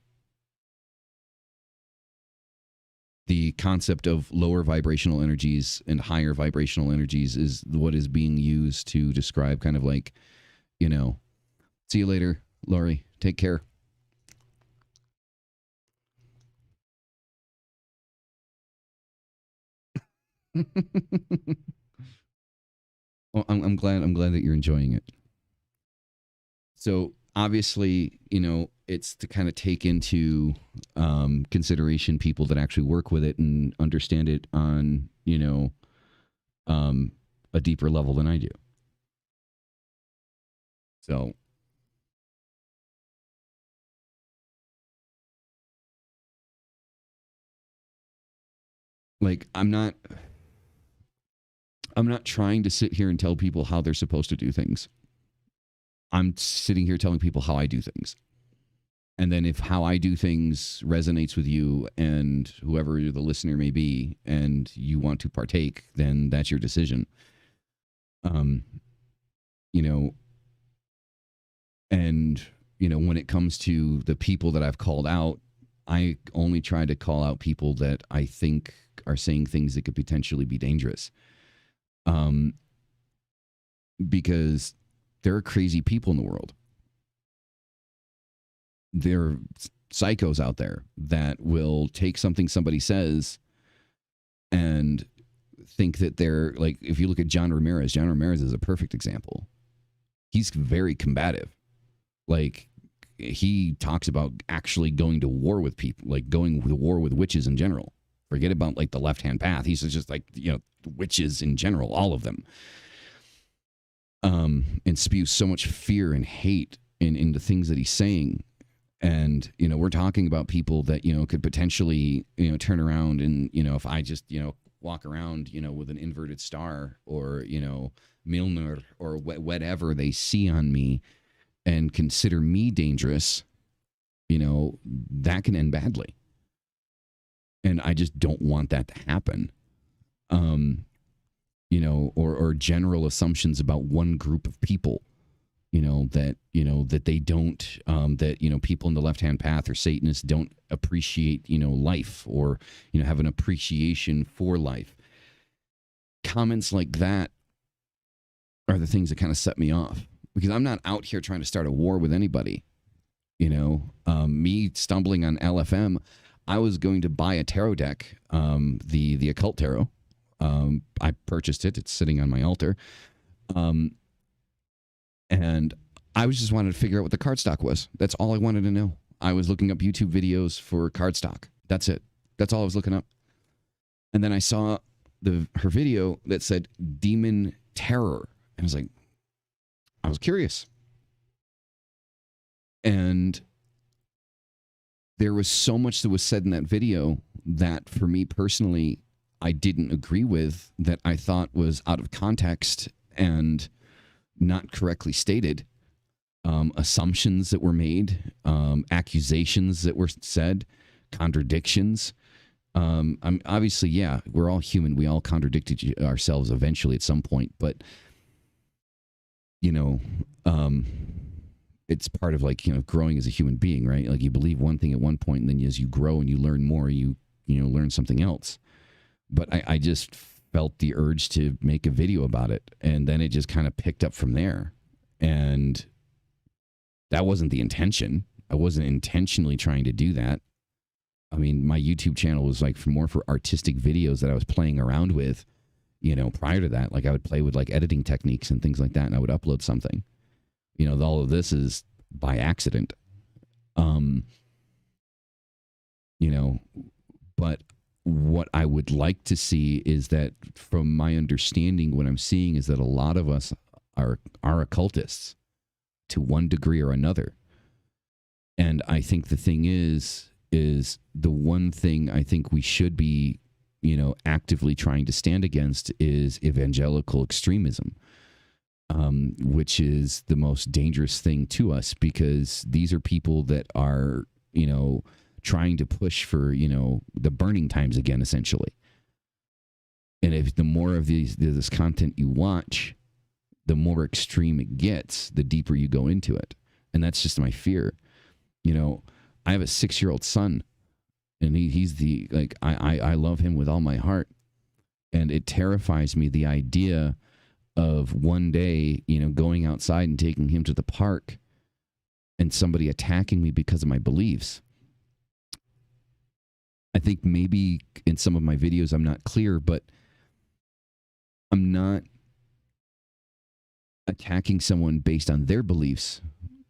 The concept of lower vibrational energies and higher vibrational energies is what is being used to describe kind of like, see you later, Laurie. Take care. Well, I'm glad that you're enjoying it. So obviously, it's to kind of take into consideration people that actually work with it and understand it on, a deeper level than I do. So, like, I'm not trying to sit here and tell people how they're supposed to do things. I'm sitting here telling people how I do things. And then if how I do things resonates with you and whoever the listener may be, and you want to partake, then that's your decision. You know, and, you know, when it comes to the people that I've called out, I only try to call out people that I think are saying things that could potentially be dangerous. Because there are crazy people in the world. There are psychos out there that will take something somebody says and think that they're like, if you look at John Ramirez is a perfect example. He's very combative. Like, he talks about actually going to war with people, like going to war with witches in general. Forget about like the left-hand path. He's just like, you know, witches in general, all of them. And spews so much fear and hate in the things that he's saying. And, you know, we're talking about people that, you know, could potentially, you know, turn around and, you know, if I just, you know, walk around, you know, with an inverted star or, you know, Milner or whatever they see on me and consider me dangerous, you know, that can end badly. And I just don't want that to happen. You know, or general assumptions about one group of people, you know, that they don't, that, you know, people in the left-hand path or Satanists don't appreciate, you know, life or, you know, have an appreciation for life. Comments like that are the things that kind of set me off, because I'm not out here trying to start a war with anybody. You know, me stumbling on LFM, I was going to buy a tarot deck, the occult tarot. I purchased it. It's sitting on my altar. And I was just wanted to figure out what the cardstock was. That's all I wanted to know. I was looking up YouTube videos for cardstock. That's it. That's all I was looking up. And then I saw her video that said Demon Terror. And I was like, I was curious. And there was so much that was said in that video that for me personally, I didn't agree with, that I thought was out of context and not correctly stated. Assumptions that were made, accusations that were said, contradictions. I'm obviously, yeah, we're all human. We all contradicted ourselves eventually at some point, but you know, it's part of like, you know, growing as a human being, right? Like you believe one thing at one point, and then as you grow and you learn more, you know, learn something else. But I just felt the urge to make a video about it. And then it just kind of picked up from there. And that wasn't the intention. I wasn't intentionally trying to do that. I mean, my YouTube channel was like more for artistic videos that I was playing around with, you know, prior to that. Like I would play with like editing techniques and things like that, and I would upload something. You know, all of this is by accident. You know, but what I would like to see is that, from my understanding, what I'm seeing is that a lot of us are occultists to one degree or another. And I think the thing is the one thing I think we should be, you know, actively trying to stand against is evangelical extremism, which is the most dangerous thing to us, because these are people that are, you know, trying to push for, you know, the burning times again, essentially. And if the more of this content you watch, the more extreme it gets, the deeper you go into it. And that's just my fear. You know, I have a 6-year-old son, and he's the, like, I love him with all my heart. And it terrifies me, the idea of one day, you know, going outside and taking him to the park and somebody attacking me because of my beliefs. I think maybe in some of my videos I'm not clear, but I'm not attacking someone based on their beliefs,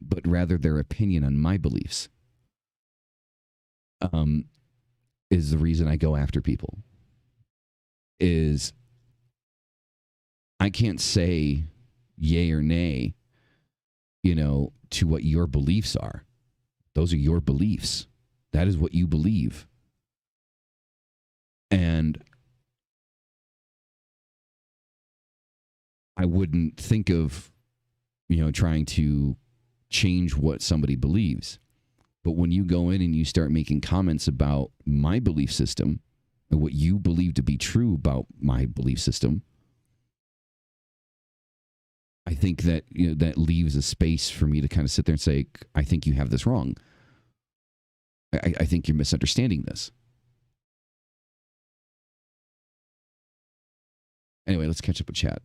but rather their opinion on my beliefs. Is the reason I go after people. Is I can't say yay or nay, you know, to what your beliefs are. Those are your beliefs. That is what you believe. And I wouldn't think of, trying to change what somebody believes. But when you go in and you start making comments about my belief system and what you believe to be true about my belief system, I think that that leaves a space for me to kind of sit there and say, I think you have this wrong. I think you're misunderstanding this. Anyway, let's catch up with chat.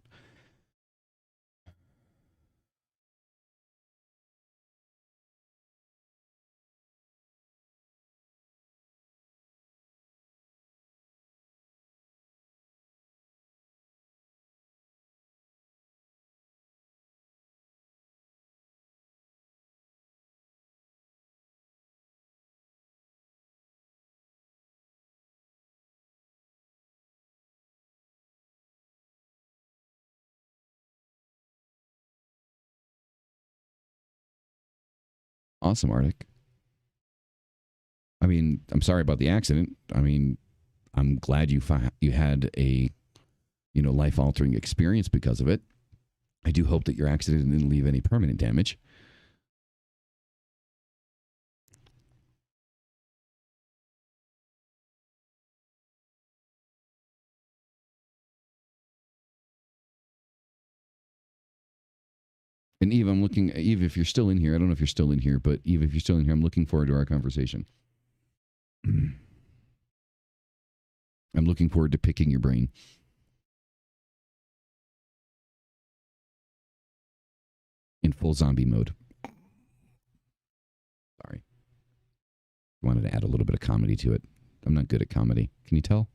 Awesome, Arctic. I mean, I'm sorry about the accident. I mean, I'm glad you had a life altering experience because of it. I do hope that your accident didn't leave any permanent damage. And Eve, Eve, if you're still in here, I don't know if you're still in here, but Eve, if you're still in here, I'm looking forward to our conversation. I'm looking forward to picking your brain. In full zombie mode. Sorry. Wanted to add a little bit of comedy to it. I'm not good at comedy. Can you tell?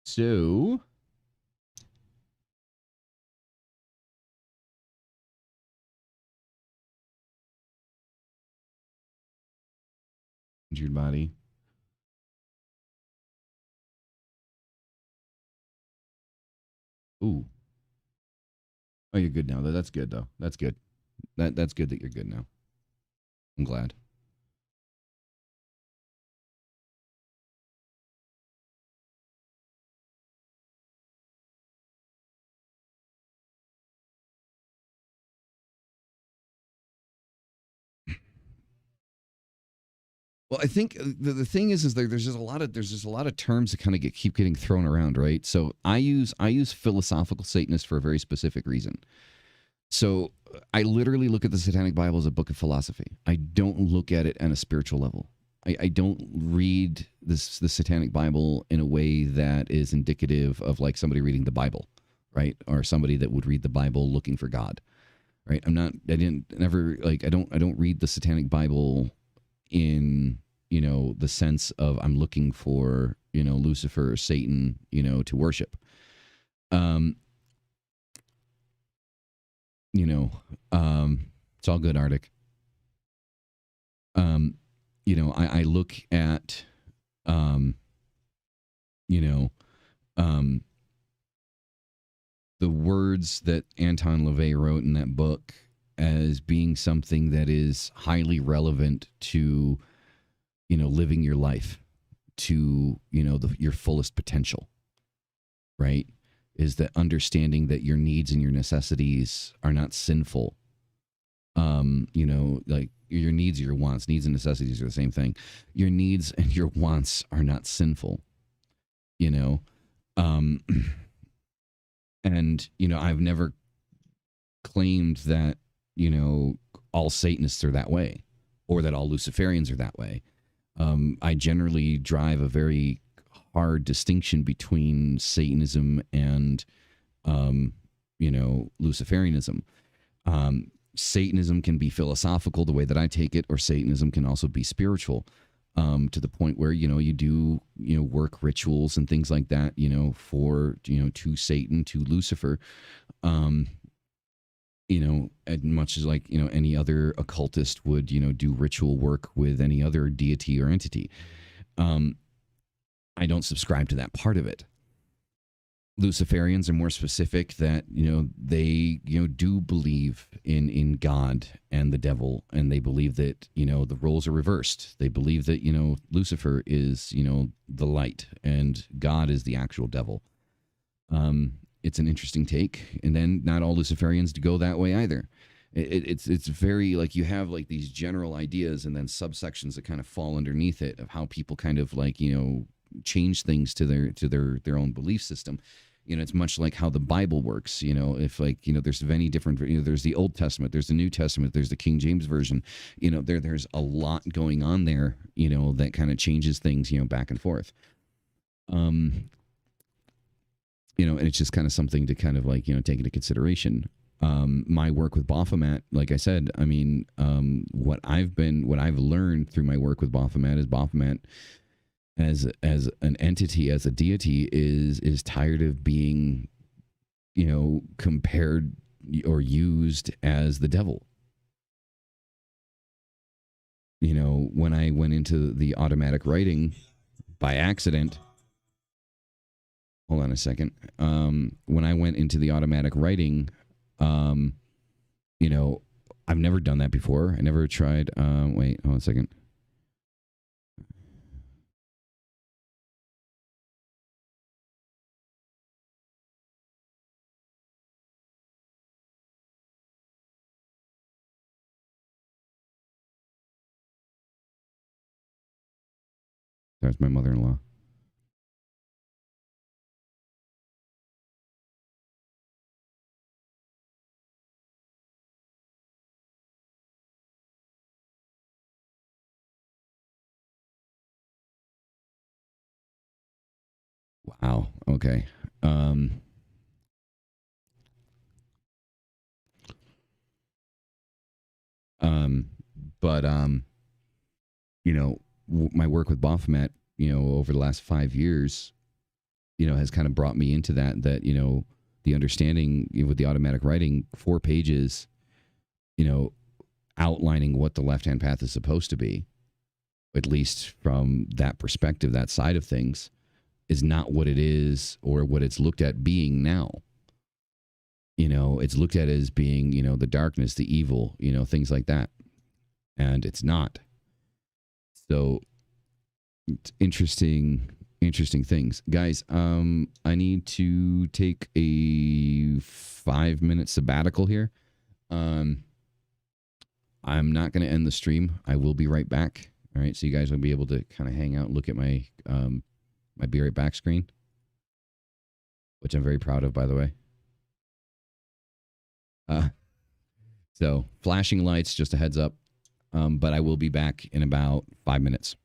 So, injured body. Ooh. Oh, you're good now. That's good though. That's good. That's good that you're good now. I'm glad. Well, I think the thing is there's just a lot of terms that kind of keep getting thrown around, right? So I use philosophical Satanist for a very specific reason. So I literally look at the Satanic Bible as a book of philosophy. I don't look at it on a spiritual level. I don't read the Satanic Bible in a way that is indicative of like somebody reading the Bible, right? Or somebody that would read the Bible looking for God, right? I don't read the Satanic Bible in, the sense of I'm looking for, Lucifer or Satan, to worship. It's all good, Arctic. I look at, you know, the words that Anton LaVey wrote in that book as being something that is highly relevant to, living your life to, your fullest potential, right? Is that understanding that your needs and your necessities are not sinful. Like your needs or your wants, needs and necessities are the same thing. Your needs and your wants are not sinful, and, I've never claimed that, all Satanists are that way or that all Luciferians are that way. I generally drive a very hard distinction between Satanism and, Luciferianism. Satanism can be philosophical the way that I take it, or Satanism can also be spiritual. to the point where you do work rituals and things like that, for to Satan, to Lucifer, um, as much as like any other occultist would do ritual work with any other deity or entity. Um, I don't subscribe to that part of it. Luciferians are more specific that they do believe in God and the devil, and they believe that the roles are reversed. They believe that Lucifer is the light and God is the actual devil. It's an interesting take, and then not all Luciferians go that way either. It's very like you have like these general ideas and then subsections that kind of fall underneath it of how people kind of like change things to their own belief system. It's much like how the Bible works. If like there's many different. There's the Old Testament, there's the New Testament, there's the King James version. There's a lot going on there. That kind of changes things. Back and forth. Um, and it's just kind of something to kind of like take into consideration. My work with Baphomet, like I said, I mean, what I've learned through my work with Baphomet is Baphomet as an entity, as a deity, is tired of being compared or used as the devil. When I went into the automatic writing by accident, hold on a second. When I went into the automatic writing, um, you know, I've never done that before. I never tried. Wait, hold on a second. There's my mother-in-law. Wow. Okay. Um, um, but my work with Baphomet, over the last 5 years, has kind of brought me into that the understanding with the automatic writing, 4 pages, you know, outlining what the left hand path is supposed to be, at least from that perspective, that side of things, is not what it is or what it's looked at being now. It's looked at as being, the darkness, the evil, things like that. And it's not. So it's interesting things. Guys, I need to take a 5 minute sabbatical here. Um, I'm not going to end the stream. I will be right back. All right. So you guys will be able to kind of hang out and look at my be right back screen, which I'm very proud of, by the way. Uh, so flashing lights, just a heads up. But I will be back in about 5 minutes.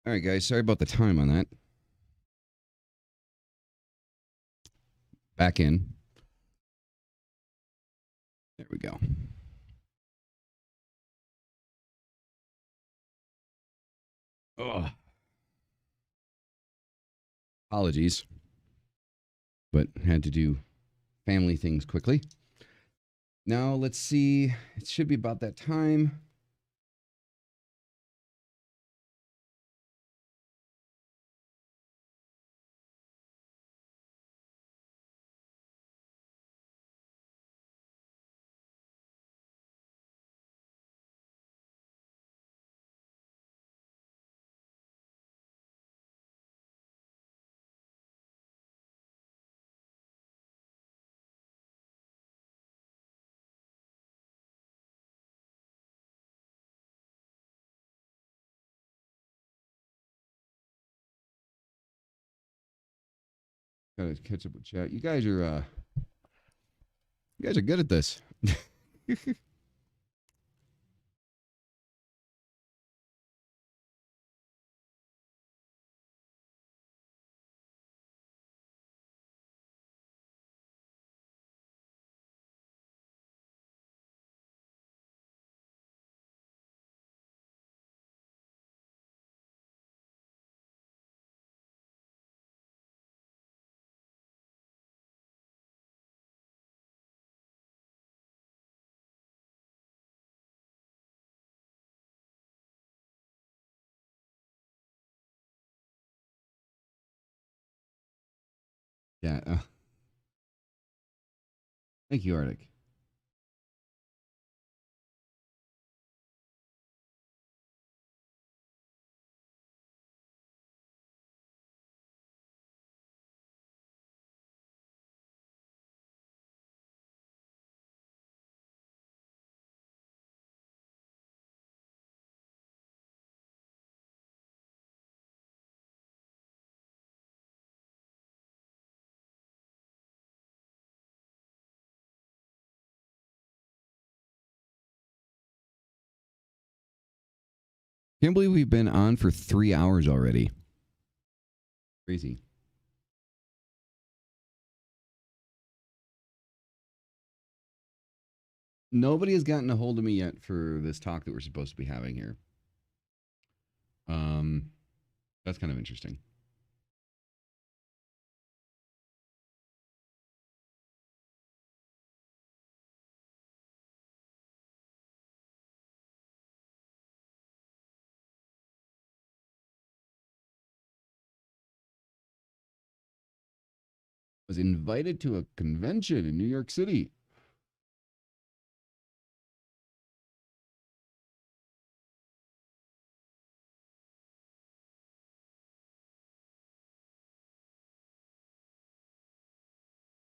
All right, guys. Sorry about the time on that. Back in. There we go. Oh, apologies, but had to do family things quickly. Now let's see. It should be about that time. Gotta catch up with chat. You guys are good at this. Yeah. Thank you, Arctic. Can't believe we've been on for 3 hours already. Crazy. Nobody has gotten a hold of me yet for this talk that we're supposed to be having here. Um, that's kind of interesting. Was invited to a convention in New York City.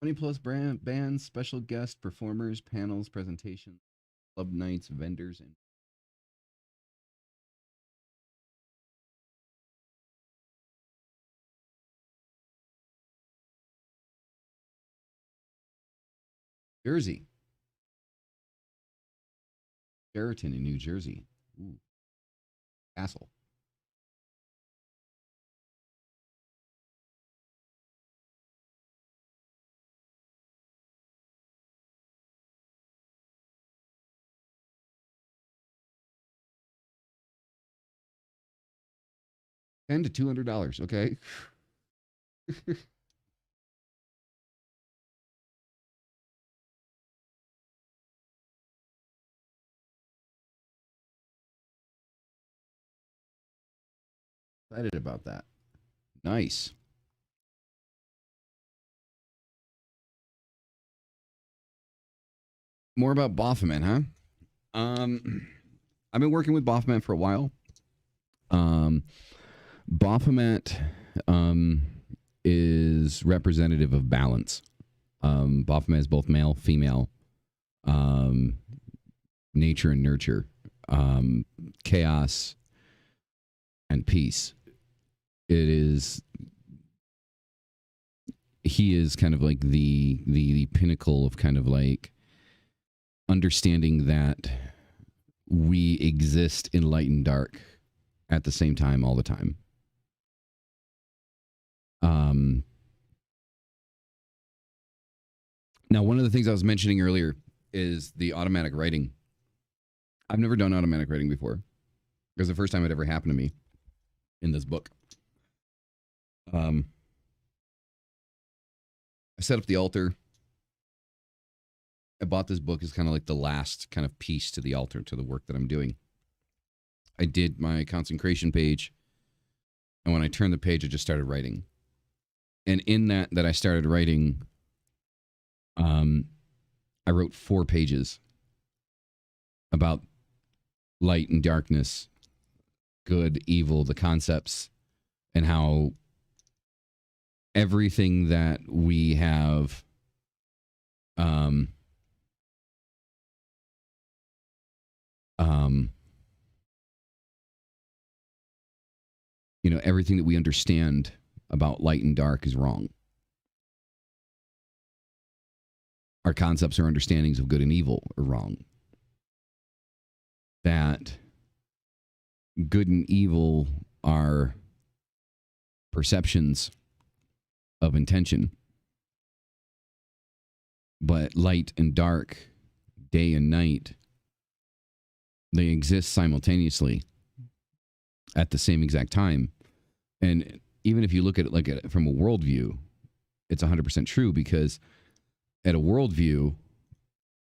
+20 bands, special guests, performers, panels, presentations, club nights, vendors, and Jersey. Sheraton in New Jersey. Ooh, Castle. $10 to $200. Okay. Excited about that. Nice. More about Baphomet, huh? I've been working with Baphomet for a while. Baphomet is representative of balance. Baphomet is both male, female, um, nature and nurture, chaos and peace. It is he is kind of like the pinnacle of kind of like understanding that we exist in light and dark, at the same time all the time. Um, Now, one of the things I was mentioning earlier is the automatic writing. I've never done automatic writing before. It was the first time it ever happened to me in this book. I set up the altar. I bought this book as kind of like the last kind of piece to the altar, to the work that I'm doing. I did my consecration page. And when I turned the page, I just started writing. And in that I started writing, I wrote 4 pages about light and darkness, good, evil, the concepts, and how everything that we have everything that we understand about light and dark is wrong. Our concepts or understandings of good and evil are wrong. That good and evil are perceptions of intention. But light and dark, day and night, they exist simultaneously at the same exact time. And even if you look at it from a worldview, it's 100% true, because at a worldview,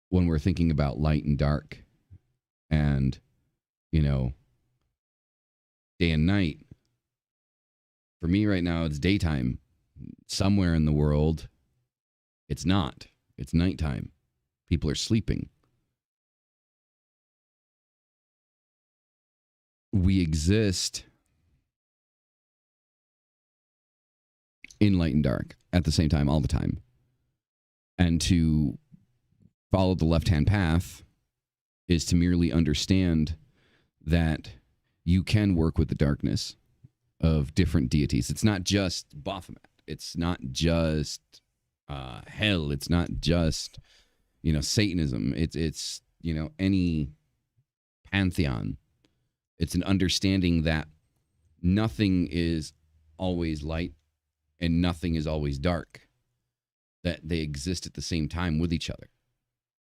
when we're thinking about light and dark and, day and night, for me right now, it's daytime. Somewhere in the world, it's not. It's nighttime. People are sleeping. We exist in light and dark at the same time, all the time. And to follow the left-hand path is to merely understand that you can work with the darkness of different deities. It's not just Baphomet. It's not just hell. It's not just, Satanism. It's any pantheon. It's an understanding that nothing is always light and nothing is always dark, that they exist at the same time with each other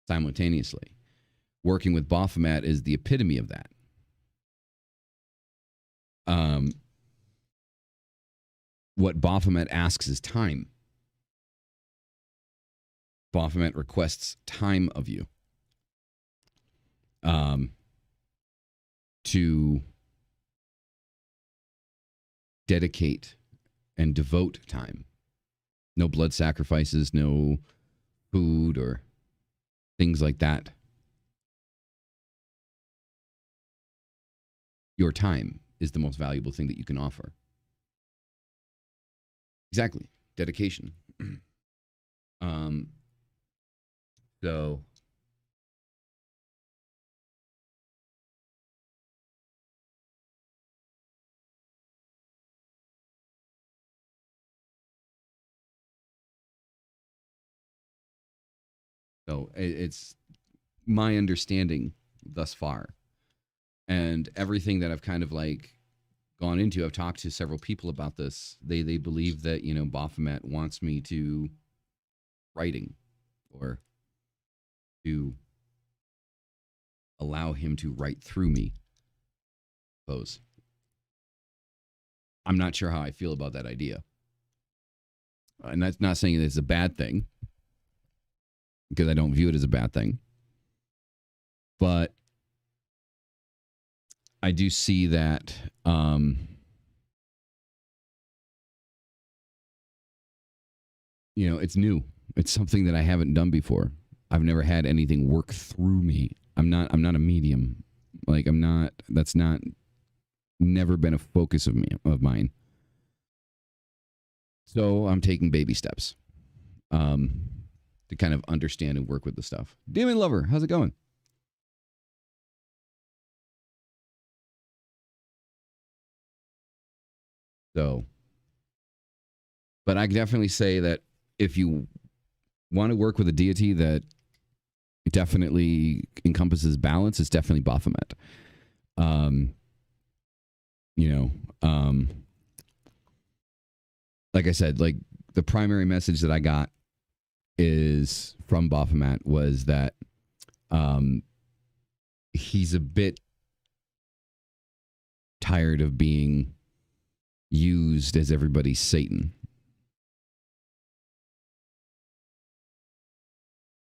simultaneously. Working with Baphomet is the epitome of that. What Baphomet asks is time. Baphomet requests time of you to dedicate and devote time. No blood sacrifices, no food or things like that. Your time is the most valuable thing that you can offer. Exactly. Dedication. So it's my understanding thus far. And everything that I've kind of gone into, I've talked to several people about this. They believe that, Baphomet wants me to writing, or to allow him to write through me. Suppose. I'm not sure how I feel about that idea. And that's not saying that it's a bad thing, because I don't view it as a bad thing. But I do see that it's new. It's something that I haven't done before. I've never had anything work through me. I'm not a medium. That's not never been a focus of mine. So I'm taking baby steps to kind of understand and work with the stuff. Demon Lover, how's it going? So, but I can definitely say that if you want to work with a deity that definitely encompasses balance, it's definitely Baphomet. You know, um, like I said, like the primary message that I got is from Baphomet was that um, he's a bit tired of being used as everybody's Satan.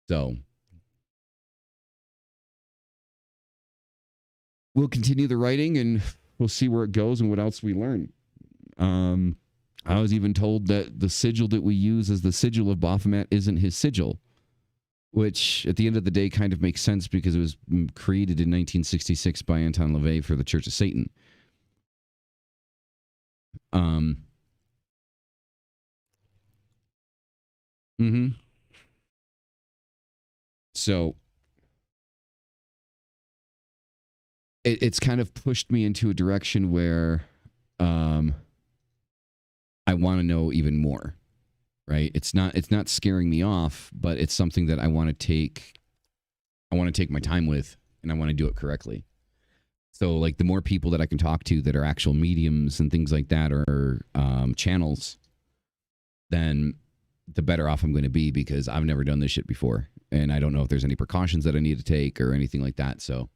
So we'll continue the writing and we'll see where it goes and what else we learn. Um, I was even told that the sigil that we use as the sigil of Baphomet isn't his sigil, which at the end of the day kind of makes sense because it was created in 1966 by Anton LaVey for the Church of Satan. Um, mm-hmm. So it's kind of pushed me into a direction where um, I want to know even more. Right? It's not scaring me off, but it's something that I want to take. I want to take my time with, and I want to do it correctly. So, like, the more people that I can talk to that are actual mediums and things like that, or channels, then the better off I'm going to be because I've never done this shit before, and I don't know if there's any precautions that I need to take or anything like that. So,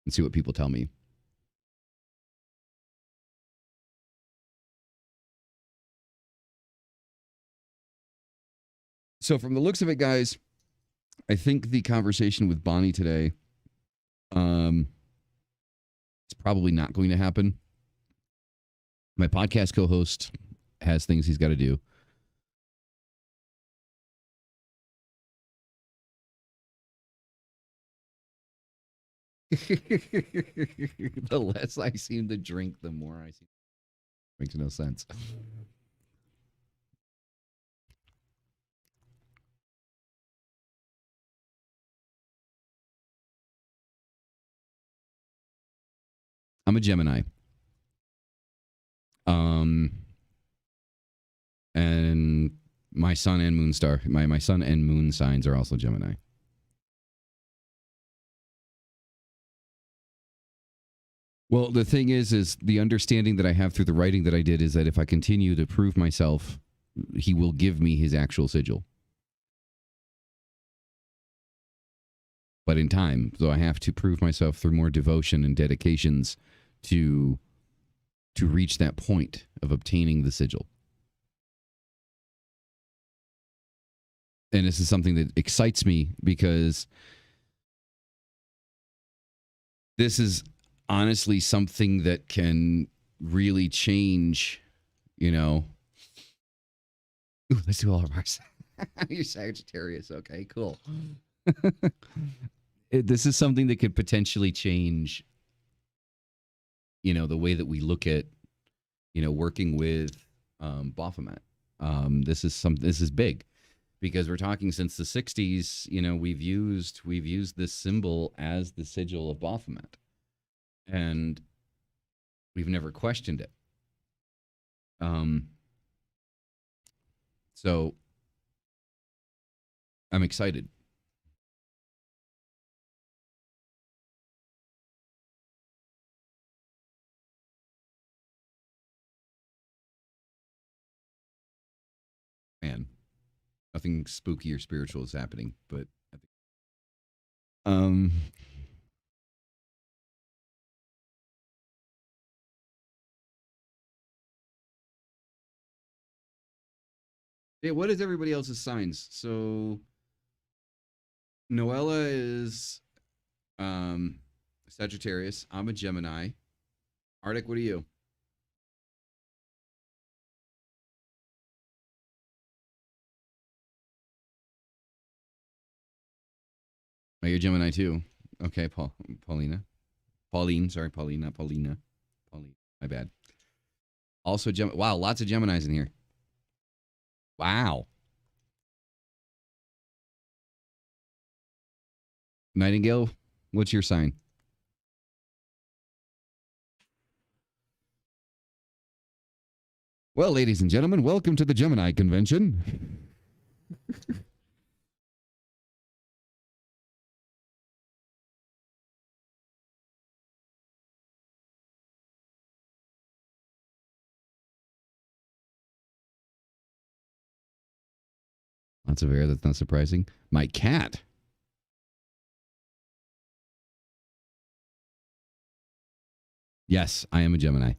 let's see what people tell me. So, from the looks of it, guys, I think the conversation with Bonnie today, um, it's probably not going to happen. My podcast co-host has things he's got to do. The less I seem to drink, the more I seem. Makes no sense. I'm a Gemini. Um, and my sun and moon star, my sun and moon signs are also Gemini. Well, the thing is the understanding that I have through the writing that I did is that if I continue to prove myself, he will give me his actual sigil. But in time, so I have to prove myself through more devotion and dedications to reach that point of obtaining the sigil. And this is something that excites me because this is honestly something that can really change, you know. Ooh, let's do all of ours. You're Sagittarius. Okay, cool. This is something that could potentially change, you know, the way that we look at, you know, working with Baphomet. This is big because we're talking since the 60s, you know, we've used this symbol as the sigil of Baphomet. And we've never questioned it. Um, so I'm excited. Man, nothing spooky or spiritual is happening, but um, yeah, what is everybody else's signs? So Noella is um Sagittarius. I'm a Gemini. Arctic, what are you? Oh, you're Gemini too. Okay, Paulina. Pauline, sorry, Pauline, not Paulina. Pauline. My bad. Also wow, lots of Geminis in here. Wow. Nightingale, what's your sign? Well, ladies and gentlemen, welcome to the Gemini convention. Lots of air. That's not surprising. My cat. Yes, I am a Gemini.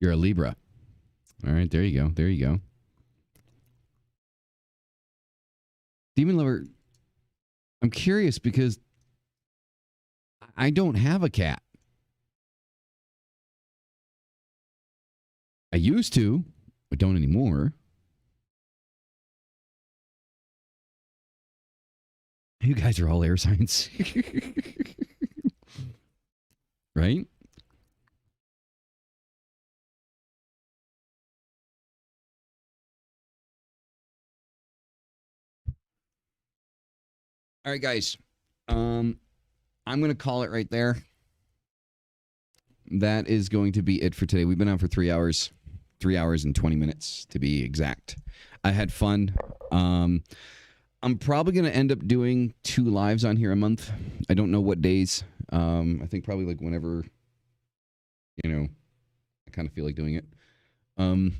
You're a Libra. All right, there you go. There you go. Demon Lover, I'm curious because I don't have a cat. I used to, but don't anymore. You guys are all air signs. Right? All right, guys. I'm going to call it right there. That is going to be it for today. We've been on for 3 hours. 3 hours and 20 minutes to be exact. I had fun. I'm probably going to end up doing 2 lives on here a month. I don't know what days. I think probably like whenever, I kind of feel like doing it. But I'm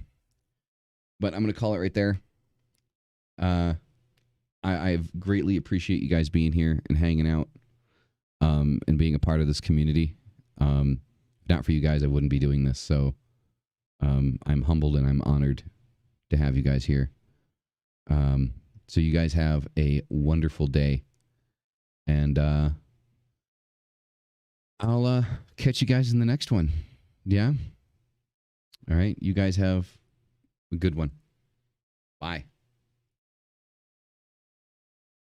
going to call it right there. I greatly appreciate you guys being here and hanging out, and being a part of this community. Not for you guys, I wouldn't be doing this. So, I'm humbled and I'm honored to have you guys here. So you guys have a wonderful day, and I'll catch you guys in the next one. Yeah. All right. You guys have a good one. Bye.